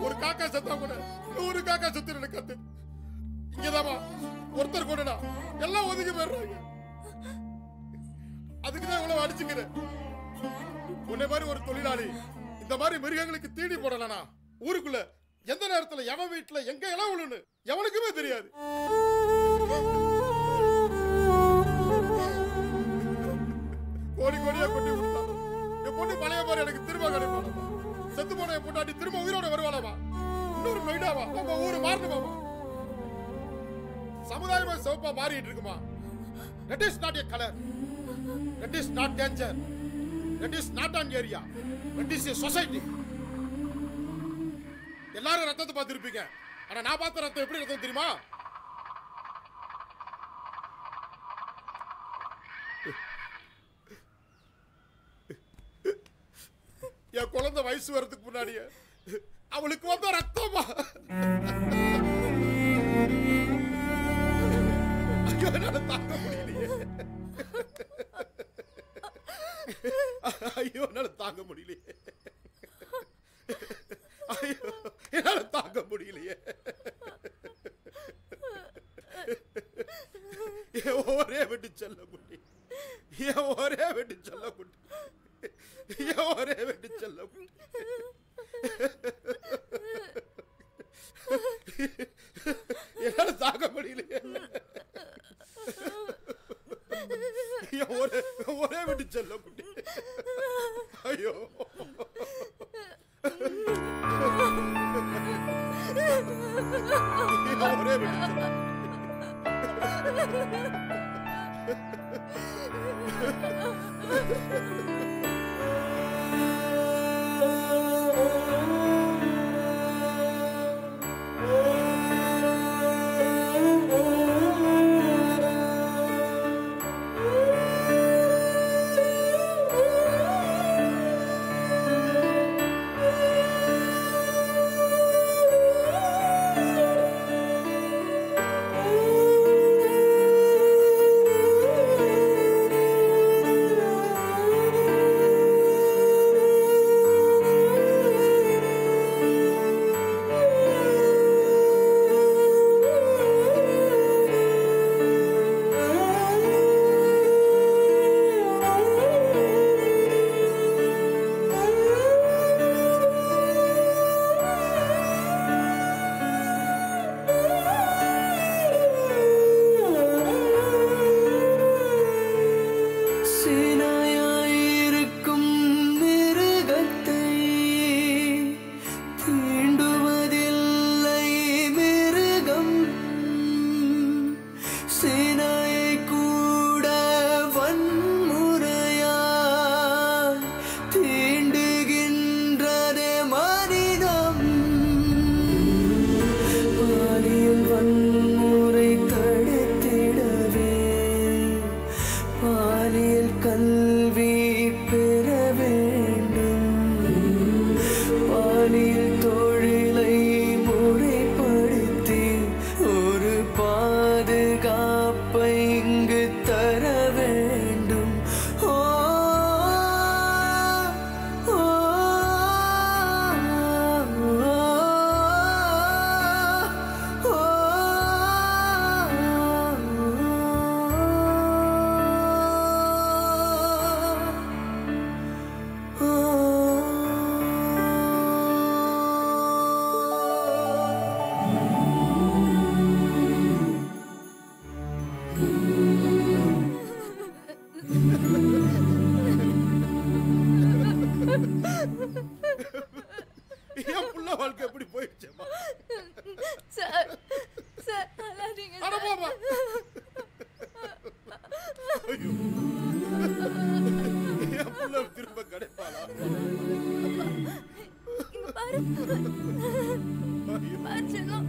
Speaker 9: ஒரு காக்கா செத்தா கூட 100 காக்கா செத்து கத்து. இங்கதாமா ஒருத்தர் கூடடா எல்லாம் ஒதுக்கி போயிடுறாங்க. அதுக்குதான் இவ்வளவு அடிச்சுக்கிறேன். உன்னை மாதிரி ஒரு தொழிலாளி இந்த மாதிரி மிருகங்களுக்கு தீனி போடலனா ஊருக்குள்ள எந்த நேரத்துல எவன் வீட்டுல எங்க இடம் விழுன்னு எவனுக்குமே தெரியாது. கோடி கோடியா கொட்டி விட்டாலும் என் பொண்ணு பழைய மாதிரி எனக்கு திரும்ப உயிரோட வருவாளாமா? இன்னொரு நொய்டாவா? நம்ம ஊரு மாறணுமாமா? சமுதாயமா சிவப்பா மாறிட்டு இருக்குமா? That is not a color. That is not danger. That is not an area. That is a society. எல்லாரும் ரத்தத்தை பார்த்திருப்பீங்க. ஆனா நான் பார்த்த ரத்தம் எப்படி ரத்தம் தெரியுமா? என் குழந்தை வயசு வரதுக்கு முன்னாடியே அவளுக்கு வந்த ரத்தமா? ஐயோ என்னால தாங்க முடியலையே. ஐயோ என்னால தாங்க முடியலையே. ஐயோ என்னால தாங்க முடியலையே. ஒரே விட்டு செல்ல குட்டி, ஒரே விட்டு செல்ல குட்டி, ஒரே விட்டு செல்ல குட்டி. என்னால தாங்க முடியலையே. ஒரே விட்டு செல்ல குட்டி. ஐயோ ஒரே விட்டு செல்ல. என் புள்ள வாழ்க்கை எப்படி போயிடுச்சேம்மா?
Speaker 6: சார் சார் அழாதீங்க
Speaker 9: அட போமா. ஐயோ என் புள்ள திரும்ப கிடைப்பாளா?
Speaker 6: இங்க பாரு பாரு செல்லம்.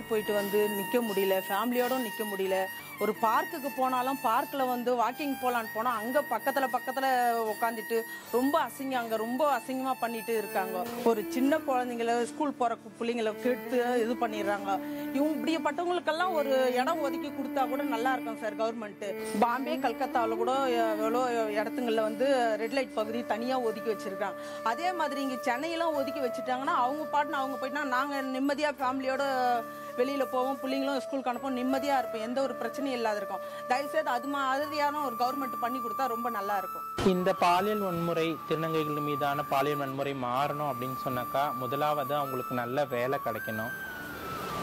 Speaker 5: போயிட்டு வந்து நிற்க முடியல, ஃபேமிலியோடும் நிற்க முடியல. ஒரு பார்க்குக்கு போனாலும் பார்க்கில் வந்து வாக்கிங் போகலான்னு போனால் அங்கே பக்கத்தில் உட்காந்துட்டு ரொம்ப அங்கே ரொம்ப அசிங்கமாக பண்ணிட்டு இருக்காங்க. ஒரு சின்ன குழந்தைங்கள ஸ்கூல் போகிற பிள்ளைங்களை கெடுத்து இது பண்ணிடுறாங்க. இப்படிப்பட்டவங்களுக்கெல்லாம் ஒரு இடம் ஒதுக்கி கொடுத்தா கூட நல்லா இருக்கும் சார் கவர்மெண்ட்டு. பாம்பே கல்கத்தாவில் கூட எவ்வளோ இடத்துங்களில் வந்து ரெட் லைட் பகுதி தனியாக ஒதுக்கி வச்சுருக்காங்க. அதே மாதிரி இங்கே சென்னையெல்லாம் ஒதுக்கி வச்சுட்டாங்கன்னா அவங்க பாட்டுன்னு அவங்க போயிட்டா நாங்கள் நிம்மதியாக ஃபேமிலியோட வெளியில் போவோம், பிள்ளைங்களும் ஸ்கூலுக்கு அனுப்போம், நிம்மதியாக இருப்போம், எந்த ஒரு பிரச்சனையும் இல்லாத இருக்கும். தயவுசெய்து அது மாதிரியான ஒரு கவர்மெண்ட் பண்ணி கொடுத்தா ரொம்ப நல்லா இருக்கும்.
Speaker 15: இந்த பாலியல் வன்முறை, திருநங்கைகள் மீதான பாலியல் வன்முறை மாறணும் அப்படின்னு சொன்னாக்கா முதலாவது அவங்களுக்கு நல்ல வேலை கிடைக்கணும்.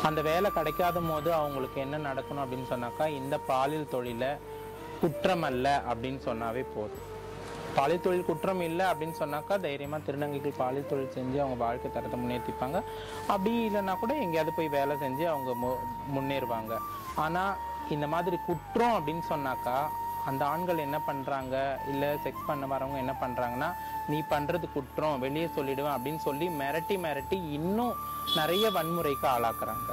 Speaker 15: அந்த வேலை கிடைக்காத போது அவங்களுக்கு என்ன நடக்கணும் அப்படின்னு சொன்னாக்கா இந்த பாலியல் தொழிலை குற்றம் அல்ல அப்படின்னு சொன்னாவே போதும். பாலியல் தொழில் குற்றம் இல்லை அப்படின்னு சொன்னாக்கா தைரியமாக திருநங்கைகள் பாலியல் தொழில் செஞ்சு அவங்க வாழ்க்கை தரத்தை முன்னேற்றிப்பாங்க. அப்படி இல்லைன்னா கூட எங்கேயாவது போய் வேலை செஞ்சு அவங்க முன்னேறுவாங்க. ஆனால் இந்த மாதிரி குற்றம் அப்படின்னு சொன்னாக்கா அந்த ஆண்கள் என்ன பண்ணுறாங்க, இல்லை செக்ஸ் பண்ண வரவங்க என்ன பண்ணுறாங்கன்னா நீ பண்ணுறது குற்றம், வெளியே சொல்லிடுவேன் அப்படின்னு சொல்லி மிரட்டி இன்னும் நிறைய வன்முறைக்கு ஆளாக்குறாங்க.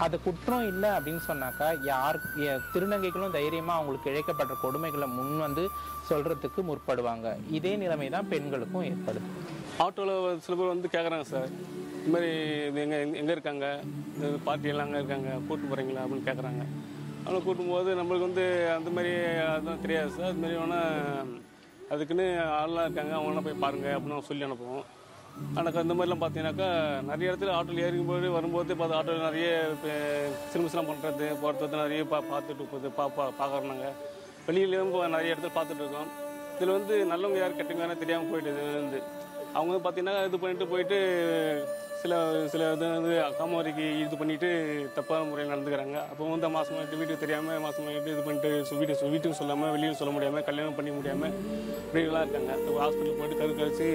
Speaker 15: அது குற்றம் இல்லை அப்படின்னு சொன்னாக்கா திருநங்கைகளும் தைரியமாக அவங்களுக்கு இழைக்கப்பட்ட கொடுமைகளை முன் வந்து சொல்கிறதுக்கு முற்படுவாங்க. இதே நிலைமை தான் பெண்களுக்கும் ஏற்படுது.
Speaker 21: ஆட்டோவில் சில பேர் வந்து கேட்குறாங்க சார், இது மாதிரி எங்கே இருக்காங்க, இந்த பார்ட்டியெல்லாம் அங்கே இருக்காங்க, கூப்பிட்டு போகிறீங்களா அப்படின்னு கேட்குறாங்க. அவனை கூட்டும்போது நம்மளுக்கு வந்து அந்த மாதிரி அதுதான் தெரியாது சார். அது மாதிரி வேணால் அதுக்குன்னு ஆள்லாம் இருக்காங்க, அவங்களாம் போய் பாருங்கள் அப்படின்னு சொல்லி அனுப்புவோம். ஆனால் அந்த மாதிரிலாம் பார்த்தீங்கன்னாக்கா நிறைய இடத்துல ஆட்டோவில் ஏறிக்கும்போது வரும்போது பார்த்து ஆட்டோவில் நிறைய சிறுமிஸ்லாம் பண்ணுறது போகிறது நிறைய பார்த்துட்டு போகுது பார்க்குறாங்க. வெளியிலேயும் நிறைய இடத்துல பார்த்துட்டு இருக்கோம். இதில் வந்து நல்லவங்க யார் கெட்டவங்க தெரியாமல் போயிட்டு வந்து அவங்க வந்து பார்த்தீங்கன்னா இது பண்ணிட்டு போயிட்டு சில இது வந்து காமவரிக்கு இது பண்ணிட்டு தப்பான முறையில் நடந்துக்கிறாங்க. அப்போ வந்து மாதமாகிட்டு வீட்டுக்கு தெரியாமல் மாதமாகிட்டு இது பண்ணிட்டு வீட்டுக்கு சொல்லாமல் வெளியும் சொல்ல முடியாமல் கல்யாணம் பண்ணி முடியாமல் இப்படிலாம் இருக்காங்க. ஹாஸ்பிட்டலுக்கு போய்ட்டு கழிச்சு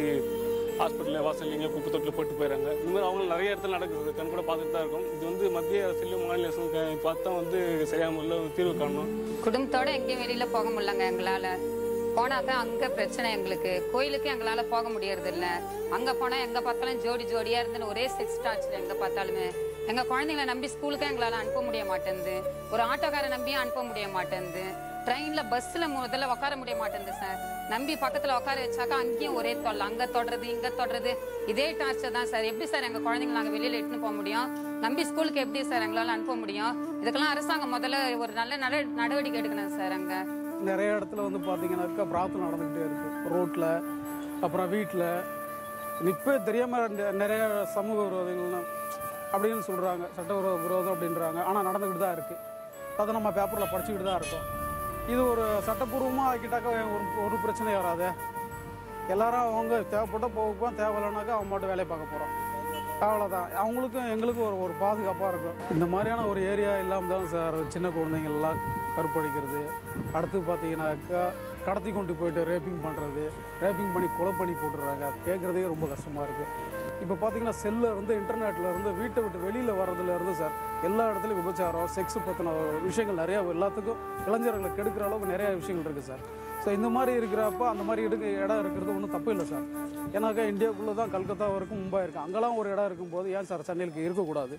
Speaker 21: ஹாஸ்பிட்டலில் வாசல் எங்கேயோ குப்பை தொட்டில் போட்டு போயிடறாங்க. இந்த மாதிரி அவங்களும் நிறைய இடத்துல நடக்குது, கண் கூட பார்த்துட்டு தான் இருக்கும். இது வந்து மத்திய அரசியலும் மாநில அரசும் பார்த்தா வந்து சரியான முறையில் தீர்வு காணணும்.
Speaker 22: குடும்பத்தோடு எங்கேயும் வெளியில் போக முடியலங்க எங்களால். போனாக்கா அங்கே பிரச்சனை, எங்களுக்கு கோயிலுக்கு எங்களால் போக முடியறது இல்லை. அங்கே போனால் எங்கே பார்த்தாலும் ஜோடியாக இருந்துன்னு ஒரே செக்ஸ் டார்ச்சர் எங்கே பார்த்தாலுமே. எங்கள் குழந்தைங்களை நம்பி ஸ்கூலுக்கு எங்களால் அனுப்ப முடிய மாட்டேங்குது, ஒரு ஆட்டோக்காரை நம்பியும் அனுப்ப முடிய மாட்டேங்குது, ட்ரெயினில் பஸ்ஸில் முதல்ல உட்கார முடிய மாட்டேங்குது சார். நம்பி பக்கத்தில் உட்கார வச்சாக்கா அங்கேயும் ஒரே தொல்லை, அங்கே தொடுறது இங்கே தொடுறது, இதே டார்ச்சர் தான் சார். எப்படி சார் எங்கள் குழந்தைங்களை நாங்கள் வெளியில் இட்டுன்னு போக முடியும்? நம்பி ஸ்கூலுக்கு எப்படி சார் எங்களால் அனுப்ப முடியும்? இதுக்கெல்லாம் அரசாங்கம் முதல்ல ஒரு நல்ல நடவடிக்கை எடுக்கணும் சார். அங்கே
Speaker 23: நிறைய இடத்துல வந்து பார்த்தீங்கன்னாக்கா பிரார்த்தனை நடந்துக்கிட்டே இருக்குது, ரோட்டில் அப்புறம் வீட்டில். இப்போ தெரியாமல் நிறைய சமூக விரோதங்கள் அப்படின்னு சொல்கிறாங்க, சட்ட விரோதம் அப்படின்றாங்க. ஆனால் நடந்துக்கிட்டு தான் இருக்குது. அதை நம்ம பேப்பரில் படிச்சுக்கிட்டு தான் இருக்கோம். இது ஒரு சட்டப்பூர்வமாக ஆக்கிட்டாக்கா ஒரு பிரச்சனையும் வராது. எல்லாரும் அவங்க தேவைப்பட்டால் போக தேவையில்லைனாக்கா அவங்க மட்டும் வேலையை பார்க்க போகிறோம், அவ்வளோதான். அவங்களுக்கும் எங்களுக்கும் ஒரு பாதுகாப்பாக இருக்கும். இந்த மாதிரியான ஒரு ஏரியா இல்லாமல் தான் சார் சின்ன குழந்தைங்கள்லாம் கருப்படிக்கிறது. அடுத்து பார்த்தீங்கன்னாக்கா கடத்தி கொண்டு போயிட்டு ரேப்பிங் பண்ணுறது, ரேப்பிங் பண்ணி கொலை பண்ணி போட்டுடுறாங்க. கேட்குறதே ரொம்ப கஷ்டமாக இருக்குது. இப்போ பார்த்தீங்கன்னா செல்லில் இருந்து இன்டர்நெட்டில் இருந்து வீட்டை விட்டு வெளியில் வர்றதுலேருந்து சார் எல்லா இடத்துலையும் விபச்சாரம், செக்ஸ் பற்றின விஷயங்கள் நிறையா எல்லாத்துக்கும் இளைஞர்களை கெடுக்கிற அளவுக்கு நிறையா விஷயங்கள் இருக்குது சார். ஸோ இந்த மாதிரி இருக்கிறப்ப அந்த மாதிரி இடம் இருக்கிறது ஒன்றும் தப்பு இல்லை சார். ஏன்னாக்கா இந்தியாவுக்குள்ளே தான் கல்கத்தா வரைக்கும் மும்பை இருக்குது, அங்கெல்லாம் ஒரு இடம் இருக்கும்போது ஏன் சார் சென்னைக்கு இருக்கக்கூடாது?